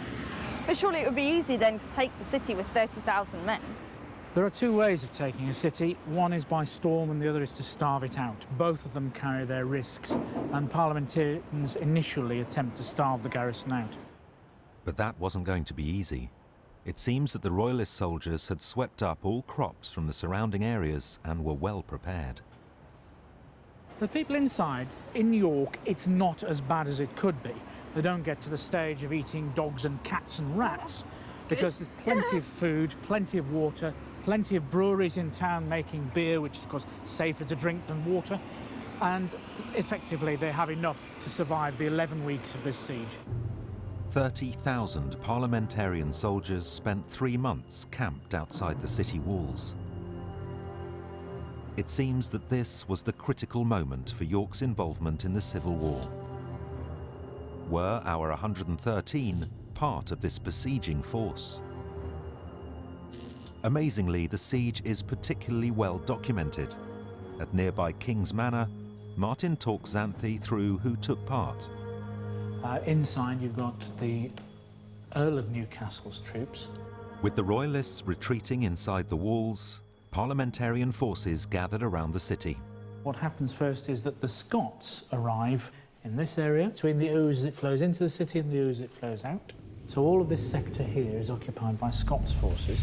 But surely it would be easy then to take the city with 30,000 men. There are 2 ways of taking a city. One is by storm and the other is to starve it out. Both of them carry their risks, and parliamentarians initially attempt to starve the garrison out. But that wasn't going to be easy. It seems that the royalist soldiers had swept up all crops from the surrounding areas and were well prepared. The people inside, in York, it's not as bad as it could be. They don't get to the stage of eating dogs and cats and rats, because there's plenty of food, plenty of water, plenty of breweries in town making beer, which is, of course, safer to drink than water. And effectively, they have enough to survive the 11 weeks of this siege. 30,000 parliamentarian soldiers spent 3 months camped outside the city walls. It seems that this was the critical moment for York's involvement in the Civil War. Were our 113 part of this besieging force? Amazingly, the siege is particularly well documented. At nearby King's Manor, Martin talks Xanthi through who took part. Inside, you've got the Earl of Newcastle's troops. With the royalists retreating inside the walls, parliamentarian forces gathered around the city. What happens first is that the Scots arrive in this area, between the Ouse as it flows into the city and the Ouse as it flows out. So all of this sector here is occupied by Scots forces,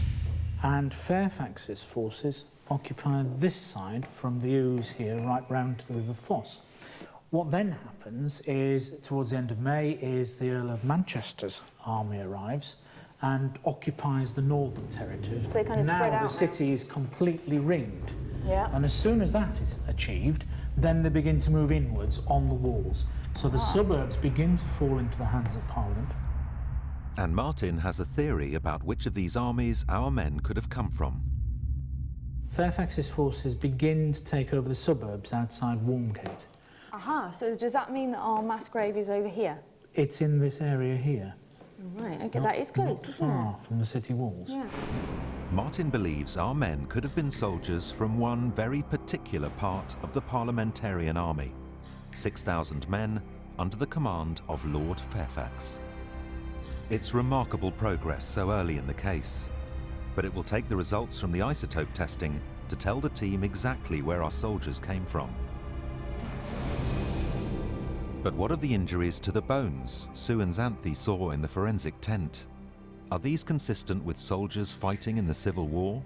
and Fairfax's forces occupy this side from the Ouse here right round to the River Foss. What then happens is, towards the end of May, is the Earl of Manchester's army arrives and occupies the northern territory. So they kind of spread out now the city is completely ringed. Yeah. And as soon as that is achieved, then they begin to move inwards on the walls. So the suburbs begin to fall into the hands of Parliament. And Martin has a theory about which of these armies our men could have come from. Fairfax's forces begin to take over the suburbs outside Walmgate. Aha, so does that mean that our mass grave is over here? It's in this area here. Right, okay, that is close, not isn't far it? from the city walls. Yeah. Martin believes our men could have been soldiers from one very particular part of the parliamentarian army. 6,000 men under the command of Lord Fairfax. It's remarkable progress so early in the case, but it will take the results from the isotope testing to tell the team exactly where our soldiers came from. But what of the injuries to the bones Sue and Xanthi saw in the forensic tent? Are these consistent with soldiers fighting in the Civil War?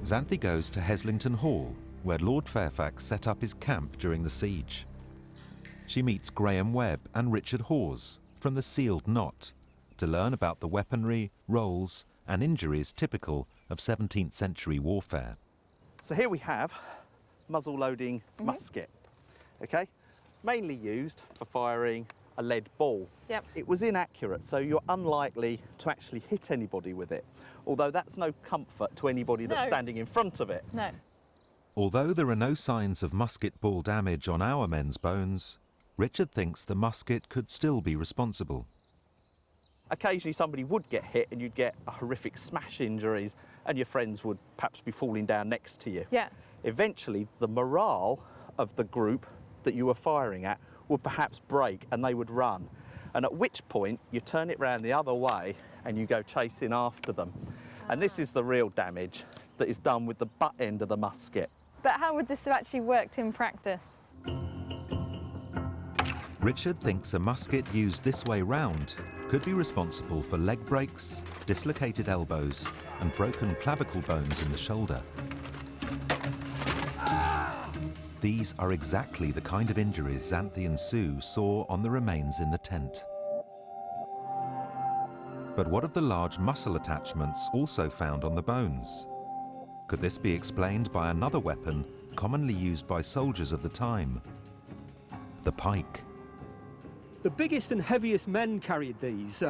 Xanthi goes to Heslington Hall, where Lord Fairfax set up his camp during the siege. She meets Graham Webb and Richard Hawes from the Sealed Knot to learn about the weaponry, roles and injuries typical of 17th century warfare. So here we have muzzle-loading musket, okay? Mainly used for firing a lead ball. Yep. It was inaccurate, so you're unlikely to actually hit anybody with it, although that's no comfort to anybody that's standing in front of it. No. Although there are no signs of musket ball damage on our men's bones, Richard thinks the musket could still be responsible. Occasionally somebody would get hit and you'd get a horrific smash injuries and your friends would perhaps be falling down next to you. Yeah. Eventually the morale of the group that you were firing at would perhaps break and they would run. And at which point you turn it round the other way and you go chasing after them. And this is the real damage that is done with the butt end of the musket. But how would this have actually worked in practice? Richard thinks a musket used this way round could be responsible for leg breaks, dislocated elbows and broken clavicle bones in the shoulder. These are exactly the kind of injuries Xanthi and Sue saw on the remains in the tent. But what of the large muscle attachments also found on the bones? Could this be explained by another weapon commonly used by soldiers of the time? The pike. The biggest and heaviest men carried these,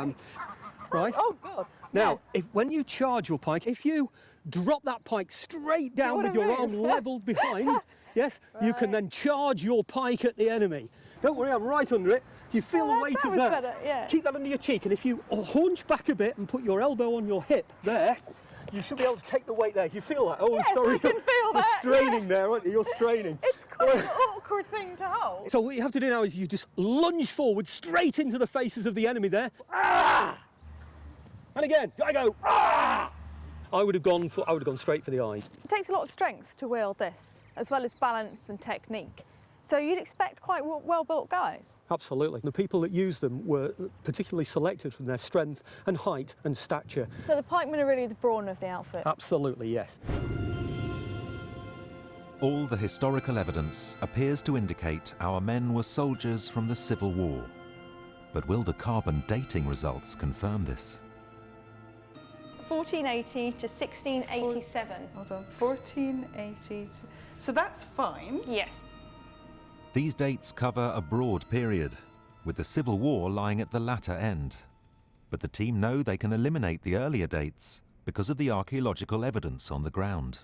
right? Oh, God. Now, when you charge your pike, if you drop that pike straight down with your arm levelled behind, yes, you can then charge your pike at the enemy. Don't worry, I'm right under it. You feel the weight of that. Better, yeah. Keep that under your cheek, and if you haunch back a bit and put your elbow on your hip there, you should be able to take the weight there. Do you feel that? Oh, yes, sorry. I can feel that. You're straining there, aren't you? You're straining. It's quite an awkward thing to hold. So what you have to do now is you just lunge forward straight into the faces of the enemy there. Ah! And again, I go. Ah! I would have gone straight for the eye. It takes a lot of strength to wield this, as well as balance and technique. So you'd expect quite well-built guys. Absolutely. The people that used them were particularly selected from their strength and height and stature. So the pikemen are really the brawn of the outfit? Absolutely, yes. All the historical evidence appears to indicate our men were soldiers from the Civil War. But will the carbon dating results confirm this? 1480 to 1687. Hold on, 1480. So that's fine. Yes. These dates cover a broad period, with the Civil War lying at the latter end. But the team know they can eliminate the earlier dates because of the archaeological evidence on the ground.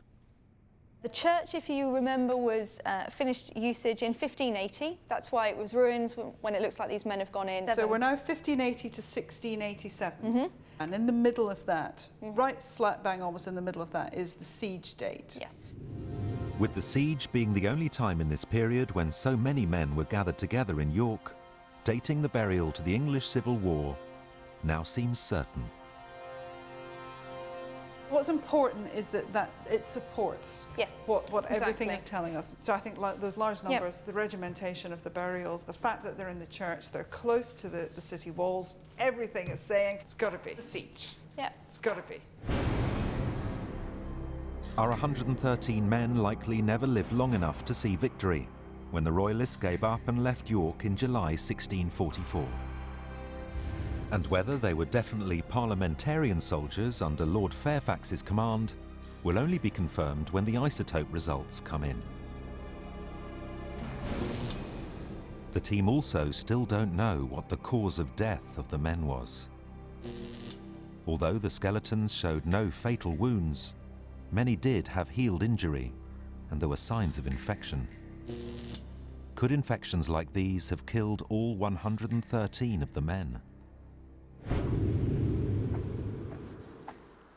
The church, if you remember, was finished usage in 1580. That's why it was ruined when it looks like these men have gone in. So we're now 1580 to 1687. And in the middle of that, right slap bang almost in the middle of that, is the siege date. Yes. With the siege being the only time in this period when so many men were gathered together in York, dating the burial to the English Civil War now seems certain. What's important is that it supports what everything exactly. is telling us. So I think those large numbers, the regimentation of the burials, the fact that they're in the church, they're close to the city walls, everything is saying it's got to be the siege. Yeah. It's got to be. Our 113 men likely never lived long enough to see victory when the Royalists gave up and left York in July 1644. And whether they were definitely parliamentarian soldiers under Lord Fairfax's command will only be confirmed when the isotope results come in. The team also still don't know what the cause of death of the men was. Although the skeletons showed no fatal wounds, many did have healed injury, and there were signs of infection. Could infections like these have killed all 113 of the men?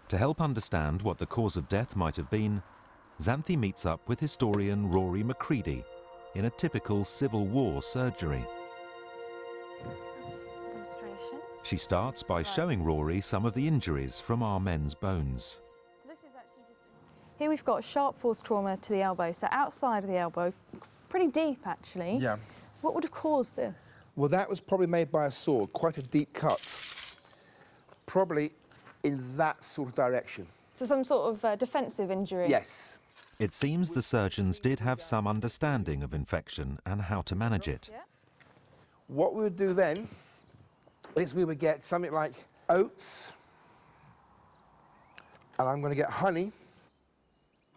To help understand what the cause of death might have been, Xanthi meets up with historian Rory Macready in a typical Civil War surgery. She starts by showing Rory some of the injuries from our men's bones. Here we've got sharp force trauma to the elbow, so outside of the elbow, pretty deep actually. Yeah. What would have caused this? Well, that was probably made by a sword, quite a deep cut. Probably in that sort of direction. So some sort of defensive injury? Yes. It seems the surgeons did have some understanding of infection and how to manage it. What we would do then is we would get something like oats, and I'm going to get honey.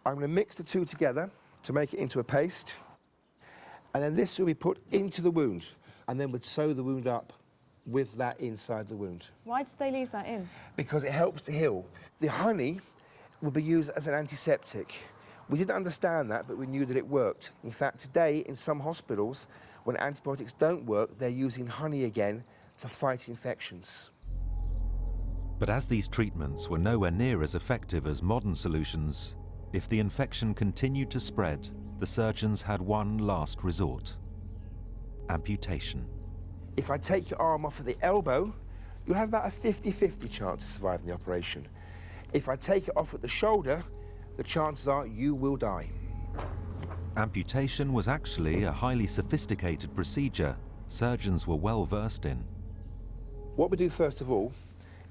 I'm going to mix the two together to make it into a paste, and then this will be put into the wound, and then we'd sew the wound up with that inside the wound. Why did they leave that in? Because it helps to heal. The honey would be used as an antiseptic. We didn't understand that, but we knew that it worked. In fact, today in some hospitals, when antibiotics don't work, they're using honey again to fight infections. But as these treatments were nowhere near as effective as modern solutions, if the infection continued to spread, the surgeons had one last resort: amputation. If I take your arm off at the elbow, you'll have about a 50-50 chance of surviving the operation. If I take it off at the shoulder, the chances are you will die. Amputation was actually a highly sophisticated procedure surgeons were well versed in. What we do first of all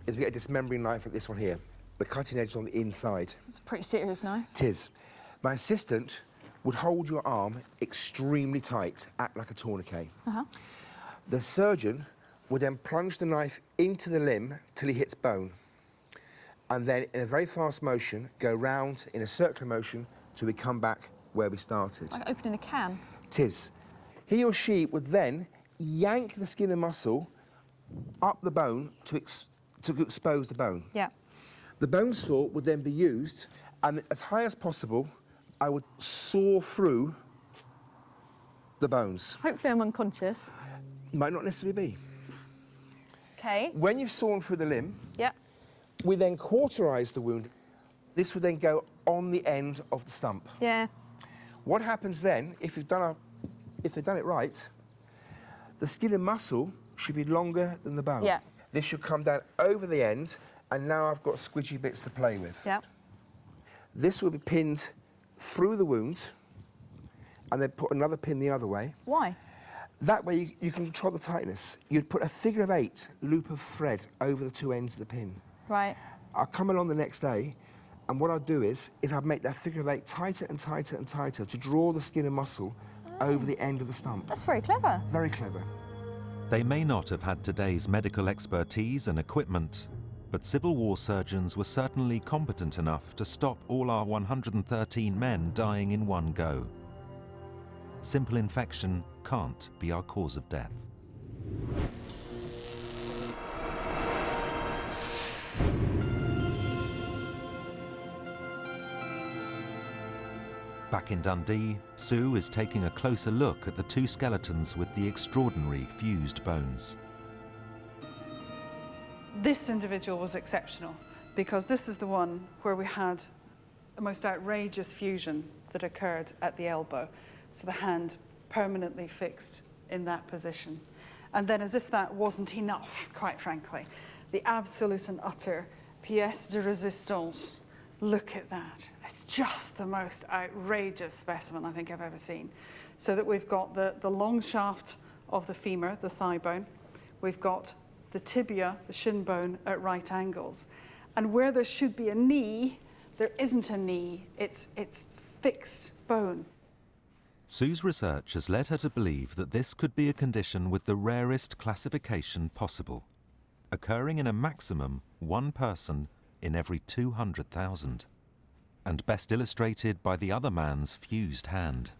is we get a dismembering knife like this one here. The cutting edge is on the inside. It's a pretty serious knife. It is. My assistant would hold your arm extremely tight, act like a tourniquet. The surgeon would then plunge the knife into the limb till he hits bone, and then in a very fast motion go round in a circular motion till we come back where we started. Like opening a can. It is. He or she would then yank the skin and muscle up the bone to expose the bone. Yeah. The bone saw would then be used, and as high as possible, I would saw through the bones. Hopefully I'm unconscious. Might not necessarily be. Okay. When you've sawn through the limb, yeah, we then cauterise the wound. This would then go on the end of the stump. Yeah. What happens then, if they've done it right, the skin and muscle should be longer than the bone. Yeah. This should come down over the end, and now I've got squidgy bits to play with. Yeah. This will be pinned through the wound, and then put another pin the other way. Why? That way you can control the tightness. You'd put a figure of 8 loop of thread over the two ends of the pin. Right. I'll come along the next day, and what I'll do is I'll make that figure of 8 tighter and tighter and tighter to draw the skin and muscle over the end of the stump. That's very clever. Very clever. They may not have had today's medical expertise and equipment, but Civil War surgeons were certainly competent enough to stop all our 113 men dying in one go. Simple infection can't be our cause of death. Back in Dundee, Sue is taking a closer look at the two skeletons with the extraordinary fused bones. This individual was exceptional because this is the one where we had the most outrageous fusion that occurred at the elbow. So the hand permanently fixed in that position. And then, as if that wasn't enough, quite frankly, the absolute and utter pièce de résistance. Look at that. It's just the most outrageous specimen I think I've ever seen. So that we've got the long shaft of the femur, the thigh bone. We've got the tibia, the shin bone, at right angles. And where there should be a knee, there isn't a knee. It's fixed bone. Sue's research has led her to believe that this could be a condition with the rarest classification possible, occurring in a maximum 1 person in every 200,000, and best illustrated by the other man's fused hand.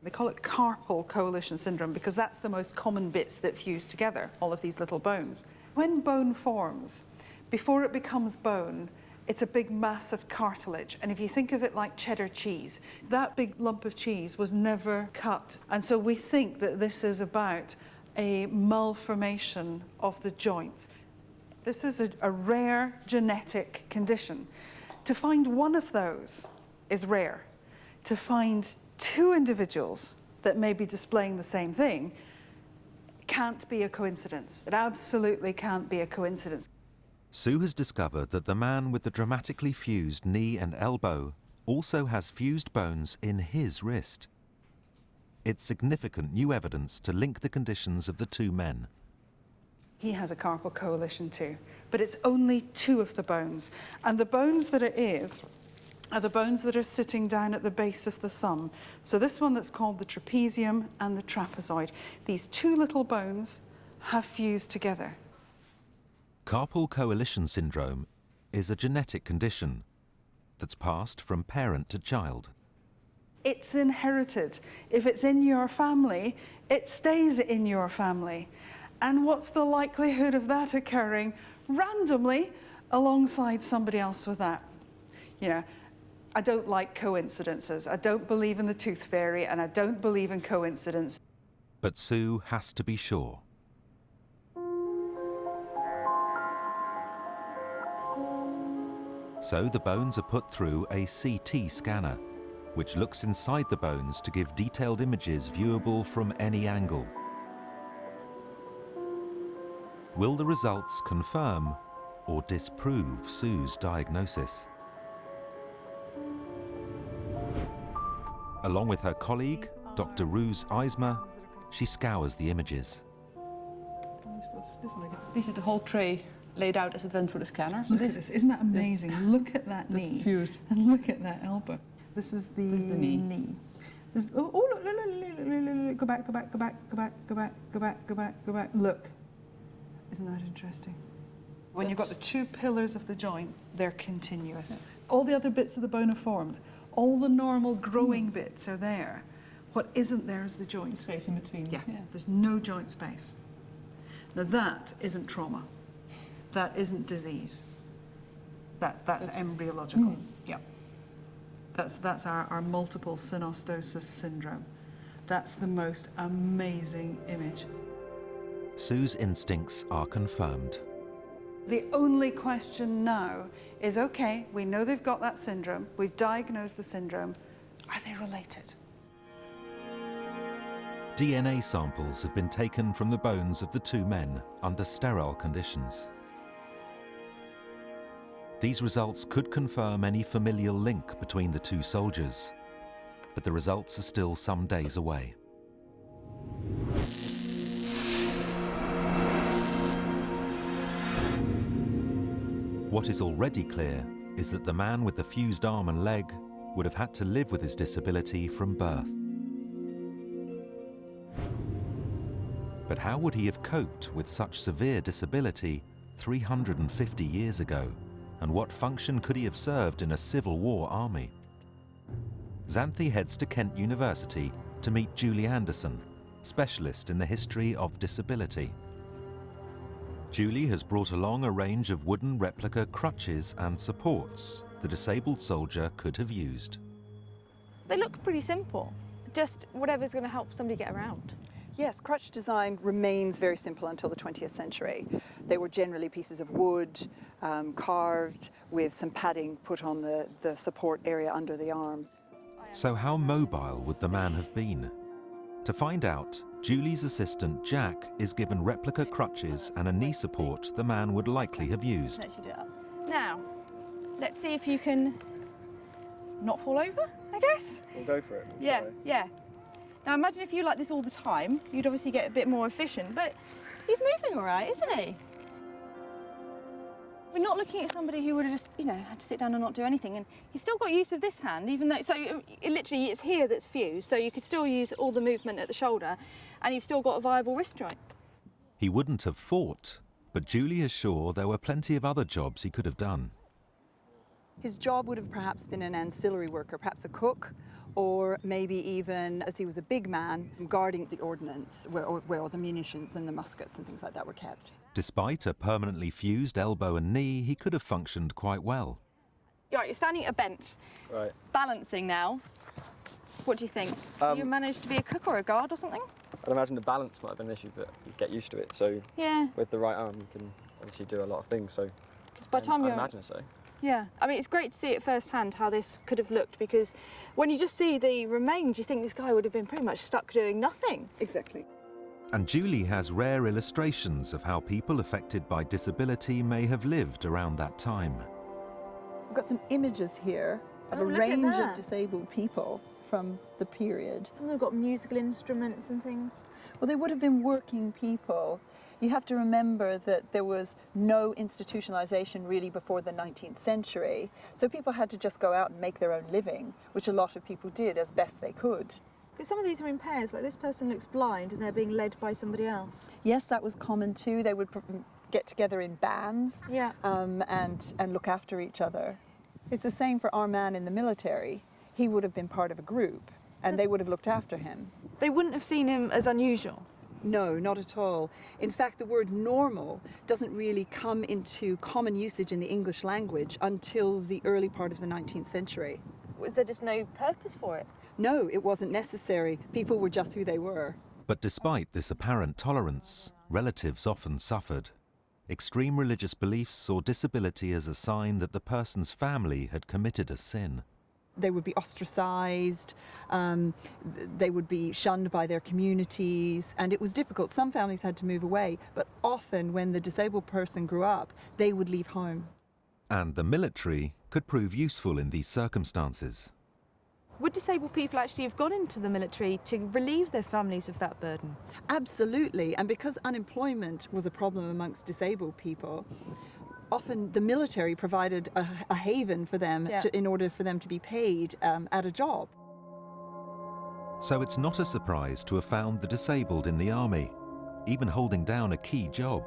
They call it carpal coalition syndrome because that's the most common bits that fuse together, all of these little bones. When bone forms, before it becomes bone, it's a big mass of cartilage. And if you think of it like cheddar cheese, that big lump of cheese was never cut. And so we think that this is about a malformation of the joints. This is a rare genetic condition. To find one of those is rare. To find two individuals that may be displaying the same thing can't be a coincidence. It absolutely can't be a coincidence. Sue has discovered that the man with the dramatically fused knee and elbow also has fused bones in his wrist. It's significant new evidence to link the conditions of the two men. He has a carpal coalition too, but it's only two of the bones. And the bones that it is are the bones that are sitting down at the base of the thumb. So this one that's called the trapezium and the trapezoid. These two little bones have fused together. Carpal coalition syndrome is a genetic condition that's passed from parent to child. It's inherited. If it's in your family, it stays in your family. And what's the likelihood of that occurring randomly alongside somebody else with that? You know, I don't like coincidences. I don't believe in the tooth fairy, and I don't believe in coincidence. But Sue has to be sure. So the bones are put through a CT scanner, which looks inside the bones to give detailed images viewable from any angle. Will the results confirm or disprove Sue's diagnosis? Along with her colleague, Dr. Roos Eismer, she scours the images. This is the whole tray laid out as it went through the scanner. Look at this, isn't that amazing? Look at that knee fused. and look at that elbow. This is the knee. This, oh, look, go back, go back, go back, go back, go back, go back, go back, go back. Look, isn't that interesting? When you've got the two pillars of the joint, they're continuous. All the other bits of the bone are formed. All the normal growing bits are there. What isn't there is the joint. The space in between. Yeah, there's no joint space. Now that isn't trauma. That isn't disease. That's embryological. Yeah. That's our multiple synostosis syndrome. That's the most amazing image. Sue's instincts are confirmed. The only question now is, okay, we know they've got that syndrome, we've diagnosed the syndrome, are they related? DNA samples have been taken from the bones of the two men under sterile conditions. These results could confirm any familial link between the two soldiers, but the results are still some days away. What is already clear is that the man with the fused arm and leg would have had to live with his disability from birth. But how would he have coped with such severe disability 350 years ago? And what function could he have served in a Civil War army? Xanthi heads to Kent University to meet Julie Anderson, specialist in the history of disability. Julie has brought along a range of wooden replica crutches and supports the disabled soldier could have used. They look pretty simple, just whatever's going to help somebody get around. Yes, crutch design remains very simple until the 20th century. They were generally pieces of wood, carved with some padding put on the support area under the arm. So how mobile would the man have been? To find out, Julie's assistant Jack is given replica crutches and a knee support the man would likely have used. Let you do that. Now, let's see if you can not fall over, I guess. We'll go for it. Yeah, yeah. Now imagine if you like this all the time, you'd obviously get a bit more efficient, but he's moving all right, isn't he? We're not looking at somebody who would have just, had to sit down and not do anything, and he's still got use of this hand, even though, so literally it's here that's fused, so you could still use all the movement at the shoulder, and you've still got a viable wrist joint. He wouldn't have fought, but Julie is sure there were plenty of other jobs he could have done. His job would have perhaps been an ancillary worker, perhaps a cook, or maybe even, as he was a big man, guarding the ordnance, where all the munitions and the muskets and things like that were kept. Despite a permanently fused elbow and knee, he could have functioned quite well. You're standing at a bench, right? Balancing now. What do you think? You managed to be a cook or a guard or something? I'd imagine the balance might have been an issue, but you get used to it. So yeah, with the right arm, you can obviously do a lot of things. So by the time I imagine so. Yeah, I mean, it's great to see at first hand how this could have looked, because when you just see the remains, you think this guy would have been pretty much stuck doing nothing. Exactly. And Julie has rare illustrations of how people affected by disability may have lived around that time. We've got some images here of a range of disabled people from the period. Some of them have got musical instruments and things. Well, they would have been working people. You have to remember that there was no institutionalization really before the 19th century. So people had to just go out and make their own living, which a lot of people did as best they could. Because some of these are in pairs, like this person looks blind and they're being led by somebody else. Yes, that was common too. They would get together in bands and look after each other. It's the same for our man in the military. He would have been part of a group and they would have looked after him. They wouldn't have seen him as unusual? No, not at all. In fact, the word normal doesn't really come into common usage in the English language until the early part of the 19th century. Was there just no purpose for it? No, it wasn't necessary. People were just who they were. But despite this apparent tolerance, relatives often suffered. Extreme religious beliefs saw disability as a sign that the person's family had committed a sin. They would be ostracized, they would be shunned by their communities, and it was difficult. Some families had to move away, but often when the disabled person grew up, they would leave home. And the military could prove useful in these circumstances. Would disabled people actually have gone into the military to relieve their families of that burden? Absolutely, and because unemployment was a problem amongst disabled people, often the military provided a haven for them in order for them to be paid at a job. So it's not a surprise to have found the disabled in the army, even holding down a key job.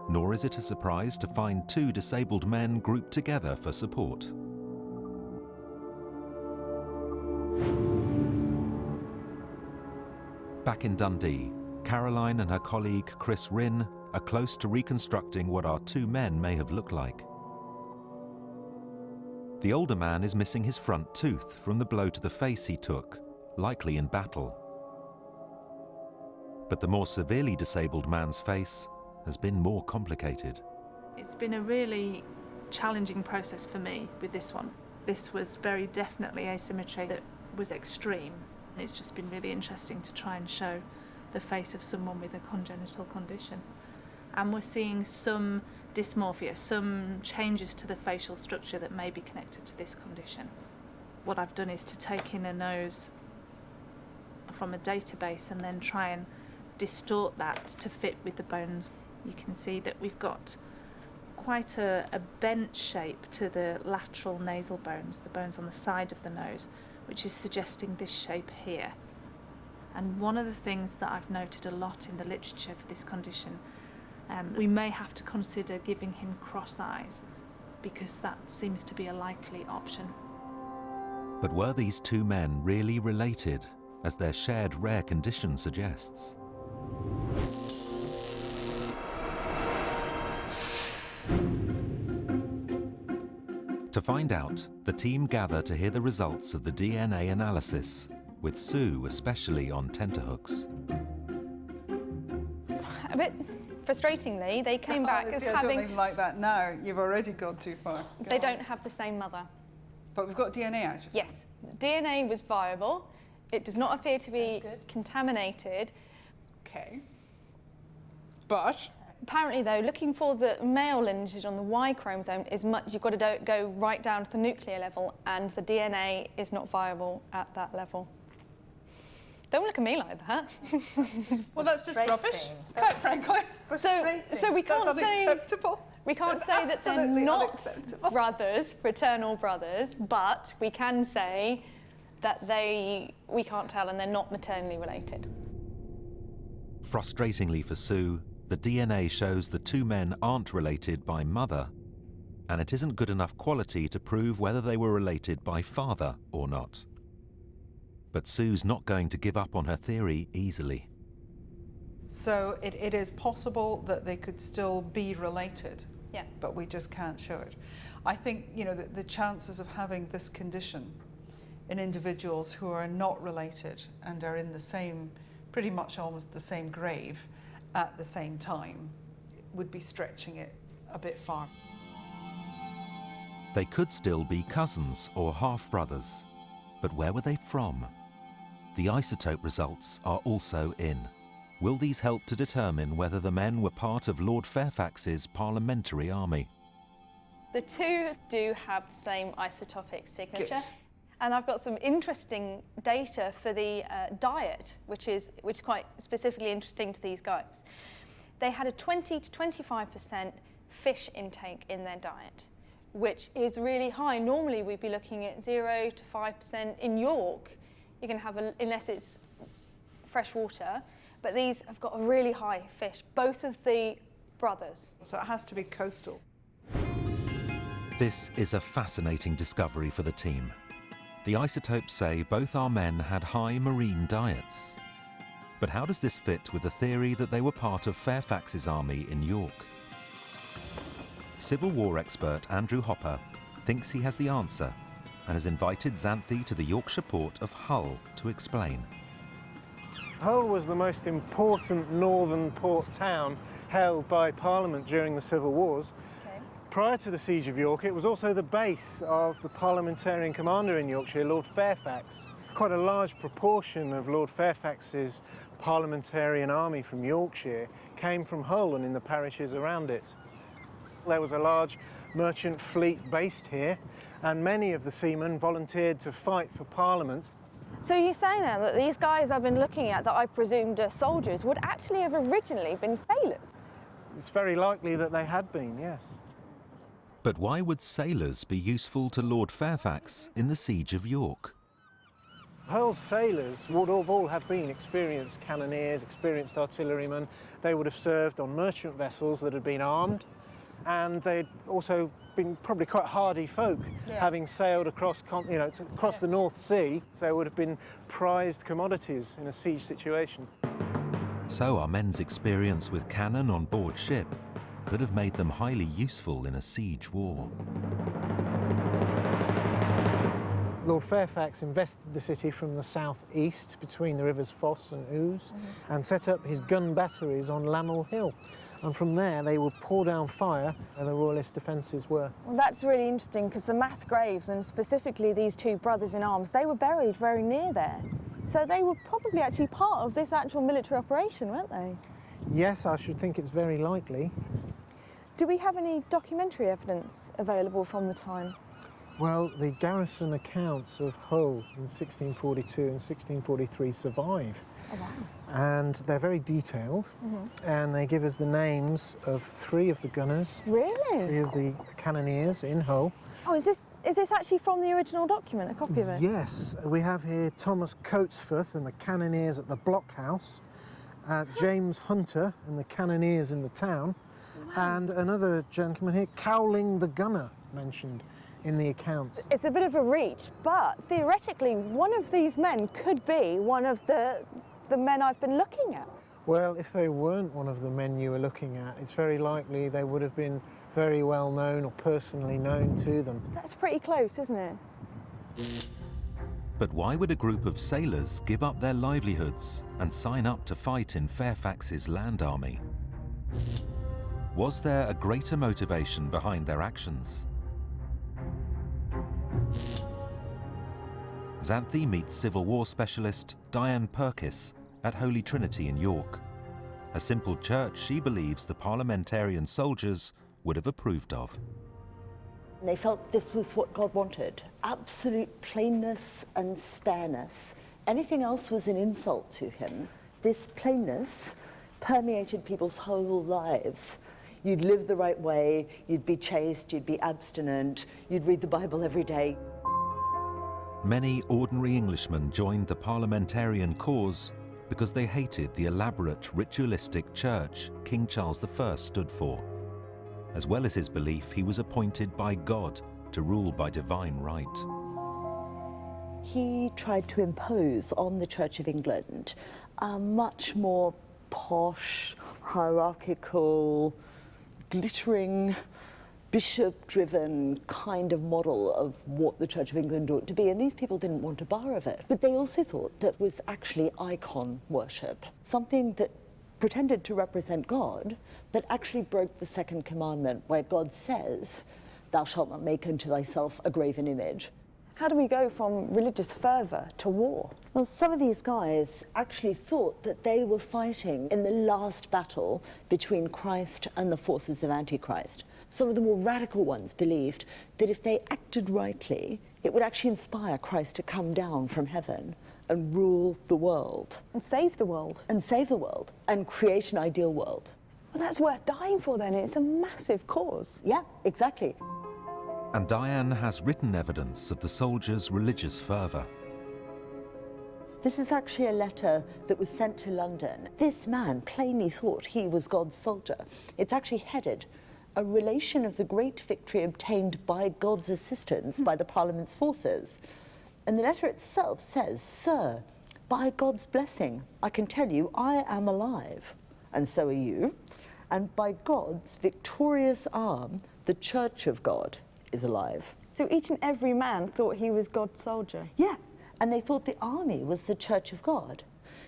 Nor is it a surprise to find two disabled men grouped together for support. Back in Dundee, Caroline and her colleague Chris Rinn are close to reconstructing what our two men may have looked like. The older man is missing his front tooth from the blow to the face he took, likely in battle. But the more severely disabled man's face has been more complicated. It's been a really challenging process for me with this one. This was very definitely asymmetry that was extreme. It's just been really interesting to try and show the face of someone with a congenital condition. And we're seeing some dysmorphia, some changes to the facial structure that may be connected to this condition. What I've done is to take in a nose from a database and then try and distort that to fit with the bones. You can see that we've got quite a bent shape to the lateral nasal bones, the bones on the side of the nose, which is suggesting this shape here. And one of the things that I've noted a lot in the literature for this condition, we may have to consider giving him cross eyes, because that seems to be a likely option. But were these two men really related, as their shared rare condition suggests? To find out, the team gather to hear the results of the DNA analysis, with Sue especially on tenterhooks. A bit frustratingly, they came back as having... I don't think like that now. You've already gone too far. They don't have the same mother. But we've got DNA out of it? Yes. DNA was viable. It does not appear to be contaminated. Okay. But... Apparently, though, looking for the male lineage on the Y chromosome is much... You've got to go right down to the nuclear level, and the DNA is not viable at that level. Don't look at me like that. Well, that's just rubbish, quite frankly. So we can't that's say... unacceptable. We can't say that they're not brothers, fraternal brothers, but we can say that we can't tell and they're not maternally related. Frustratingly for Sue, the DNA shows the two men aren't related by mother, and it isn't good enough quality to prove whether they were related by father or not. But Sue's not going to give up on her theory easily. So it is possible that they could still be related, yeah, but we just can't show it. I think, you know, the chances of having this condition in individuals who are not related and are in the same, pretty much almost the same grave at the same time would be stretching it a bit far. They could still be cousins or half-brothers, but where were they from? The isotope results are also in. Will these help to determine whether the men were part of Lord Fairfax's parliamentary army? The two do have the same isotopic signature. Good. And I've got some interesting data for the diet, which is quite specifically interesting to these guys. They had a 20 to 25% fish intake in their diet, which is really high. Normally we'd be looking at 0 to 5%. In York, you can have, unless it's fresh water, but these have got a really high fish, both of the brothers. So it has to be coastal. This is a fascinating discovery for the team. The isotopes say both our men had high marine diets. But how does this fit with the theory that they were part of Fairfax's army in York? Civil War expert Andrew Hopper thinks he has the answer and has invited Xanthi to the Yorkshire port of Hull to explain. Hull was the most important northern port town held by Parliament during the Civil Wars. Prior to the Siege of York, it was also the base of the parliamentarian commander in Yorkshire, Lord Fairfax. Quite a large proportion of Lord Fairfax's parliamentarian army from Yorkshire came from Hull and in the parishes around it. There was a large merchant fleet based here, and many of the seamen volunteered to fight for Parliament. So you're saying then that these guys I've been looking at that I presumed are soldiers would actually have originally been sailors? It's very likely that they had been, yes. But why would sailors be useful to Lord Fairfax in the Siege of York? Hull's sailors would all have been experienced cannoneers, experienced artillerymen. They would have served on merchant vessels that had been armed, and they'd also been probably quite hardy folk, having sailed across the North Sea. So they would have been prized commodities in a siege situation. So our men's experience with cannon on board ship could have made them highly useful in a siege war. Lord Fairfax invested the city from the southeast between the rivers Foss and Ouse and set up his gun batteries on Lamel Hill. And from there they would pour down fire and the royalist defences were. Well, that's really interesting because the mass graves, and specifically these two brothers in arms, they were buried very near there. So they were probably actually part of this actual military operation, weren't they? Yes, I should think it's very likely. Do we have any documentary evidence available from the time? Well, the garrison accounts of Hull in 1642 and 1643 survive. Oh, wow. And they're very detailed, and they give us the names of 3 of the gunners. Really? 3 of the cannoneers in Hull. Oh, is this actually from the original document, a copy of it? Yes, we have here Thomas Coatsforth and the cannoneers at the blockhouse, James Hunter and the cannoneers in the town, and another gentleman here, Cowling the gunner, mentioned in the accounts. It's a bit of a reach, but theoretically one of these men could be one of the men I've been looking at. Well, if they weren't one of the men you were looking at, it's very likely they would have been very well known or personally known to them. That's pretty close, isn't it? But why would a group of sailors give up their livelihoods and sign up to fight in Fairfax's land army? Was there a greater motivation behind their actions? Xanthi meets Civil War specialist Diane Purkis at Holy Trinity in York, a simple church she believes the parliamentarian soldiers would have approved of. They felt this was what God wanted, absolute plainness and spareness. Anything else was an insult to him. This plainness permeated people's whole lives. You'd live the right way, you'd be chaste, you'd be abstinent, you'd read the Bible every day. Many ordinary Englishmen joined the parliamentarian cause because they hated the elaborate ritualistic church King Charles I stood for, as well as his belief he was appointed by God to rule by divine right. He tried to impose on the Church of England a much more posh, hierarchical, glittering, bishop-driven kind of model of what the Church of England ought to be, and these people didn't want a bar of it. But they also thought that was actually icon worship, something that pretended to represent God, but actually broke the second commandment, where God says thou shalt not make unto thyself a graven image. How do we go from religious fervour to war? Well, some of these guys actually thought that they were fighting in the last battle between Christ and the forces of Antichrist. Some of the more radical ones believed that if they acted rightly, it would actually inspire Christ to come down from heaven and rule the world. And save the world. And save the world, and create an ideal world. Well, that's worth dying for then. It's a massive cause. Yeah, exactly. And Diane has written evidence of the soldiers' religious fervour. This is actually a letter that was sent to London. This man plainly thought he was God's soldier. It's actually headed, "A relation of the great victory obtained by God's assistance by the Parliament's forces." And the letter itself says, "Sir, by God's blessing, I can tell you I am alive, and so are you. And by God's victorious arm, the Church of God is alive." So each and every man thought he was God's soldier? Yeah, and they thought the army was the Church of God.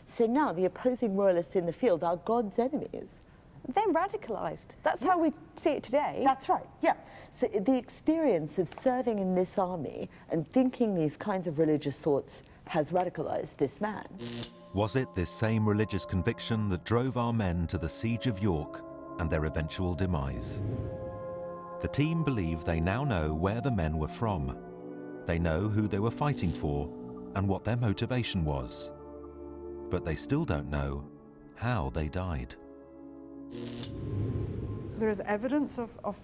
So now the opposing royalists in the field are God's enemies. They're radicalised. That's how we see it today. That's right, yeah. So the experience of serving in this army and thinking these kinds of religious thoughts has radicalised this man. Was it this same religious conviction that drove our men to the Siege of York and their eventual demise? The team believe they now know where the men were from. They know who they were fighting for and what their motivation was. But they still don't know how they died. There is evidence of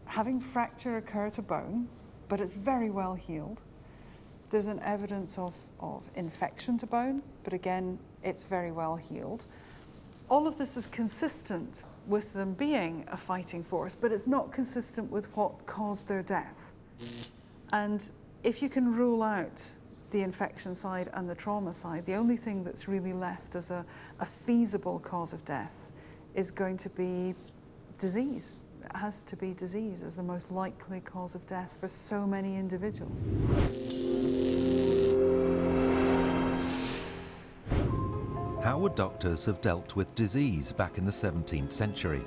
having fracture occur to bone, but it's very well healed. There's an evidence of infection to bone, but again, it's very well healed. All of this is consistent with them being a fighting force, but it's not consistent with what caused their death. And if you can rule out the infection side and the trauma side, the only thing that's really left as a feasible cause of death is going to be disease. It has to be disease as the most likely cause of death for so many individuals. How would doctors have dealt with disease back in the 17th century?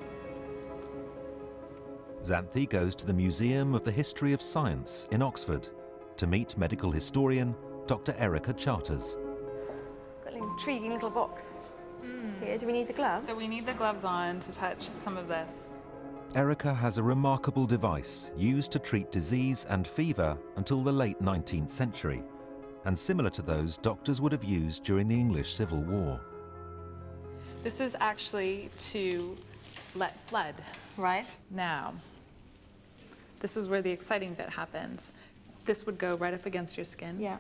Xanthi goes to the Museum of the History of Science in Oxford to meet medical historian Dr. Erica Charters. Got an intriguing little box here. Do we need the gloves? So we need the gloves on to touch some of this. Erica has a remarkable device used to treat disease and fever until the late 19th century, and similar to those doctors would have used during the English Civil War. This is actually to let blood. Right. Now, this is where the exciting bit happens. This would go right up against your skin. Yeah.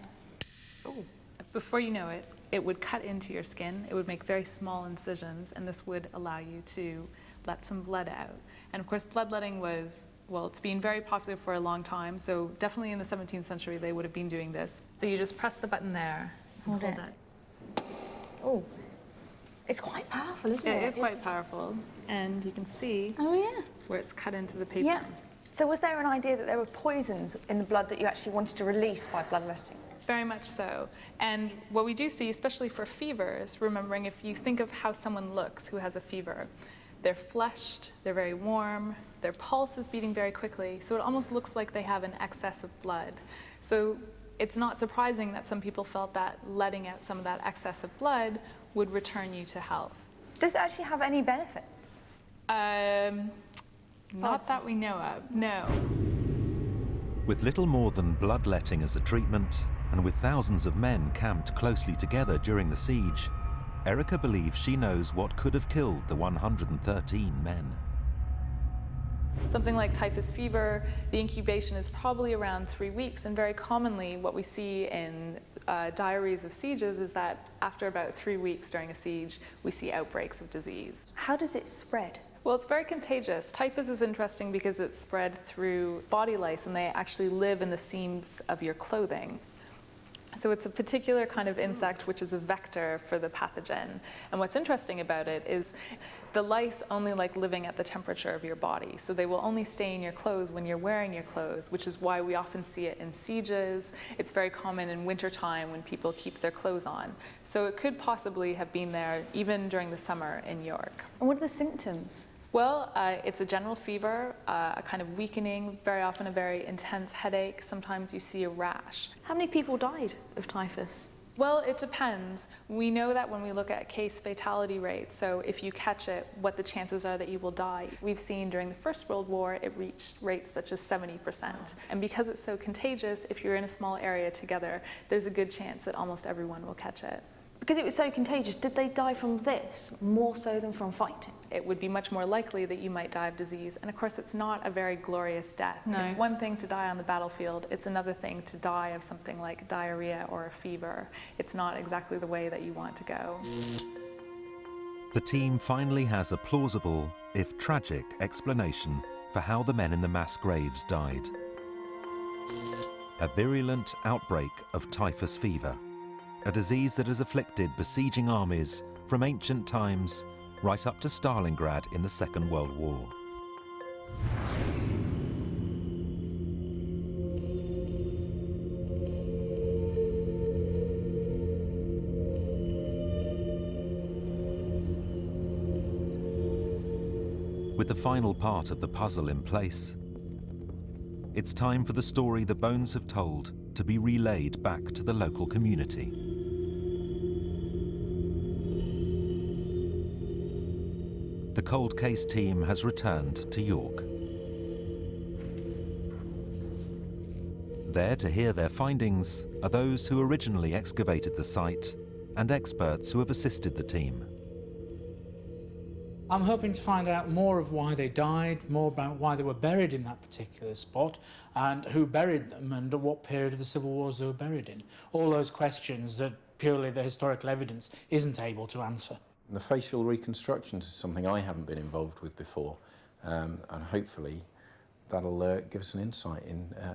Oh. Before you know it, it would cut into your skin. It would make very small incisions, and this would allow you to let some blood out. And of course, bloodletting was, well, it's been very popular for a long time, so definitely in the 17th century they would have been doing this. So you just press the button there and hold that. Oh, it's quite powerful, isn't it? It is quite powerful, and you can see where it's cut into the paper. Yeah. So was there an idea that there were poisons in the blood that you actually wanted to release by bloodletting? Very much so. And what we do see, especially for fevers, remembering if you think of how someone looks who has a fever, they're flushed, they're very warm, their pulse is beating very quickly, so it almost looks like they have an excess of blood. So it's not surprising that some people felt that letting out some of that excess of blood would return you to health. Does it actually have any benefits? Not that we know of, no. With little more than bloodletting as a treatment, and with thousands of men camped closely together during the siege, Erica believes she knows what could have killed the 113 men. Something like typhus fever, the incubation is probably around 3 weeks, and very commonly what we see in diaries of sieges is that after about 3 weeks during a siege, we see outbreaks of disease. How does it spread? Well, it's very contagious. Typhus is interesting because it's spread through body lice, and they actually live in the seams of your clothing. So it's a particular kind of insect which is a vector for the pathogen. And what's interesting about it is the lice only like living at the temperature of your body. So they will only stay in your clothes when you're wearing your clothes, which is why we often see it in sieges. It's very common in wintertime when people keep their clothes on. So it could possibly have been there even during the summer in York. And what are the symptoms? Well, it's a general fever, a kind of weakening, very often a very intense headache. Sometimes you see a rash. How many people died of typhus? Well, it depends. We know that when we look at case fatality rates, so if you catch it, what the chances are that you will die. We've seen during the First World War, it reached rates such as 70%. And because it's so contagious, if you're in a small area together, there's a good chance that almost everyone will catch it. Because it was so contagious, did they die from this more so than from fighting? It would be much more likely that you might die of disease. And of course, it's not a very glorious death. No. It's one thing to die on the battlefield. It's another thing to die of something like diarrhea or a fever. It's not exactly the way that you want to go. The team finally has a plausible, if tragic, explanation for how the men in the mass graves died. A virulent outbreak of typhus fever, a disease that has afflicted besieging armies from ancient times right up to Stalingrad in the Second World War. With the final part of the puzzle in place, it's time for the story the bones have told to be relayed back to the local community. The cold case team has returned to York. There to hear their findings are those who originally excavated the site and experts who have assisted the team. I'm hoping to find out more of why they died, more about why they were buried in that particular spot, and who buried them and at what period of the civil wars they were buried in. All those questions that purely the historical evidence isn't able to answer. The facial reconstructions is something I haven't been involved with before, and hopefully that'll give us an insight,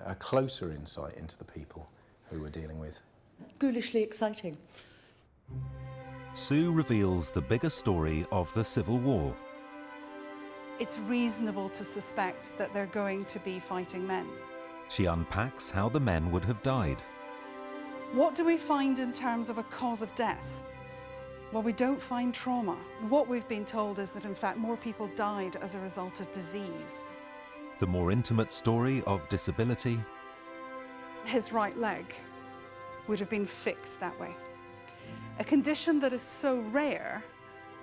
a closer insight into the people who we're dealing with. Ghoulishly exciting. Sue reveals the bigger story of the Civil War. It's reasonable to suspect that they're going to be fighting men. She unpacks how the men would have died. What do we find in terms of a cause of death? Well, we don't find trauma. What we've been told is that, in fact, more people died as a result of disease. The more intimate story of disability. His right leg would have been fixed that way. A condition that is so rare,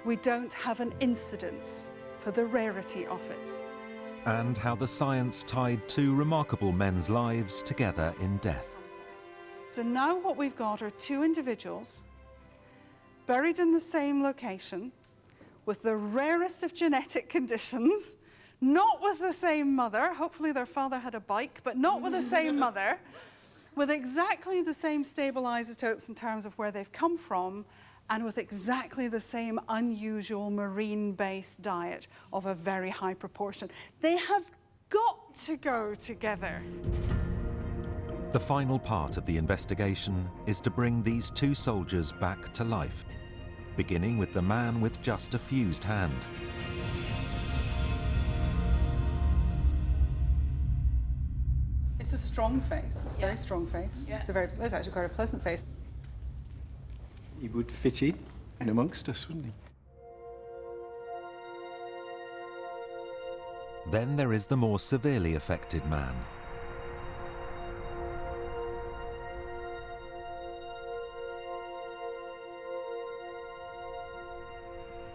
we don't have an incidence for the rarity of it. And how the science tied two remarkable men's lives together in death. So now what we've got are two individuals buried in the same location with the rarest of genetic conditions, not with the same mother. Hopefully their father had a bike, but not with the same mother, with exactly the same stable isotopes in terms of where they've come from, and with exactly the same unusual marine-based diet of a very high proportion. They have got to go together. The final part of the investigation is to bring these two soldiers back to life, beginning with the man with just a fused hand. It's a strong face. It's a very strong face. Yeah. It's actually quite a pleasant face. He would fit in amongst us, wouldn't he? Then there is the more severely affected man.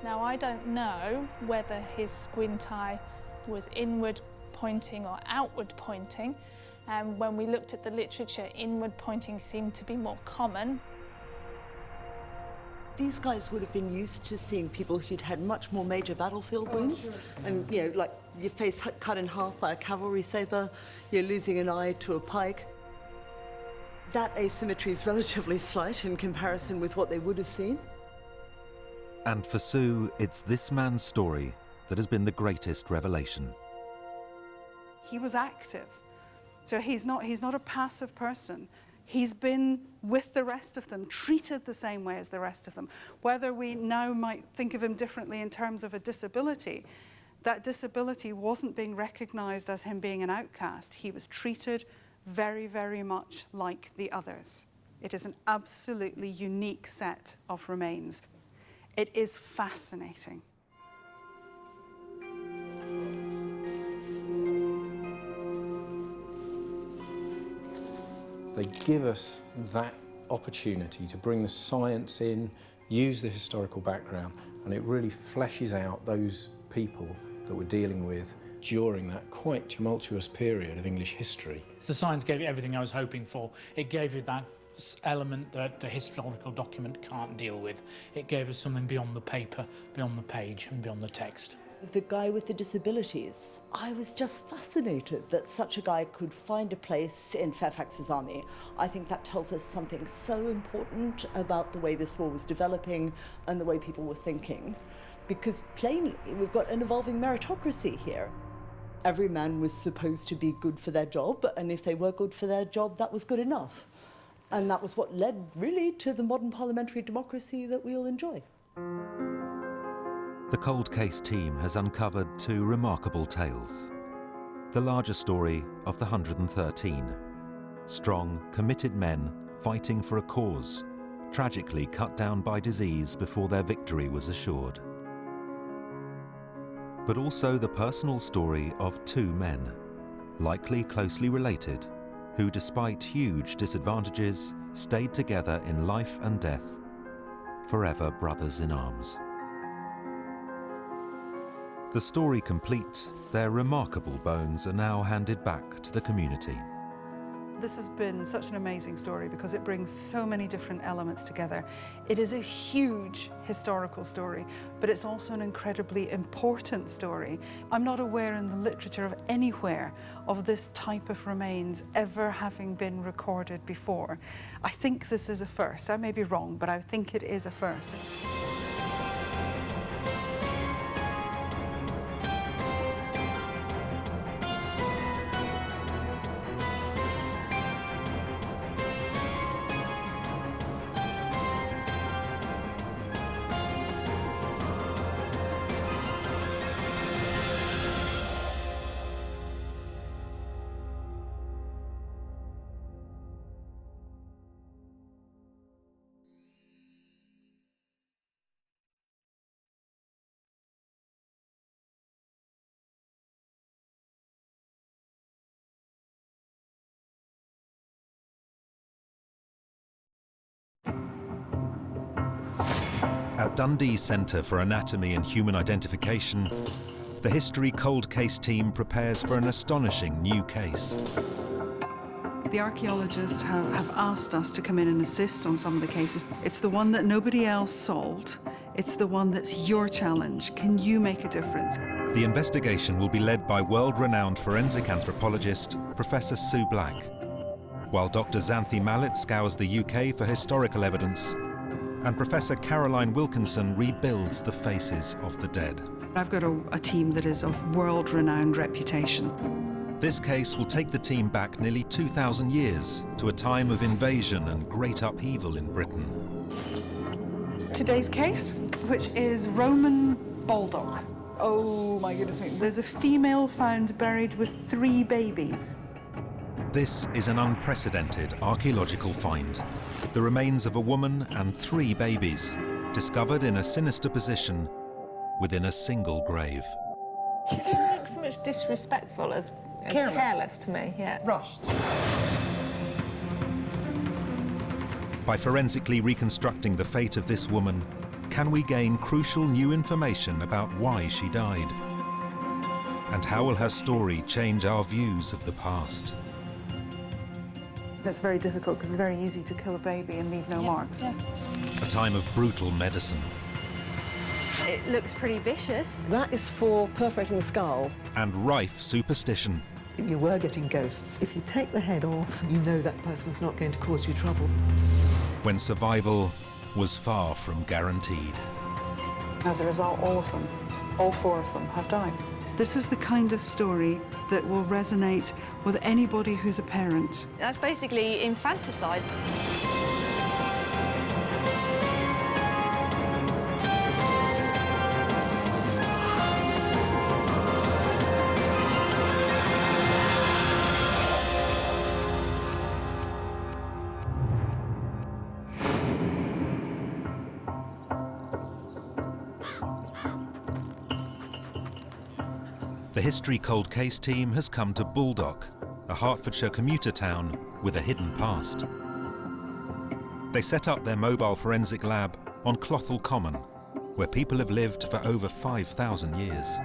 Now, I don't know whether his squint eye was inward pointing or outward pointing. When we looked at the literature, inward pointing seemed to be more common. These guys would have been used to seeing people who'd had much more major battlefield wounds. Sure. And, you know, like your face cut in half by a cavalry sabre, you're losing an eye to a pike. That asymmetry is relatively slight in comparison with what they would have seen. And for Sue, it's this man's story that has been the greatest revelation. He was active. So he's not a passive person. He's been with the rest of them, treated the same way as the rest of them. Whether we now might think of him differently in terms of a disability, that disability wasn't being recognized as him being an outcast. He was treated very, very much like the others. It is an absolutely unique set of remains. It is fascinating. They give us that opportunity to bring the science in, use the historical background, and it really fleshes out those people that we're dealing with during that quite tumultuous period of English history. So science gave you everything I was hoping for. It gave you that element that the historical document can't deal with. It gave us something beyond the paper, beyond the page, and beyond the text. The guy with the disabilities. I was just fascinated that such a guy could find a place in Fairfax's army. I think that tells us something so important about the way this war was developing and the way people were thinking. Because plainly, we've got an evolving meritocracy here. Every man was supposed to be good for their job, and if they were good for their job, that was good enough. And that was what led, really, to the modern parliamentary democracy that we all enjoy. The Cold Case team has uncovered two remarkable tales. The larger story of the 113. Strong, committed men fighting for a cause, tragically cut down by disease before their victory was assured. But also the personal story of two men, likely closely related, who despite huge disadvantages stayed together in life and death, forever brothers in arms. The story complete, their remarkable bones are now handed back to the community. This has been such an amazing story because it brings so many different elements together. It is a huge historical story, but it's also an incredibly important story. I'm not aware in the literature of anywhere of this type of remains ever having been recorded before. I think this is a first. I may be wrong, but I think it is a first. At Dundee's Centre for Anatomy and Human Identification, the History Cold Case team prepares for an astonishing new case. The archaeologists have asked us to come in and assist on some of the cases. It's the one that nobody else solved. It's the one that's your challenge. Can you make a difference? The investigation will be led by world-renowned forensic anthropologist Professor Sue Black, while Dr. Xanthi Mallet scours the UK for historical evidence, and Professor Caroline Wilkinson rebuilds the faces of the dead. I've got a team that is of world-renowned reputation. This case will take the team back nearly 2,000 years to a time of invasion and great upheaval in Britain. Today's case, which is Roman Baldock. Oh my goodness me. There's a female found buried with 3 babies. This is an unprecedented archaeological find. The remains of a woman and 3 babies, discovered in a sinister position within a single grave. It doesn't look so much disrespectful as careless to me, yeah. Rushed. By forensically reconstructing the fate of this woman, can we gain crucial new information about why she died? And how will her story change our views of the past? It's very difficult because it's very easy to kill a baby and leave no marks. A time of brutal medicine. It looks pretty vicious. That is for perforating the skull. And rife superstition. You were getting ghosts. If you take the head off, you know that person's not going to cause you trouble. When survival was far from guaranteed. As a result, all of them, all 4 of them, have died. This is the kind of story that will resonate with anybody who's a parent. That's basically infanticide. The History Cold Case team has come to Baldock, a Hertfordshire commuter town with a hidden past. They set up their mobile forensic lab on Clothall Common, where people have lived for over 5,000 years.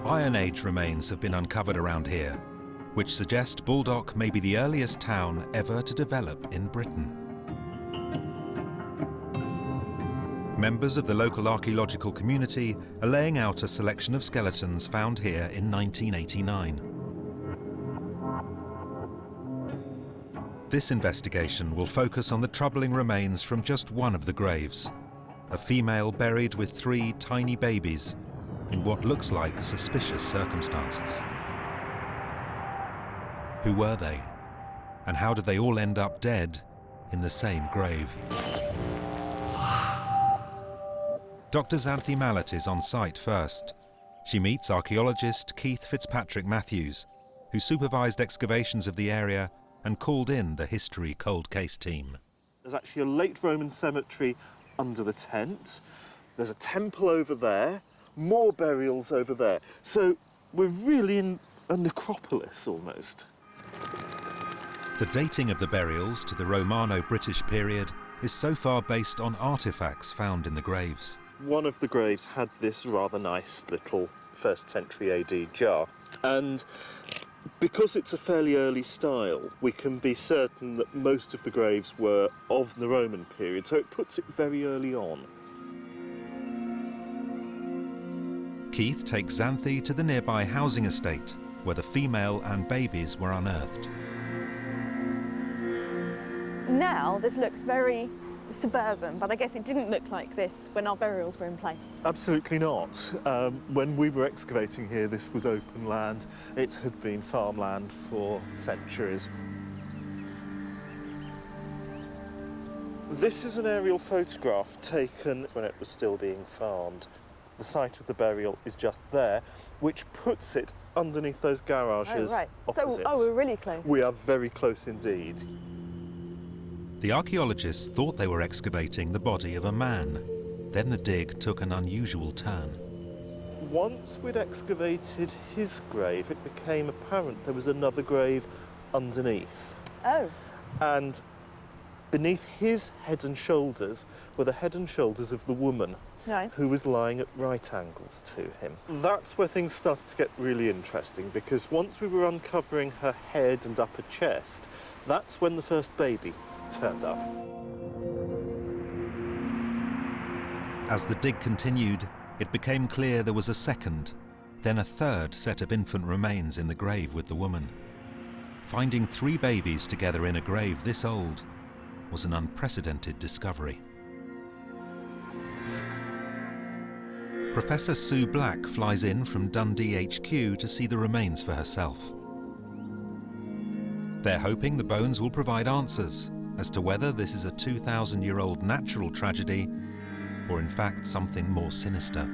Iron Age remains have been uncovered around here, which suggest Baldock may be the earliest town ever to develop in Britain. Members of the local archaeological community are laying out a selection of skeletons found here in 1989. This investigation will focus on the troubling remains from just one of the graves, a female buried with 3 tiny babies in what looks like suspicious circumstances. Who were they? And how did they all end up dead in the same grave? Dr. Xanthi Mallet is on site first. She meets archaeologist Keith Fitzpatrick Matthews, who supervised excavations of the area and called in the History Cold Case team. There's actually a late Roman cemetery under the tent. There's a temple over there, more burials over there. So we're really in a necropolis almost. The dating of the burials to the Romano-British period is so far based on artifacts found in the graves. One of the graves had this rather nice little 1st century AD jar, and because it's a fairly early style, we can be certain that most of the graves were of the Roman period, so it puts it very early on. Keith takes Xanthi to the nearby housing estate, where the female and babies were unearthed. Now this looks very suburban, but I guess it didn't look like this when our burials were in place. Absolutely not. When we were excavating here, this was open land. It had been farmland for centuries. This is an aerial photograph taken when it was still being farmed. The site of the burial is just there, which puts it underneath those garages opposite. So, we're really close. We are very close indeed. The archaeologists thought they were excavating the body of a man. Then the dig took an unusual turn. Once we'd excavated his grave, it became apparent there was another grave underneath. Oh. And beneath his head and shoulders were the head and shoulders of the woman who was lying at right angles to him. That's where things started to get really interesting, because once we were uncovering her head and upper chest, that's when the first baby turned up. As the dig continued, it became clear there was a second, then a third set of infant remains in the grave with the woman. Finding 3 babies together in a grave this old was an unprecedented discovery. Professor Sue Black flies in from Dundee HQ to see the remains for herself. They're hoping the bones will provide answers as to whether this is a 2,000-year-old natural tragedy or in fact something more sinister.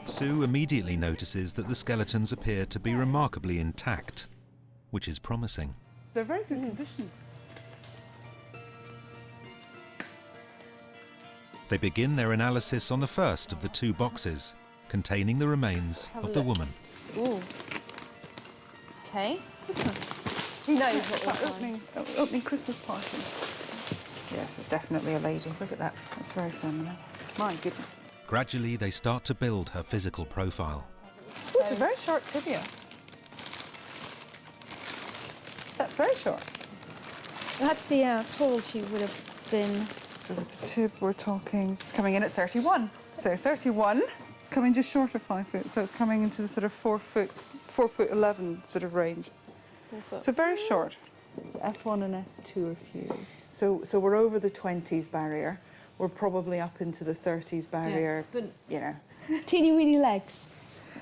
Sue immediately notices that the skeletons appear to be remarkably intact, which is promising. They're very good condition. They begin their analysis on the first of the 2 boxes containing the remains of the woman. Ooh. Okay. Christmas. Who knows what we'll find? Opening Christmas parcels. Yes, it's definitely a lady. Look at that. It's very feminine. My goodness. Gradually, they start to build her physical profile. Oh, it's a very short tibia. That's very short. We'll have to see how tall she would have been. So with the tib, we're talking, it's coming in at 31. So 31, it's coming just short of 5 foot. So it's coming into the sort of 4 foot 11 sort of range. 4 foot. So very short. So S1 and S2 are fused. So we're over the 20s barrier. We're probably up into the 30s barrier, yeah, but you know. Teeny weeny legs.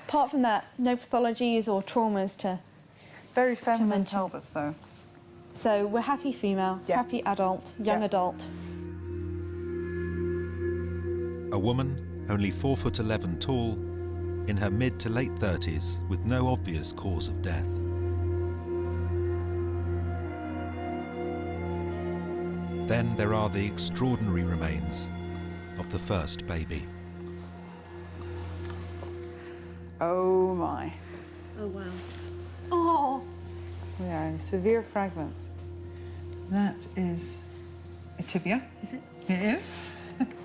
Apart from that, no pathologies or traumas to Very feminine pelvis though. So we're happy female, happy adult, young adult. A woman, only 4'11" tall, in her mid to late 30s with no obvious cause of death. Then there are the extraordinary remains of the first baby. Oh my. Oh, wow. Oh! We are in severe fragments. That is a tibia. Is it? It is.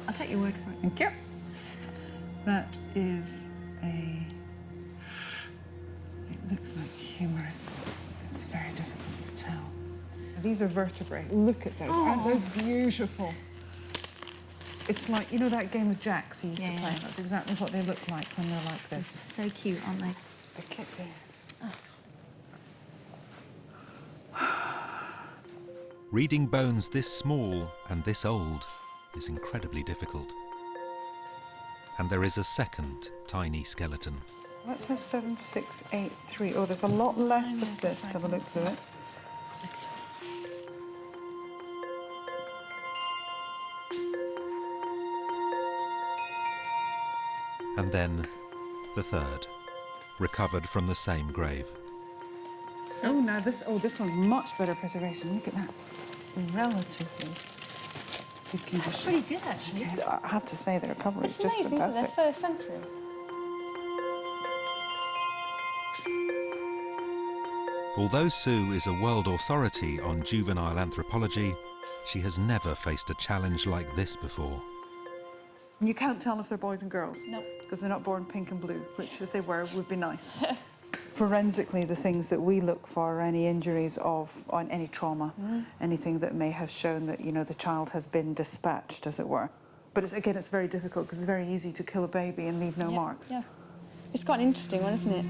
I'll take your word for it. Thank you. That is a... It looks like humerus. It's very difficult to tell. These are vertebrae. Look at those. Oh. Aren't those beautiful? It's like, you know that game of jacks you used to play? That's exactly what they look like when they're like this. So cute, aren't they? Look at this. Reading bones this small and this old is incredibly difficult. And there is a second tiny skeleton. That's my 7683. Oh, there's a lot less of this by the looks of it. And then the third, recovered from the same grave. Oh, now this one's much better preservation. Look at that. Relatively good condition. That's pretty good, actually. I have to say the recovery is just amazing, fantastic. isn't it? First century. Although Sue is a world authority on juvenile anthropology, she has never faced a challenge like this before. You can't tell if they're boys and girls. No. Because they're not born pink and blue, which if they were would be nice. Forensically, the things that we look for are any injuries on any trauma, anything that may have shown that, you know, the child has been dispatched, as it were. But again, it's very difficult because it's very easy to kill a baby and leave no marks. Yeah. It's quite an interesting one, isn't it?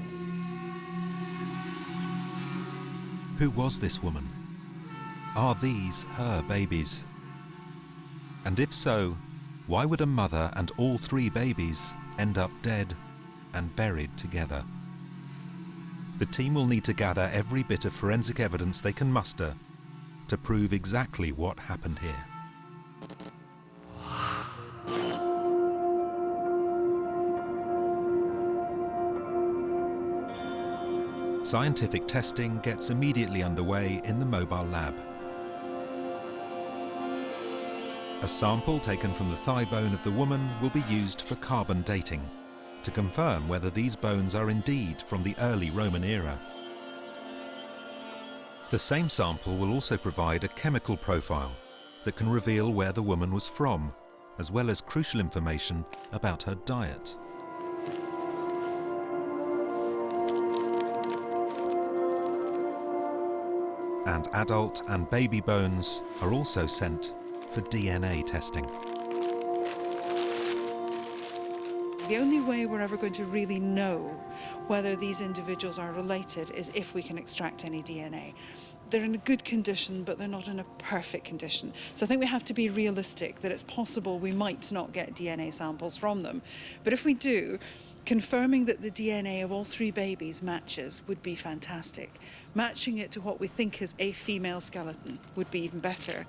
Who was this woman? Are these her babies? And if so, why would a mother and all three babies end up dead and buried together? The team will need to gather every bit of forensic evidence they can muster to prove exactly what happened here. Scientific testing gets immediately underway in the mobile lab. A sample taken from the thigh bone of the woman will be used for carbon dating to confirm whether these bones are indeed from the early Roman era. The same sample will also provide a chemical profile that can reveal where the woman was from, as well as crucial information about her diet. And adult and baby bones are also sent for DNA testing. The only way we're ever going to really know whether these individuals are related is if we can extract any DNA. They're in a good condition, but they're not in a perfect condition. So I think we have to be realistic that it's possible we might not get DNA samples from them. But if we do, confirming that the DNA of all three babies matches would be fantastic. Matching it to what we think is a female skeleton would be even better.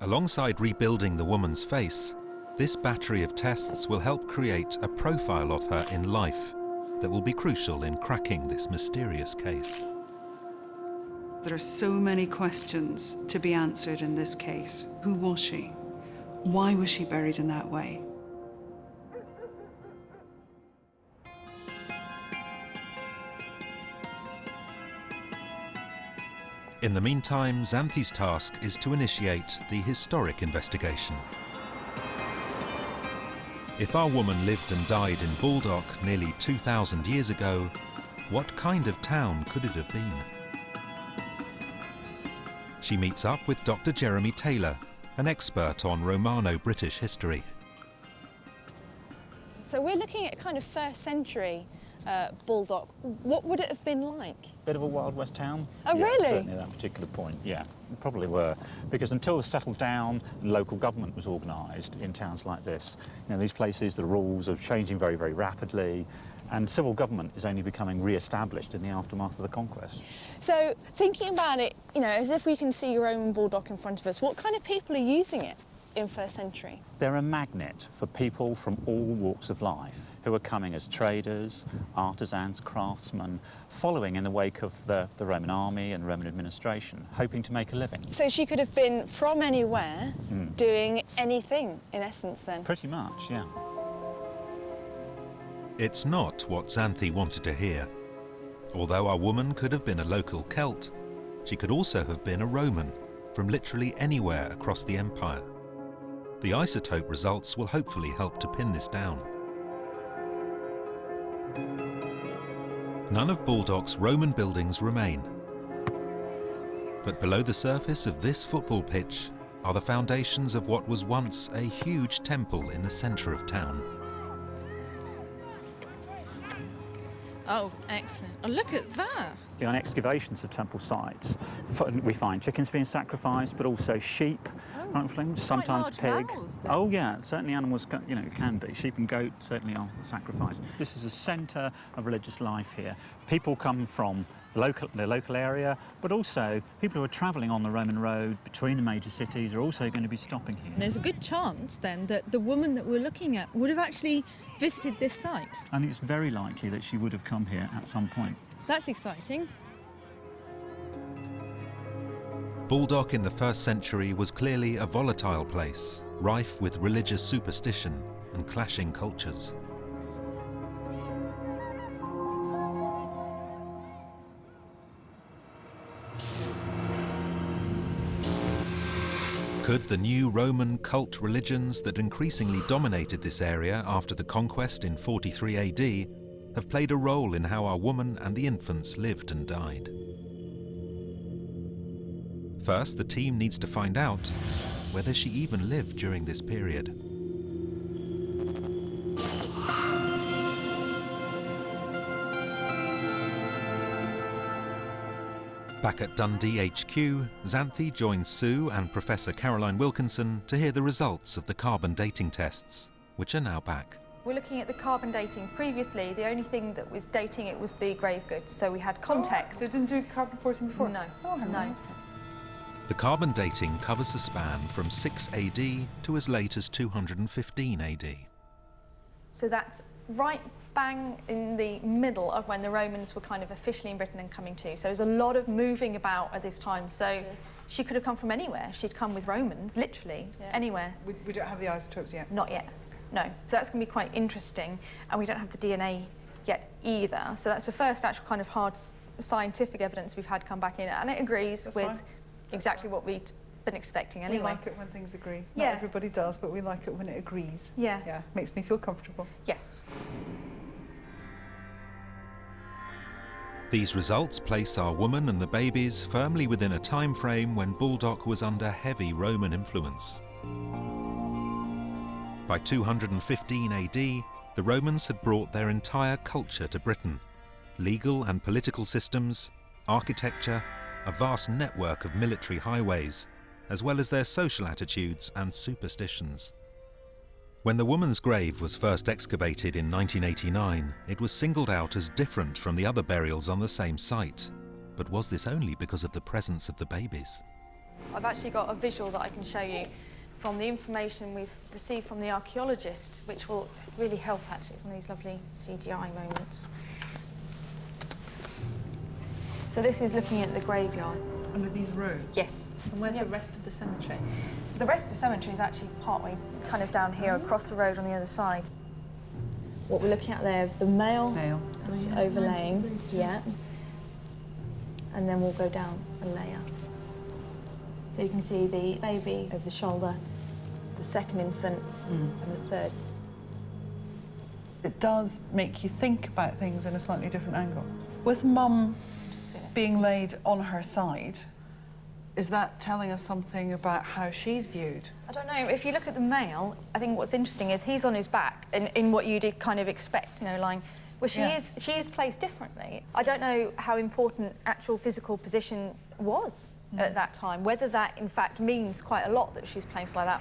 Alongside rebuilding the woman's face, this battery of tests will help create a profile of her in life that will be crucial in cracking this mysterious case. There are so many questions to be answered in this case. Who was she? Why was she buried in that way? In the meantime, Xanthi's task is to initiate the historic investigation. If our woman lived and died in Baldock nearly 2,000 years ago, what kind of town could it have been? She meets up with Dr. Jeremy Taylor, an expert on Romano-British history. So we're looking at kind of first century Baldock. What would it have been like? Bit of a Wild West town. Oh, yeah, really? Certainly at that particular point, yeah. Probably were. Because until they settled down, local government was organised in towns like this. You know, these places, the rules are changing very, very rapidly, and civil government is only becoming re-established in the aftermath of the conquest. So thinking about it, you know, as if we can see Roman Baldock in front of us, what kind of people are using it in 1st century? They're a magnet for people from all walks of life who are coming as traders, artisans, craftsmen, following in the wake of the Roman army and Roman administration, hoping to make a living. So she could have been from anywhere, doing anything, in essence, then? Pretty much, yeah. It's not what Xanthi wanted to hear. Although our woman could have been a local Celt, she could also have been a Roman, from literally anywhere across the empire. The isotope results will hopefully help to pin this down. None of Baldock's Roman buildings remain. But below the surface of this football pitch are the foundations of what was once a huge temple in the centre of town. Oh, excellent. Oh, look at that. On excavations of temple sites, we find chickens being sacrificed, but also sheep, sometimes pig. Oh yeah, certainly animals can be. Sheep and goat certainly are sacrificed. This is a centre of religious life here. People come from the local area, but also people who are travelling on the Roman road between the major cities are also going to be stopping here. And there's a good chance then that the woman that we're looking at would have actually visited this site. And it's very likely that she would have come here at some point. That's exciting. Baldock in the 1st century was clearly a volatile place, rife with religious superstition and clashing cultures. Could the new Roman cult religions that increasingly dominated this area after the conquest in 43 AD have played a role in how our woman and the infants lived and died? First, the team needs to find out whether she even lived during this period. Back at Dundee HQ, Xanthi joins Sue and Professor Caroline Wilkinson to hear the results of the carbon dating tests, which are now back. We're looking at the carbon dating. Previously, the only thing that was dating it was the grave goods, so we had context. Oh, they didn't do carbon 14 before? No. Oh, no. The carbon dating covers a span from 6 AD to as late as 215 AD. So that's right bang in the middle of when the Romans were kind of officially in Britain and coming to. So there's a lot of moving about at this time. So she could have come from anywhere. She'd come with Romans, literally, anywhere. We don't have the isotopes yet? Not yet, no. So that's going to be quite interesting. And we don't have the DNA yet either. So that's the first actual kind of hard scientific evidence we've had come back in. And it agrees with exactly what we'd been expecting anyway. We like it when things agree. Yeah. Not everybody does, but we like it when it agrees. Yeah. Yeah, makes me feel comfortable. Yes. These results place our woman and the babies firmly within a time frame when Baldock was under heavy Roman influence. By 215 AD, the Romans had brought their entire culture to Britain. Legal and political systems, architecture, a vast network of military highways, as well as their social attitudes and superstitions. When the woman's grave was first excavated in 1989, it was singled out as different from the other burials on the same site. But was this only because of the presence of the babies? I've actually got a visual that I can show you from the information we've received from the archaeologist, which will really help actually. It's one of these lovely CGI moments. So this is looking at the graveyard. Under these roads? Yes. And where's the rest of the cemetery? The rest of the cemetery is actually partway kind of down here across the road on the other side. What we're looking at there is the male. It's overlaying, yeah. And then we'll go down a layer. So you can see the baby over the shoulder, the second infant, and the third. It does make you think about things in a slightly different angle. With Mum being laid on her side, is that telling us something about how she's viewed? I don't know. If you look at the male, I think what's interesting is he's on his back in what you'd kind of expect, you know, lying. Well, she is placed differently. I don't know how important actual physical position was at that time, whether that in fact means quite a lot that she's placed like that.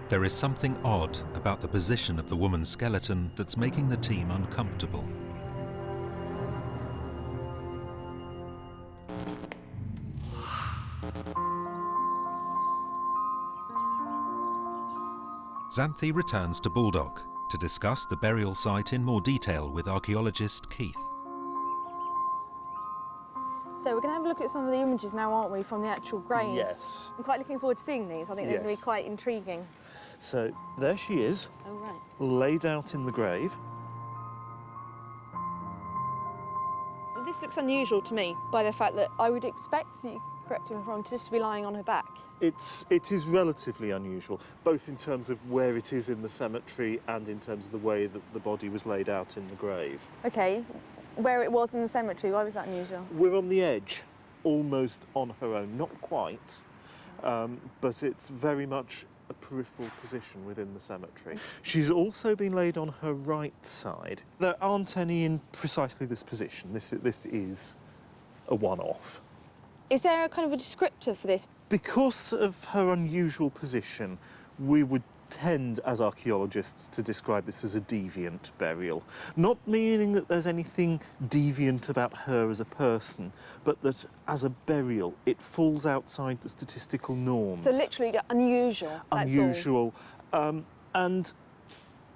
There is something odd about the position of the woman's skeleton that's making the team uncomfortable. Xanthi returns to Baldock to discuss the burial site in more detail with archaeologist Keith. So we're going to have a look at some of the images now, aren't we, from the actual grave? Yes. I'm quite looking forward to seeing these. I think they're going to be quite intriguing. So there she is, Oh, right. laid out in the grave. This looks unusual to me by the fact that I would expect, you correct me if I'm wrong, just to be lying on her back. It is relatively unusual, both in terms of where it is in the cemetery and in terms of the way that the body was laid out in the grave. OK, where it was in the cemetery, why was that unusual? We're on the edge, almost on her own, not quite, but it's very much a peripheral position within the cemetery. She's also been laid on her right side. There aren't any in precisely this position. This is a one-off. Is there a kind of a descriptor for this? Because of her unusual position, we would tend, as archaeologists, to describe this as a deviant burial. Not meaning that there's anything deviant about her as a person, but that as a burial, it falls outside the statistical norms. So literally unusual. Unusual, and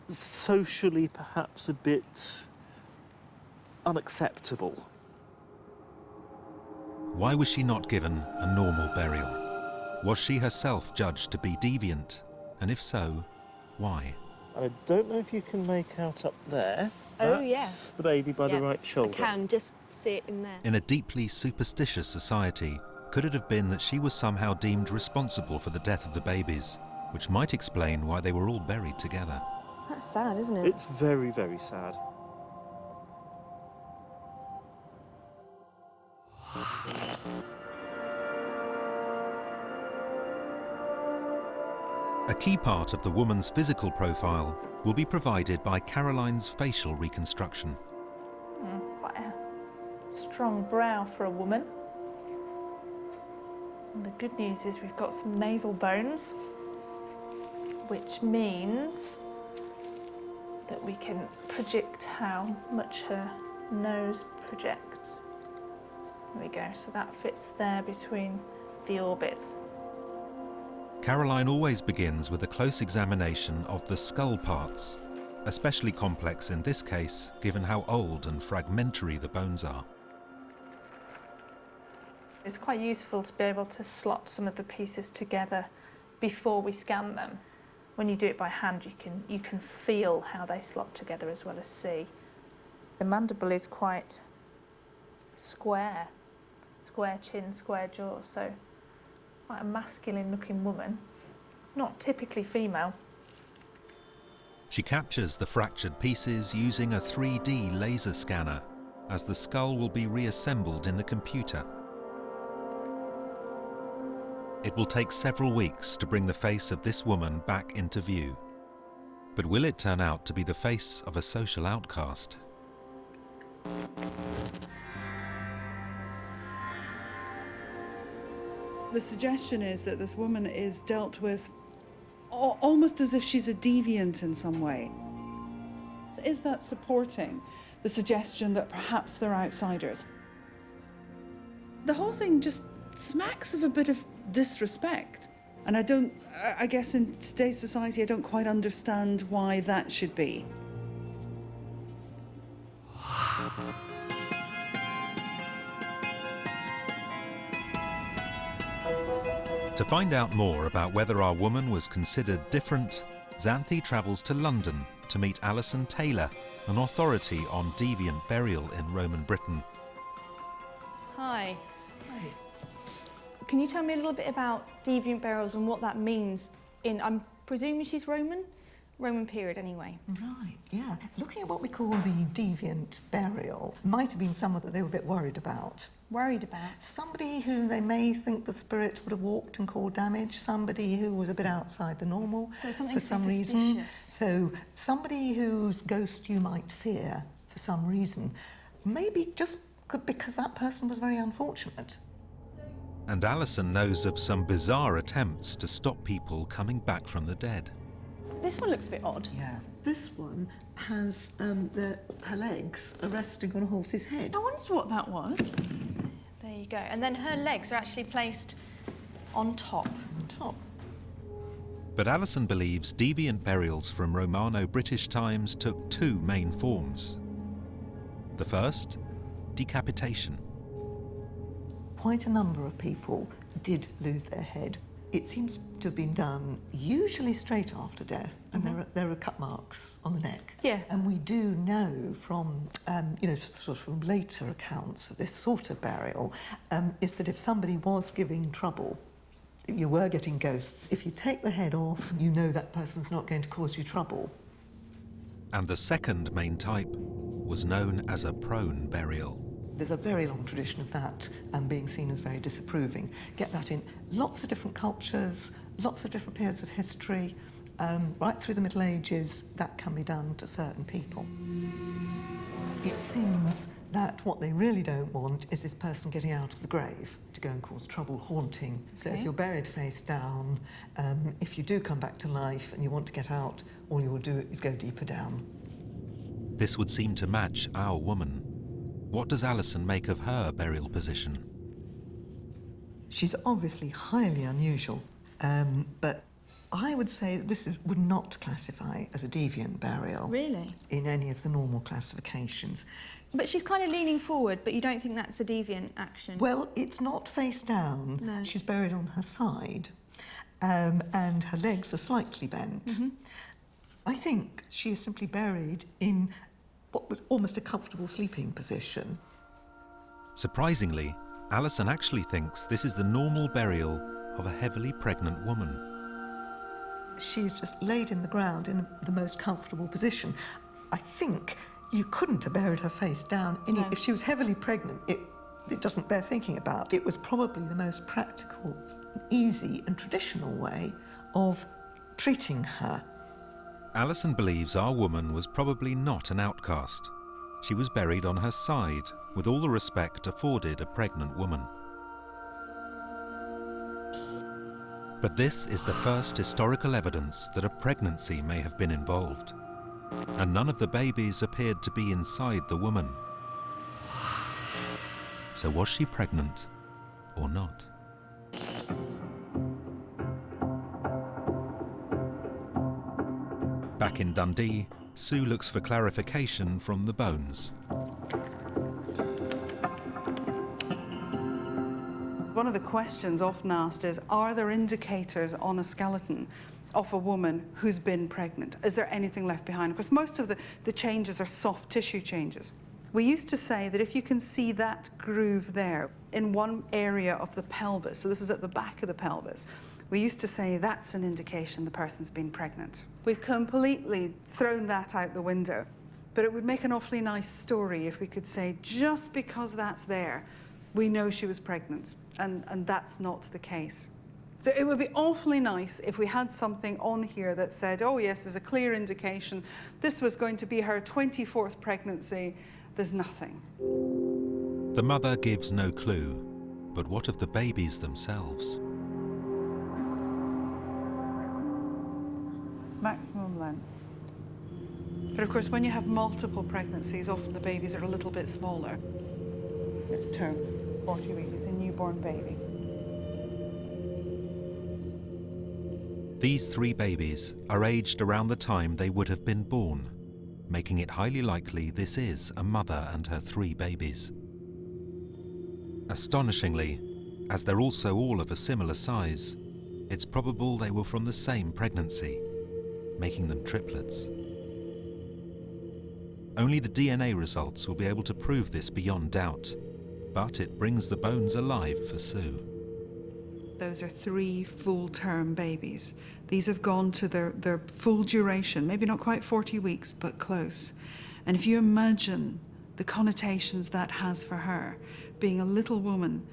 socially perhaps a bit unacceptable. Why was she not given a normal burial? Was she herself judged to be deviant? And if so, why? I don't know if you can make out up there. Oh, That's the baby by the right shoulder. I can just see it in there. In a deeply superstitious society, could it have been that she was somehow deemed responsible for the death of the babies, which might explain why they were all buried together? That's sad, isn't it? It's very, very sad. A key part of the woman's physical profile will be provided by Caroline's facial reconstruction. Quite a strong brow for a woman. And the good news is we've got some nasal bones, which means that we can predict how much her nose projects. There we go, so that fits there between the orbits. Caroline always begins with a close examination of the skull parts, especially complex in this case, given how old and fragmentary the bones are. It's quite useful to be able to slot some of the pieces together before we scan them. When you do it by hand, you can feel how they slot together as well as see. The mandible is quite square chin, square jaw, so quite a masculine-looking woman, not typically female. She captures the fractured pieces using a 3D laser scanner, as the skull will be reassembled in the computer. It will take several weeks to bring the face of this woman back into view. But will it turn out to be the face of a social outcast? The suggestion is that this woman is dealt with almost as if she's a deviant in some way. Is that supporting the suggestion that perhaps they're outsiders? The whole thing just smacks of a bit of disrespect. And I guess in today's society, I don't quite understand why that should be. To find out more about whether our woman was considered different, Xanthi travels to London to meet Alison Taylor, an authority on deviant burial in Roman Britain. Hi. Can you tell me a little bit about deviant burials and what that means I'm presuming she's Roman period anyway. Right, yeah. Looking at what we call the deviant burial, might have been someone that they were a bit worried about. Worried about? Somebody who they may think the spirit would have walked and caused damage, somebody who was a bit outside the normal so something for some reason. So somebody whose ghost you might fear for some reason, maybe just because that person was very unfortunate. And Alison knows of some bizarre attempts to stop people coming back from the dead. This one looks a bit odd. Yeah. This one has her legs are resting on a horse's head. I wondered what that was. There you go. And then her legs are actually placed on top. On top. But Alison believes deviant burials from Romano-British times took two main forms. The first, decapitation. Quite a number of people did lose their head. It seems to have been done usually straight after death, and there are cut marks on the neck. Yeah. And we do know from, sort of from later accounts of this sort of burial, is that if somebody was giving trouble, you were getting ghosts, if you take the head off, you know that person's not going to cause you trouble. And the second main type was known as a prone burial. There's a very long tradition of that being seen as very disapproving. Get that in lots of different cultures, lots of different periods of history, right through the Middle Ages, that can be done to certain people. It seems that what they really don't want is this person getting out of the grave to go and cause trouble haunting. So if you're buried face down, if you do come back to life and you want to get out, all you will do is go deeper down. This would seem to match our woman. What does Alison make of her burial position? She's obviously highly unusual, but I would say that this would not classify as a deviant burial. Really? In any of the normal classifications. But she's kind of leaning forward, but you don't think that's a deviant action? Well, it's not face down. No. She's buried on her side, and her legs are slightly bent. I think she is simply buried in what was almost a comfortable sleeping position. Surprisingly, Alison actually thinks this is the normal burial of a heavily pregnant woman. She's just laid in the ground in the most comfortable position. I think you couldn't have buried her face down. If she was heavily pregnant, it doesn't bear thinking about. It was probably the most practical, easy and traditional way of treating her. Alison believes our woman was probably not an outcast. She was buried on her side, with all the respect afforded a pregnant woman. But this is the first historical evidence that a pregnancy may have been involved, and none of the babies appeared to be inside the woman. So was she pregnant or not? Back in Dundee, Sue looks for clarification from the bones. One of the questions often asked is, are there indicators on a skeleton of a woman who's been pregnant? Is there anything left behind? Of course, most of the changes are soft tissue changes. We used to say that if you can see that groove there in one area of the pelvis, so this is at the back of the pelvis, we used to say that's an indication the person's been pregnant. We've completely thrown that out the window, but it would make an awfully nice story if we could say, just because that's there, we know she was pregnant, and that's not the case. So it would be awfully nice if we had something on here that said, oh yes, there's a clear indication this was going to be her 24th pregnancy. There's nothing. The mother gives no clue, but what of the babies themselves? Maximum length. But of course, when you have multiple pregnancies, often the babies are a little bit smaller. It's term, 40 weeks, it's a newborn baby. These three babies are aged around the time they would have been born, making it highly likely this is a mother and her three babies. Astonishingly, as they're also all of a similar size, it's probable they were from the same pregnancy, making them triplets. Only the DNA results will be able to prove this beyond doubt, but it brings the bones alive for Sue. Those are 3 full-term babies. These have gone to their full duration, maybe not quite 40 weeks, but close. And if you imagine the connotations that has for her, being a little woman,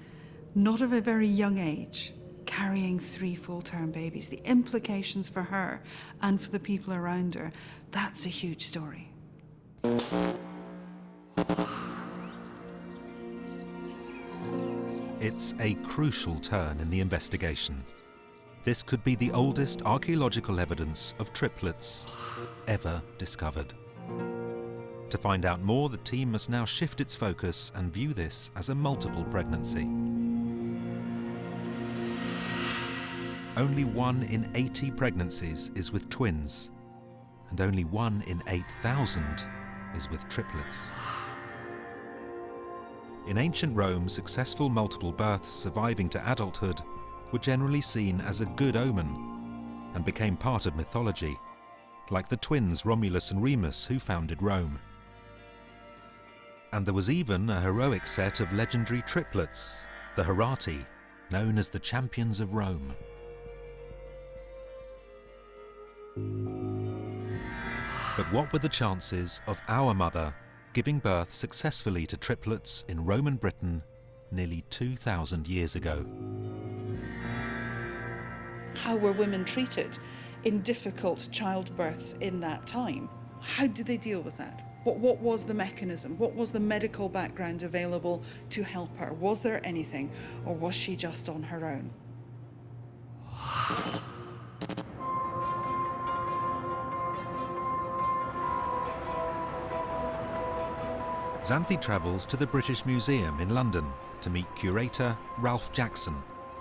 not of a very young age, carrying 3 full-term babies, the implications for her and for the people around her, that's a huge story. It's a crucial turn in the investigation. This could be the oldest archaeological evidence of triplets ever discovered. To find out more, the team must now shift its focus and view this as a multiple pregnancy. only 1 in 80 pregnancies is with twins, and only 1 in 8,000 is with triplets. In ancient Rome, successful multiple births surviving to adulthood were generally seen as a good omen and became part of mythology, like the twins Romulus and Remus who founded Rome. And there was even a heroic set of legendary triplets, the Herati, known as the champions of Rome. But what were the chances of our mother giving birth successfully to triplets in Roman Britain nearly 2,000 years ago? How were women treated in difficult childbirths in that time? How did they deal with that? What was the mechanism? What was the medical background available to help her? Was there anything, or was she just on her own? Xanthi travels to the British Museum in London to meet curator Ralph Jackson,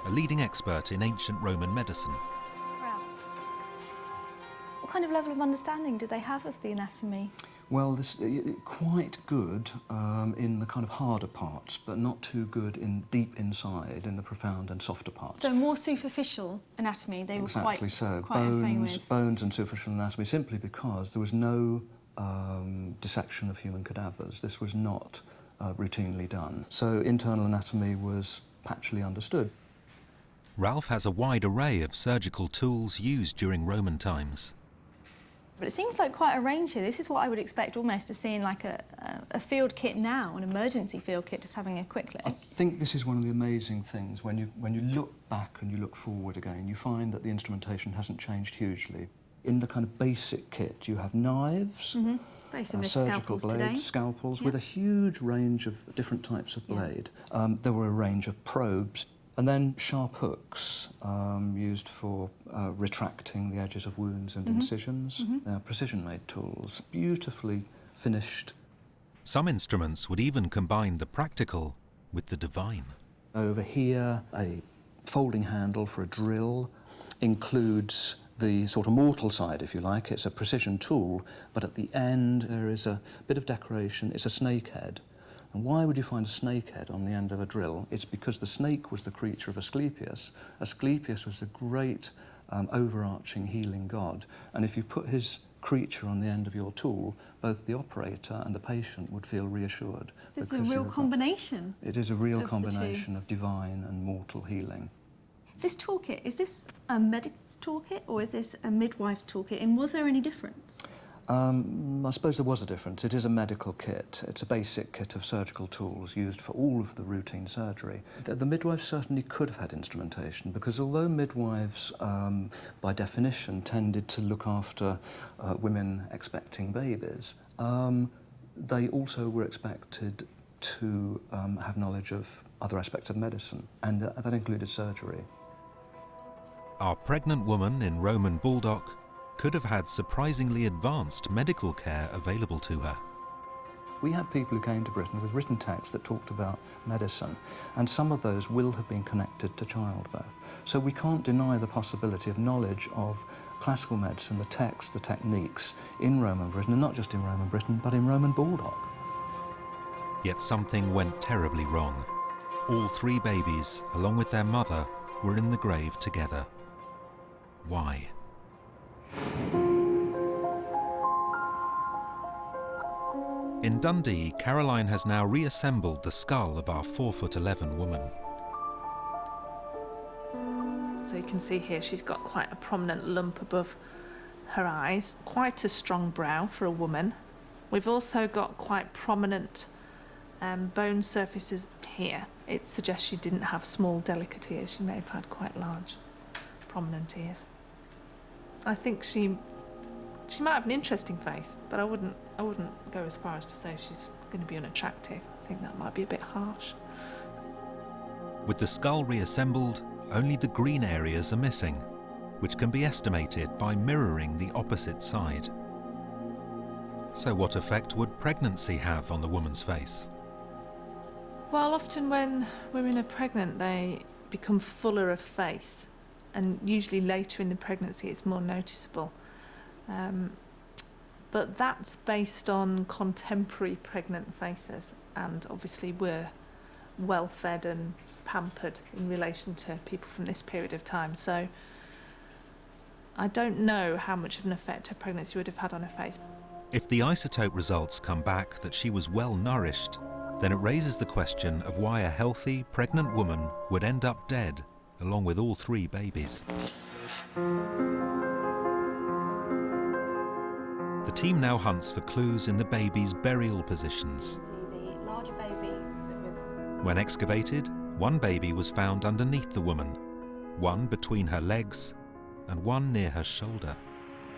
a leading expert in ancient Roman medicine. What kind of level of understanding do they have of the anatomy? Well, this quite good in the kind of harder parts, but not too good in deep inside, in the profound and softer parts. So more superficial anatomy, they were quite bones and superficial anatomy, simply because there was no dissection of human cadavers. This was not routinely done. So internal anatomy was patchily understood. Ralph has a wide array of surgical tools used during Roman times. But it seems like quite a range here. This is what I would expect almost to see in like a field kit now, an emergency field kit, just having a quick look. I think this is one of the amazing things. When you look back and you look forward again, you find that the instrumentation hasn't changed hugely. In the kind of basic kit, you have knives, surgical blades, scalpels, with a huge range of different types of blade. There were a range of probes, and then sharp hooks used for retracting the edges of wounds and incisions. They are precision-made tools, beautifully finished. Some instruments would even combine the practical with the divine. Over here, a folding handle for a drill includes the sort of mortal side, if you like. It's a precision tool, but at the end there is a bit of decoration. It's a snake head. And why would you find a snake head on the end of a drill? It's because the snake was the creature of Asclepius. Asclepius was the great overarching healing god. And if you put his creature on the end of your tool, both the operator and the patient would feel reassured. This is a real combination. It is a real combination of divine and mortal healing. This toolkit, is this a medic's toolkit or is this a midwife's toolkit? And was there any difference? I suppose there was a difference. It is a medical kit. It's a basic kit of surgical tools used for all of the routine surgery. The midwives certainly could have had instrumentation, because although midwives, by definition, tended to look after women expecting babies, they also were expected to have knowledge of other aspects of medicine, and that included surgery. Our pregnant woman in Roman Baldock could have had surprisingly advanced medical care available to her. We had people who came to Britain with written texts that talked about medicine, and some of those will have been connected to childbirth. So we can't deny the possibility of knowledge of classical medicine, the texts, the techniques in Roman Britain, and not just in Roman Britain, but in Roman Baldock. Yet something went terribly wrong. All 3 babies, along with their mother, were in the grave together. Why? In Dundee, Caroline has now reassembled the skull of our 4'11" woman. So you can see here she's got quite a prominent lump above her eyes, quite a strong brow for a woman. We've also got quite prominent bone surfaces here. It suggests she didn't have small, delicate ears. She may have had quite large, prominent ears. I think she might have an interesting face, but I wouldn't go as far as to say she's going to be unattractive. I think that might be a bit harsh. With the skull reassembled, only the green areas are missing, which can be estimated by mirroring the opposite side. So what effect would pregnancy have on the woman's face? Well, often when women are pregnant, they become fuller of face. and usually later in the pregnancy it's more noticeable. But that's based on contemporary pregnant faces, and obviously we're well fed and pampered in relation to people from this period of time. So I don't know how much of an effect her pregnancy would have had on her face. If the isotope results come back that she was well nourished, then it raises the question of why a healthy, pregnant woman would end up dead, along with all 3 babies. The team now hunts for clues in the baby's burial positions. The larger baby that was... When excavated, 1 baby was found underneath the woman, 1 between her legs, and 1 near her shoulder.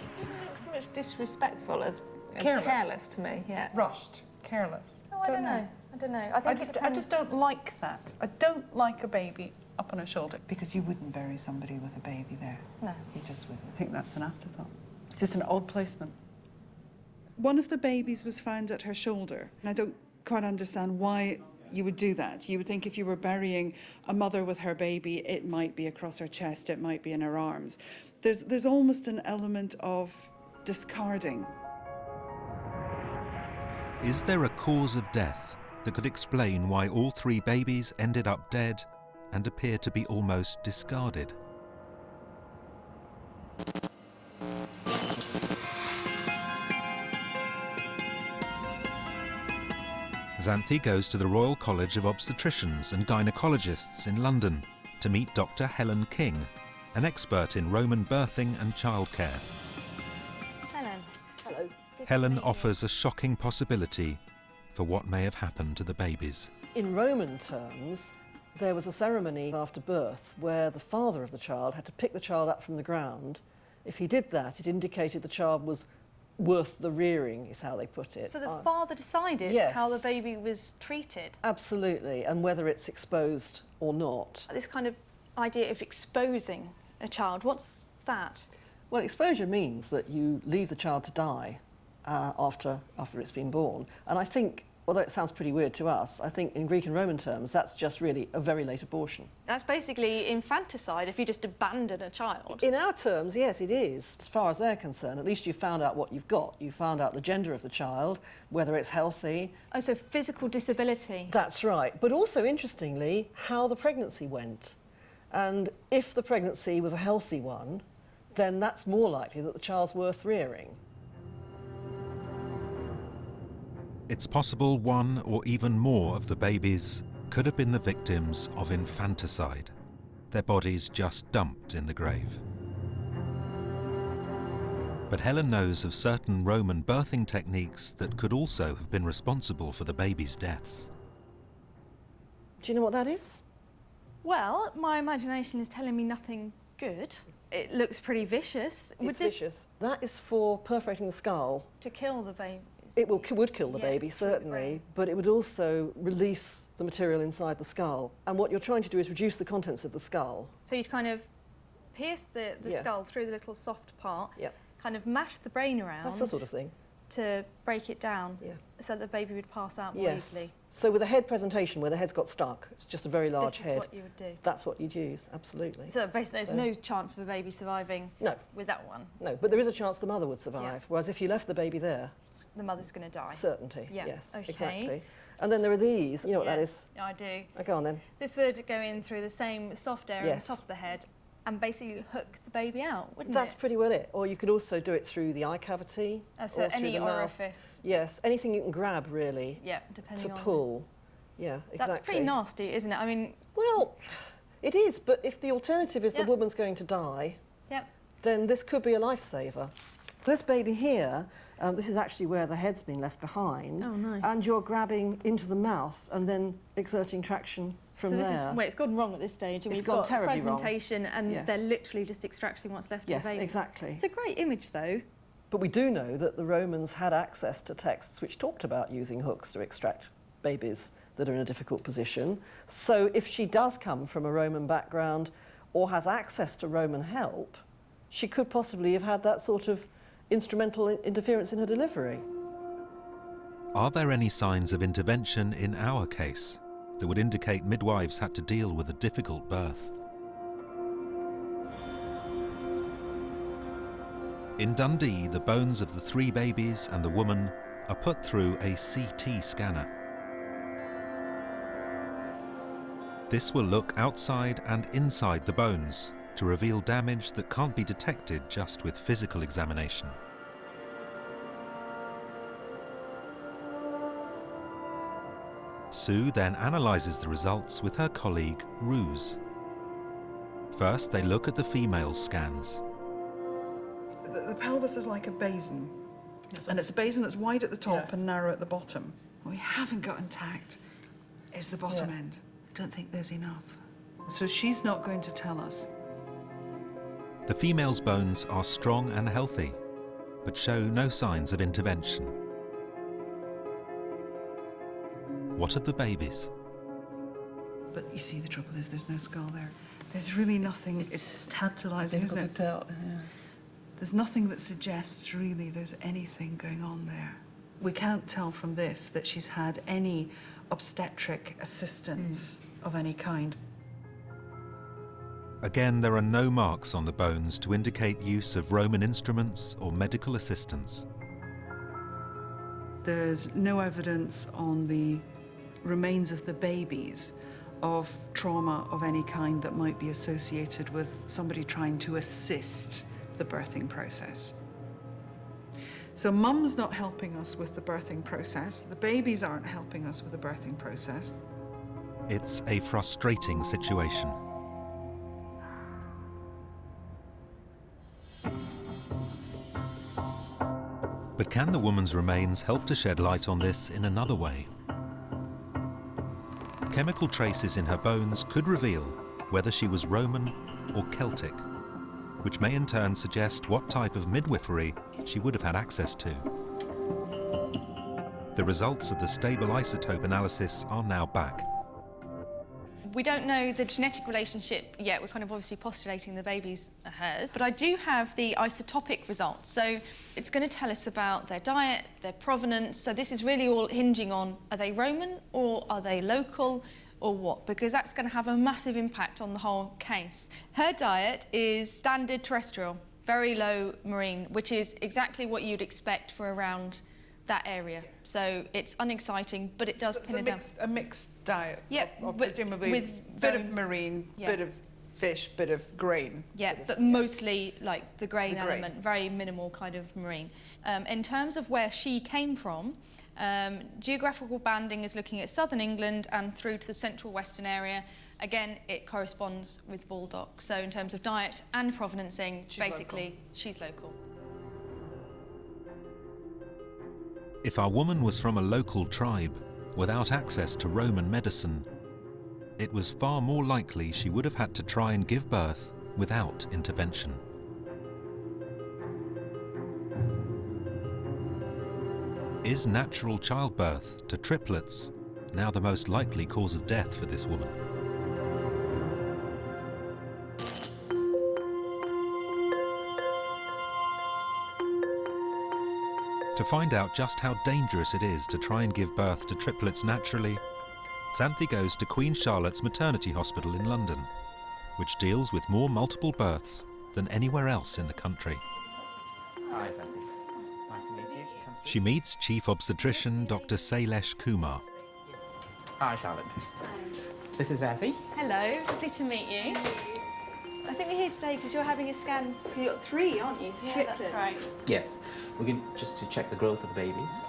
It doesn't look so much disrespectful as Careless. to me, yeah. Rushed, careless. Oh, I don't know. I don't know. I think it I depends. just don't like that. I don't like a baby up on her shoulder, because you wouldn't bury somebody with a baby there. No. You just wouldn't. I think that's an afterthought. It's just an odd placement. One of the babies was found at her shoulder, and I don't quite understand why you would do that. You would think if you were burying a mother with her baby, it might be across her chest, it might be in her arms. There's almost an element of discarding. Is there a cause of death that could explain why all 3 babies ended up dead and appear to be almost discarded? Xanthi goes to the Royal College of Obstetricians and Gynecologists in London to meet Dr. Helen King, an expert in Roman birthing and childcare. Helen. Hello. Helen offers a shocking possibility for what may have happened to the babies. In Roman terms, there was a ceremony after birth where the father of the child had to pick the child up from the ground. If he did that, it indicated the child was worth the rearing, is how they put it. So the father decided yes. how the baby was treated? Absolutely, and whether it's exposed or not. This kind of idea of exposing a child, what's that? Well, exposure means that you leave the child to die after it's been born. And I think, although it sounds pretty weird to us, I think in Greek and Roman terms, that's just really a very late abortion. That's basically infanticide if you just abandon a child. In our terms, yes, it is. As far as they're concerned, at least you found out what you've got. You found out the gender of the child, whether it's healthy. Oh, so physical disability. That's right. But also, interestingly, how the pregnancy went. And if the pregnancy was a healthy one, then that's more likely that the child's worth rearing. It's possible 1 or even more of the babies could have been the victims of infanticide, their bodies just dumped in the grave. But Helen knows of certain Roman birthing techniques that could also have been responsible for the babies' deaths. Do you know what that is? Well, my imagination is telling me nothing good. It looks pretty vicious. It's vicious. That is for perforating the skull. To kill the baby. It would kill the baby, certainly, but it would also release the material inside the skull. And what you're trying to do is reduce the contents of the skull. So you'd kind of pierce the skull through the little soft part, kind of mash the brain around. That's the sort of thing. To break it down, so the baby would pass out more easily. So with a head presentation where the head's got stuck, it's just a very large head. This is what you would do. That's what you'd use, absolutely. So basically there's no chance of a baby surviving with that one? No, but there is a chance the mother would survive, whereas if you left the baby there... The mother's going to die? Certainty, yeah. yes, okay. Exactly. And then there are these, you know what that is? I do. Oh, go on then. This would go in through the same soft area at the top of the head and basically hook the baby out, wouldn't it? That's pretty well it. Or you could also do it through the eye cavity. So or any through the orifice? Mouth. Yes, anything you can grab, really. Yeah, depending on... To pull. Yeah, exactly. That's pretty nasty, isn't it? I mean... Well, it is, but if the alternative is the woman's going to die, then this could be a lifesaver. This baby here, this is actually where the head's been left behind. Oh, nice. And you're grabbing into the mouth and then exerting traction from there. So this is where it's gone wrong at this stage. It's gone terribly wrong. Fragmentation and they're literally just extracting what's left of the baby. Yes, exactly. It's a great image, though. But we do know that the Romans had access to texts which talked about using hooks to extract babies that are in a difficult position. So if she does come from a Roman background or has access to Roman help, she could possibly have had that sort of instrumental interference in her delivery. Are there any signs of intervention in our case that would indicate midwives had to deal with a difficult birth? In Dundee, the bones of the 3 babies and the woman are put through a CT scanner. This will look outside and inside the bones to reveal damage that can't be detected just with physical examination. Sue then analyses the results with her colleague, Ruse. First, they look at the female's scans. The pelvis is like a basin, and it's a basin that's wide at the top and narrow at the bottom. What we haven't got intact is the bottom end. I don't think there's enough. So she's not going to tell us. The female's bones are strong and healthy, but show no signs of intervention. What of the babies? But you see, the trouble is there's no skull there. There's really nothing. It's tantalising, isn't it? There's nothing that suggests really there's anything going on there. We can't tell from this that she's had any obstetric assistance of any kind. Again, there are no marks on the bones to indicate use of Roman instruments or medical assistance. There's no evidence on the remains of the babies of trauma of any kind that might be associated with somebody trying to assist the birthing process. So mum's not helping us with the birthing process. The babies aren't helping us with the birthing process. It's a frustrating situation. But can the woman's remains help to shed light on this in another way? Chemical traces in her bones could reveal whether she was Roman or Celtic, which may in turn suggest what type of midwifery she would have had access to. The results of the stable isotope analysis are now back. We don't know the genetic relationship yet. We're kind of obviously postulating the babies are hers. But I do have the isotopic results. So it's going to tell us about their diet, their provenance. So this is really all hinging on, are they Roman or are they local or what? Because that's going to have a massive impact on the whole case. Her diet is standard terrestrial, very low marine, which is exactly what you'd expect for around that area. So it's unexciting, but it does pin it down. A mixed diet. Yep, presumably with bit of marine, bit of fish, bit of grain. Yeah, but mostly like the grain element, very minimal kind of marine. In terms of where she came from, geographical banding is looking at southern England and through to the central western area. Again, it corresponds with Baldock. So in terms of diet and provenancing, she's local. If our woman was from a local tribe without access to Roman medicine, it was far more likely she would have had to try and give birth without intervention. Is natural childbirth to triplets now the most likely cause of death for this woman? To find out just how dangerous it is to try and give birth to triplets naturally, Xanthi goes to Queen Charlotte's Maternity Hospital in London, which deals with more multiple births than anywhere else in the country. Hi, Xanthi. Nice to meet you. She meets Chief Obstetrician Dr. Sailesh Kumar. Hi, Charlotte. This is Xanthi. Hello, lovely to meet you. I think we're here today because you're having a scan, because you've got 3, aren't you? Triplets. That's right. Yes, we're going just to check the growth of the babies.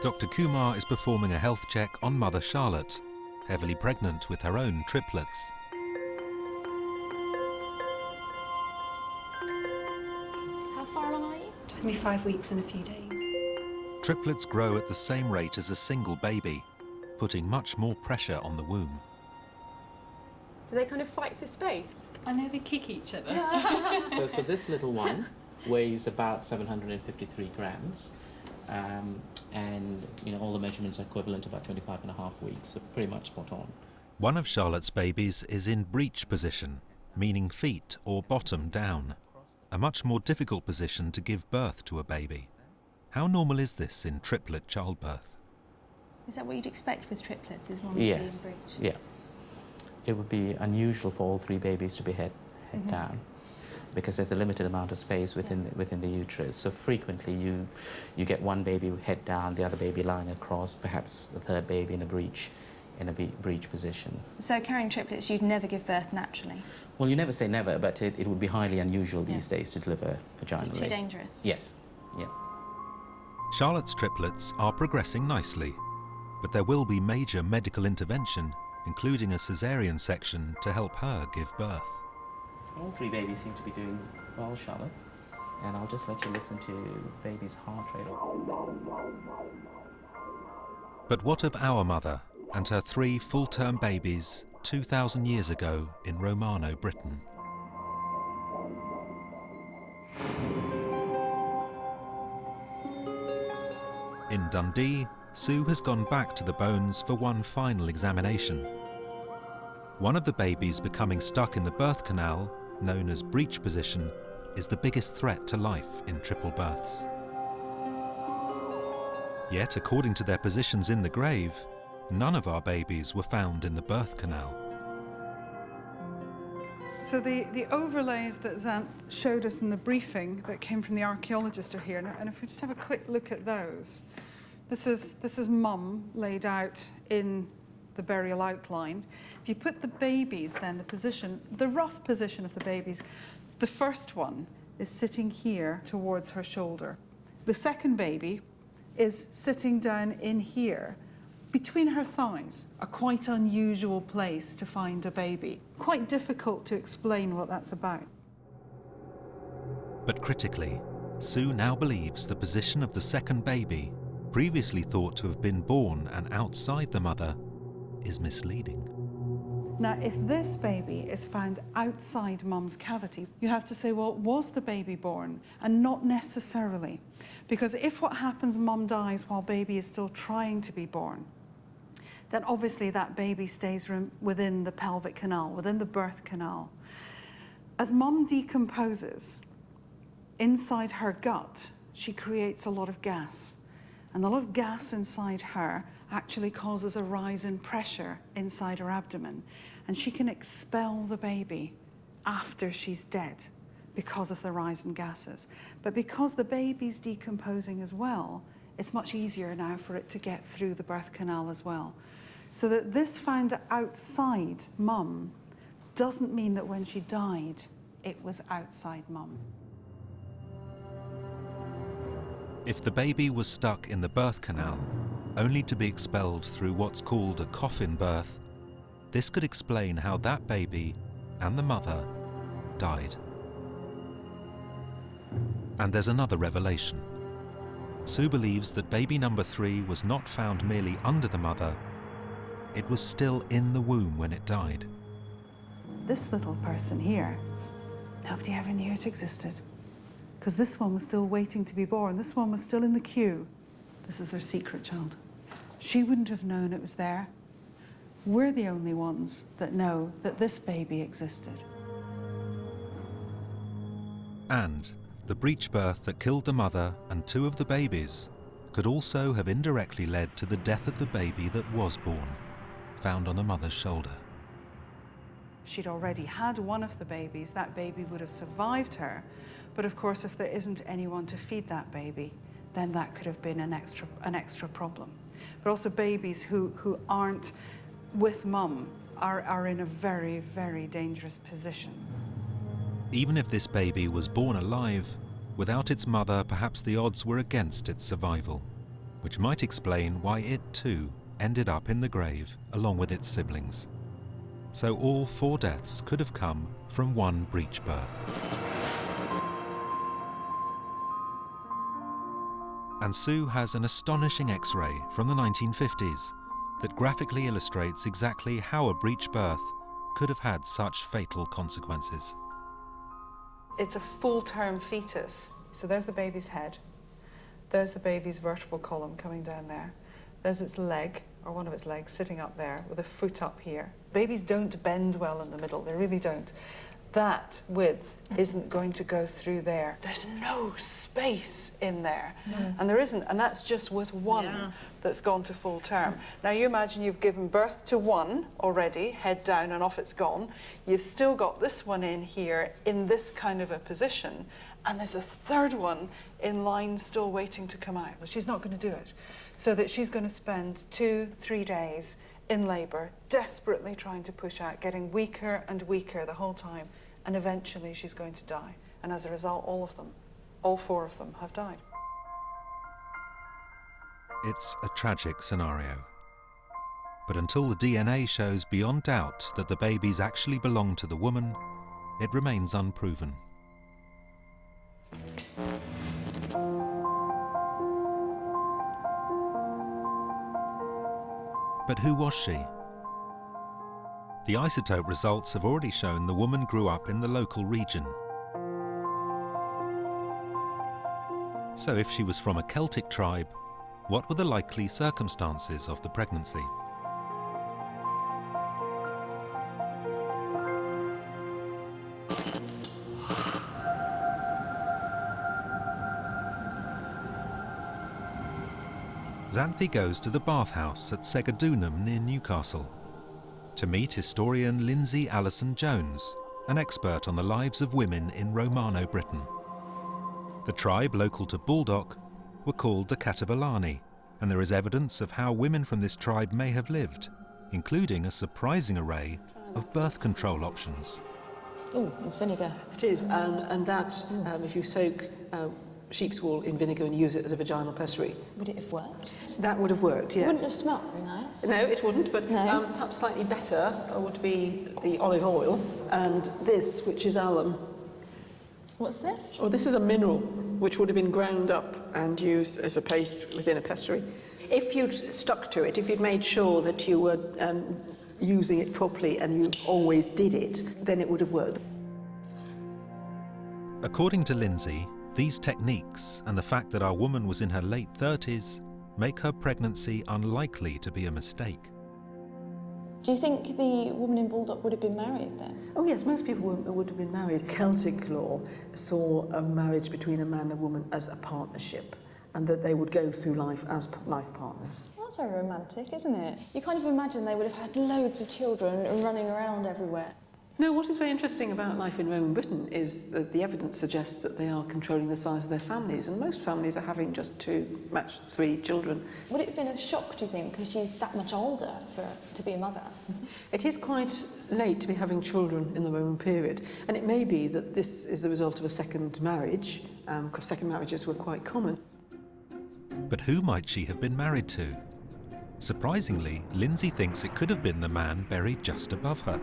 Dr. Kumar is performing a health check on Mother Charlotte, heavily pregnant with her own triplets. How far along are you? 25 weeks and a few days. Triplets grow at the same rate as a single baby, putting much more pressure on the womb. Do they kind of fight for space? I know they kick each other. So this little one weighs about 753 grams. And all the measurements are equivalent to about 25 and a half weeks, so pretty much spot on. One of Charlotte's babies is in breech position, meaning feet or bottom down, a much more difficult position to give birth to a baby. How normal is this in triplet childbirth? Is that what you'd expect with triplets? Is one Yes. being breech? Yeah. It would be unusual for all 3 babies to be head down. because there's a limited amount of space within the uterus. So frequently you get one baby head down, the other baby lying across, perhaps the third baby in a breech position. So carrying triplets, you'd never give birth naturally? Well, you never say never, but it would be highly unusual these days to deliver vaginally. It's too dangerous? Yes, yeah. Charlotte's triplets are progressing nicely, but there will be major medical intervention, including a caesarean section to help her give birth. All three babies seem to be doing well, Charlotte, and I'll just let you listen to baby's heart rate. But what of our mother and her 3 full-term babies 2,000 years ago in Romano, Britain? In Dundee, Sue has gone back to the bones for one final examination. One of the babies becoming stuck in the birth canal, known as breech position, is the biggest threat to life in triple births. Yet, according to their positions in the grave, none of our babies were found in the birth canal. So the overlays that Zant showed us in the briefing that came from the archaeologist are here, and if we just have a quick look at those. This is mum laid out in the burial outline. If you put the babies then, the rough position of the babies, the first one is sitting here towards her shoulder. The second baby is sitting down in here, between her thighs, a quite unusual place to find a baby. Quite difficult to explain what that's about. But critically, Sue now believes the position of the second baby, previously thought to have been born and outside the mother, is misleading. Now, if this baby is found outside mum's cavity, you have to say, well, was the baby born? And not necessarily. Because if what happens, mum dies while baby is still trying to be born, then obviously that baby stays within the pelvic canal, within the birth canal. As mum decomposes, inside her gut, she creates a lot of gas. And a lot of gas inside her actually causes a rise in pressure inside her abdomen. And she can expel the baby after she's dead because of the rise in gases. But because the baby's decomposing as well, it's much easier now for it to get through the birth canal as well. So that this found outside mum doesn't mean that when she died, it was outside mum. If the baby was stuck in the birth canal, only to be expelled through what's called a coffin birth, this could explain how that baby and the mother died. And there's another revelation. Sue believes that baby number 3 was not found merely under the mother, it was still in the womb when it died. This little person here, nobody ever knew it existed. Because this one was still waiting to be born. This one was still in the queue. This is their secret child. She wouldn't have known it was there. We're the only ones that know that this baby existed. And the breech birth that killed the mother and 2 of the babies could also have indirectly led to the death of the baby that was born, found on the mother's shoulder. If she'd already had one of the babies, that baby would have survived her. But of course, if there isn't anyone to feed that baby, then that could have been an extra problem. But also babies who aren't with mum are in a very, very dangerous position. Even if this baby was born alive, without its mother, perhaps the odds were against its survival, which might explain why it too ended up in the grave along with its siblings. So all 4 deaths could have come from one breech birth. And Sue has an astonishing X-ray from the 1950s that graphically illustrates exactly how a breech birth could have had such fatal consequences. It's a full-term fetus. So there's the baby's head. There's the baby's vertebral column coming down there. There's its leg, or one of its legs, sitting up there with a foot up here. Babies don't bend well in the middle, they really don't. that width isn't going to go through there. There's no space in there. And there isn't, and that's just with one that's gone to full term. Now you imagine you've given birth to one already, head down and off it's gone. You've still got this one in here in this kind of a position, and there's a third one in line still waiting to come out. Well, she's not going to do it. So that she's going to spend 2-3 days in labour, desperately trying to push out, getting weaker and weaker the whole time, and eventually she's going to die. And as a result, all of them, all 4 of them, have died. It's a tragic scenario. But until the DNA shows beyond doubt that the babies actually belong to the woman, it remains unproven. But who was she? The isotope results have already shown the woman grew up in the local region. So if she was from a Celtic tribe, what were the likely circumstances of the pregnancy? Xanthi goes to the bathhouse at Segadunum near Newcastle to meet historian Lindsay Allison-Jones, an expert on the lives of women in Romano Britain. The tribe local to Baldock were called the Catabalani, and there is evidence of how women from this tribe may have lived, including a surprising array of birth control options. Oh, it's vinegar. It is, and that, if you soak sheep's wool in vinegar and use it as a vaginal pessary. Would it have worked? That would have worked, yes. It wouldn't have smelt very nice. No, it wouldn't, but perhaps slightly better would be the olive oil, and this, which is alum. What's this? Oh, this is a mineral which would have been ground up and used as a paste within a pessary. If you'd stuck to it, if you'd made sure that you were using it properly and you always did it, then it would have worked. According to Lindsay, these techniques and the fact that our woman was in her late 30s make her pregnancy unlikely to be a mistake. Do you think the woman in Baldock would have been married then? Oh yes, most people would have been married. Celtic law saw a marriage between a man and a woman as a partnership, and that they would go through life as life partners. Well, that's very romantic, isn't it? You kind of imagine they would have had loads of children running around everywhere. No, what is very interesting about life in Roman Britain is that the evidence suggests that they are controlling the size of their families, and most families are having just 2, max 3 children. Would it have been a shock, do you think, because she's that much older to be a mother? It is quite late to be having children in the Roman period, and it may be that this is the result of a second marriage, because second marriages were quite common. But who might she have been married to? Surprisingly, Lindsay thinks it could have been the man buried just above her.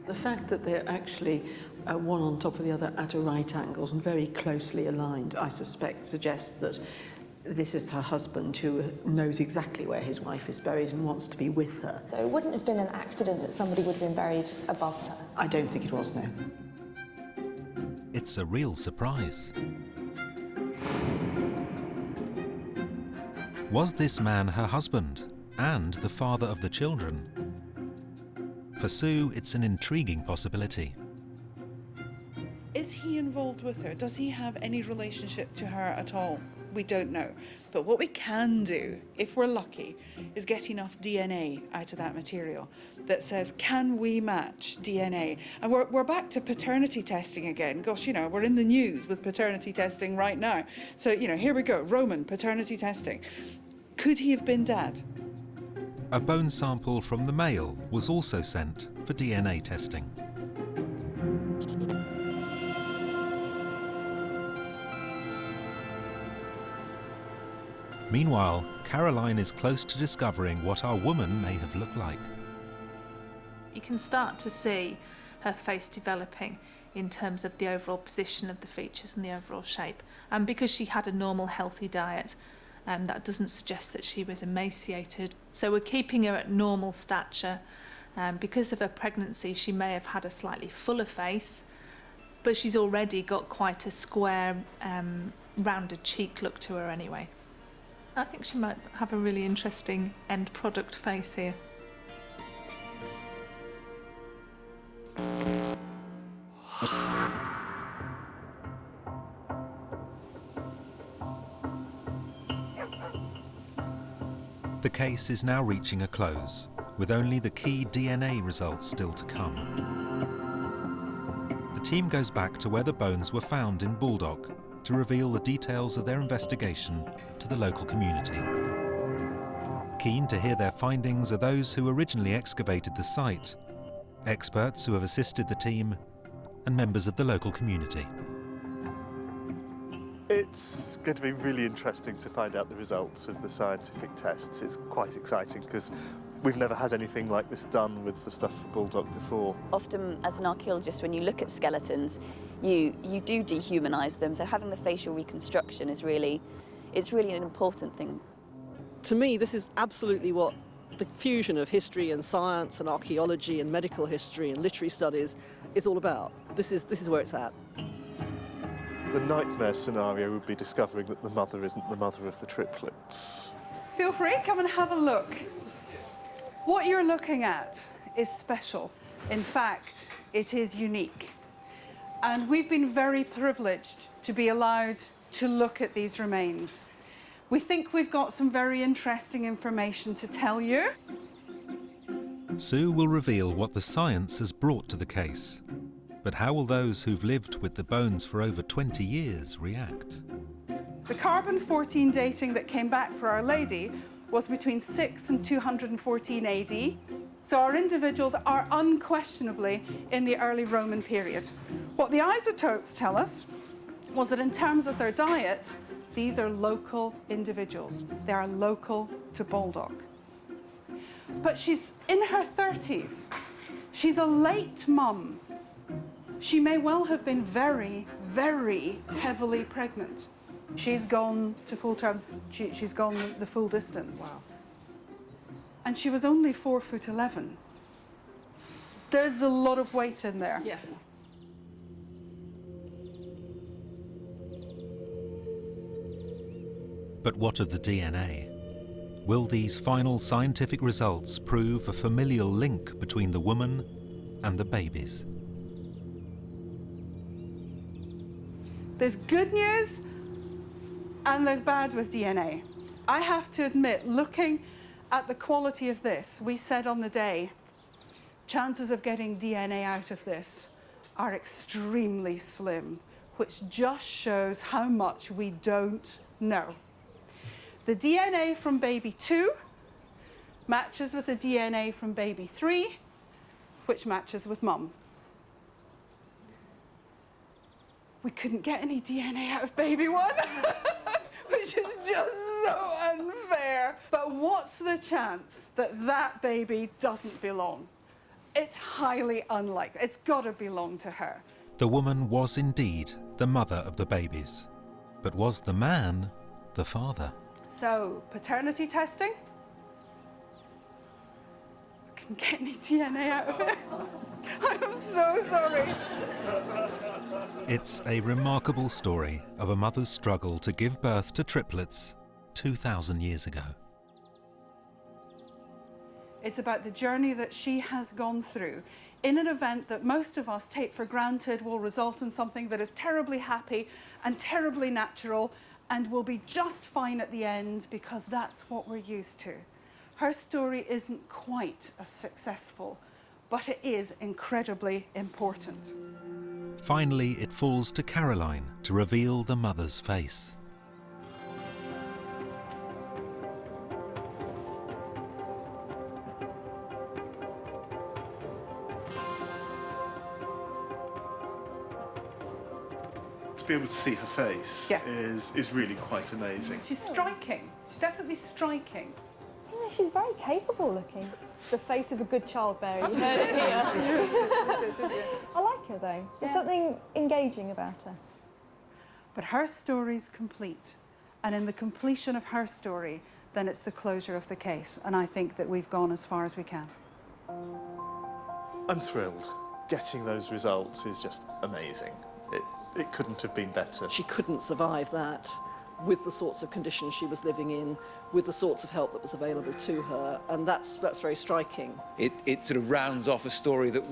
The fact that they're actually one on top of the other at right angles and very closely aligned, I suspect, suggests that this is her husband who knows exactly where his wife is buried and wants to be with her. So it wouldn't have been an accident that somebody would have been buried above her? I don't think it was, no. It's a real surprise. Was this man her husband and the father of the children? For Sue, it's an intriguing possibility. Is he involved with her? Does he have any relationship to her at all? We don't know. But what we can do, if we're lucky, is get enough DNA out of that material that says, can we match DNA? And we're back to paternity testing again. Gosh, you know, we're in the news with paternity testing right now. So, you know, here we go, Roman paternity testing. Could he have been dad? A bone sample from the male was also sent for DNA testing. Meanwhile, Caroline is close to discovering what our woman may have looked like. You can start to see her face developing in terms of the overall position of the features and the overall shape. And because she had a normal, healthy diet, that doesn't suggest that she was emaciated. So we're keeping her at normal stature. Because of her pregnancy, she may have had a slightly fuller face, but she's already got quite a square, rounded cheek look to her anyway. I think she might have a really interesting end product face here. The case is now reaching a close, with only the key DNA results still to come. The team goes back to where the bones were found in Baldock to reveal the details of their investigation to the local community. Keen to hear their findings are those who originally excavated the site, experts who have assisted the team, and members of the local community. It's going to be really interesting to find out the results of the scientific tests. It's quite exciting because we've never had anything like this done with the stuff from Baldock before. Often, as an archaeologist, when you look at skeletons, you do dehumanise them. So having the facial reconstruction is really an important thing. To me, this is absolutely what the fusion of history and science and archaeology and medical history and literary studies is all about. This is where it's at. The nightmare scenario would be discovering that the mother isn't the mother of the triplets. Feel free, come and have a look. What you're looking at is special. In fact, it is unique. And we've been very privileged to be allowed to look at these remains. We think we've got some very interesting information to tell you. Sue will reveal what the science has brought to the case. But how will those who've lived with the bones for over 20 years react? The carbon-14 dating that came back for Our Lady was between 6 and 214 AD. So our individuals are unquestionably in the early Roman period. What the isotopes tell us was that in terms of their diet, these are local individuals. They are local to Baldock. But she's in her 30s. She's a late mum. She may well have been very, very heavily pregnant. She's gone to full term, she's gone the full distance. Wow. And she was only 4'11". There's a lot of weight in there. Yeah. But what of the DNA? Will these final scientific results prove a familial link between the woman and the babies? There's good news and there's bad with DNA. I have to admit, looking at the quality of this, we said on the day, chances of getting DNA out of this are extremely slim, which just shows how much we don't know. The DNA from baby 2 matches with the DNA from baby 3, which matches with mum. We couldn't get any DNA out of baby 1, which is just so unfair. But what's the chance that that baby doesn't belong? It's highly unlikely. It's got to belong to her. The woman was indeed the mother of the babies, but was the man the father? So, paternity testing? I couldn't get any DNA out of it. I'm so sorry. It's a remarkable story of a mother's struggle to give birth to triplets 2,000 years ago. It's about the journey that she has gone through in an event that most of us take for granted will result in something that is terribly happy and terribly natural and will be just fine at the end because that's what we're used to. Her story isn't quite as successful, but it is incredibly important. Finally, it falls to Caroline to reveal the mother's face. To be able to see her face is really quite amazing. She's striking. She's definitely striking. Yeah, she's very capable looking. The face of a good childbearer. You heard it here. I like her though. There's something engaging about her. But her story's complete. And in the completion of her story, then it's the closure of the case. And I think that we've gone as far as we can. I'm thrilled. Getting those results is just amazing. It couldn't have been better. She couldn't survive that with the sorts of conditions she was living in, with the sorts of help that was available to her, and that's very striking. It sort of rounds off a story that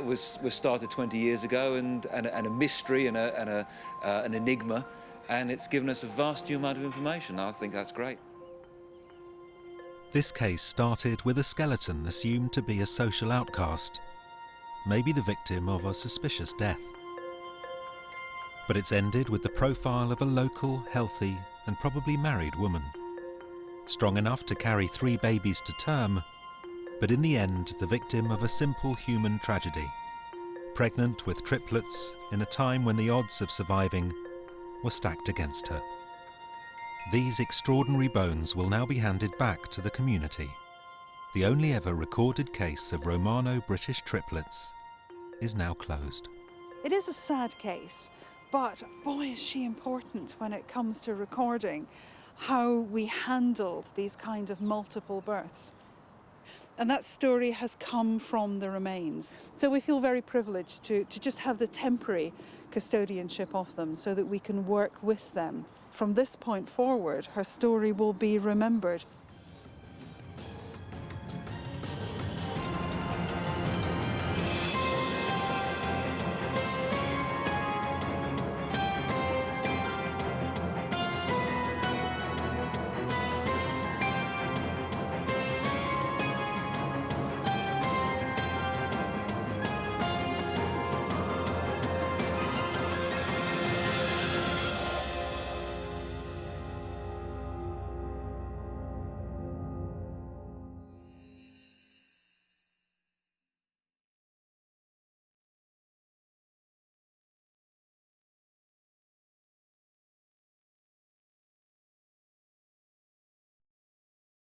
was started 20 years ago, and a mystery and an enigma, and it's given us a vast new amount of information. I think that's great. This case started with a skeleton assumed to be a social outcast, maybe the victim of a suspicious death. But it's ended with the profile of a local, healthy, and probably married woman. Strong enough to carry 3 babies to term, but in the end the victim of a simple human tragedy. Pregnant with triplets in a time when the odds of surviving were stacked against her. These extraordinary bones will now be handed back to the community. The only ever recorded case of Romano-British triplets is now closed. It is a sad case, but boy is she important when it comes to recording how we handled these kind of multiple births. And that story has come from the remains. So we feel very privileged to just have the temporary custodianship of them so that we can work with them. From this point forward, her story will be remembered.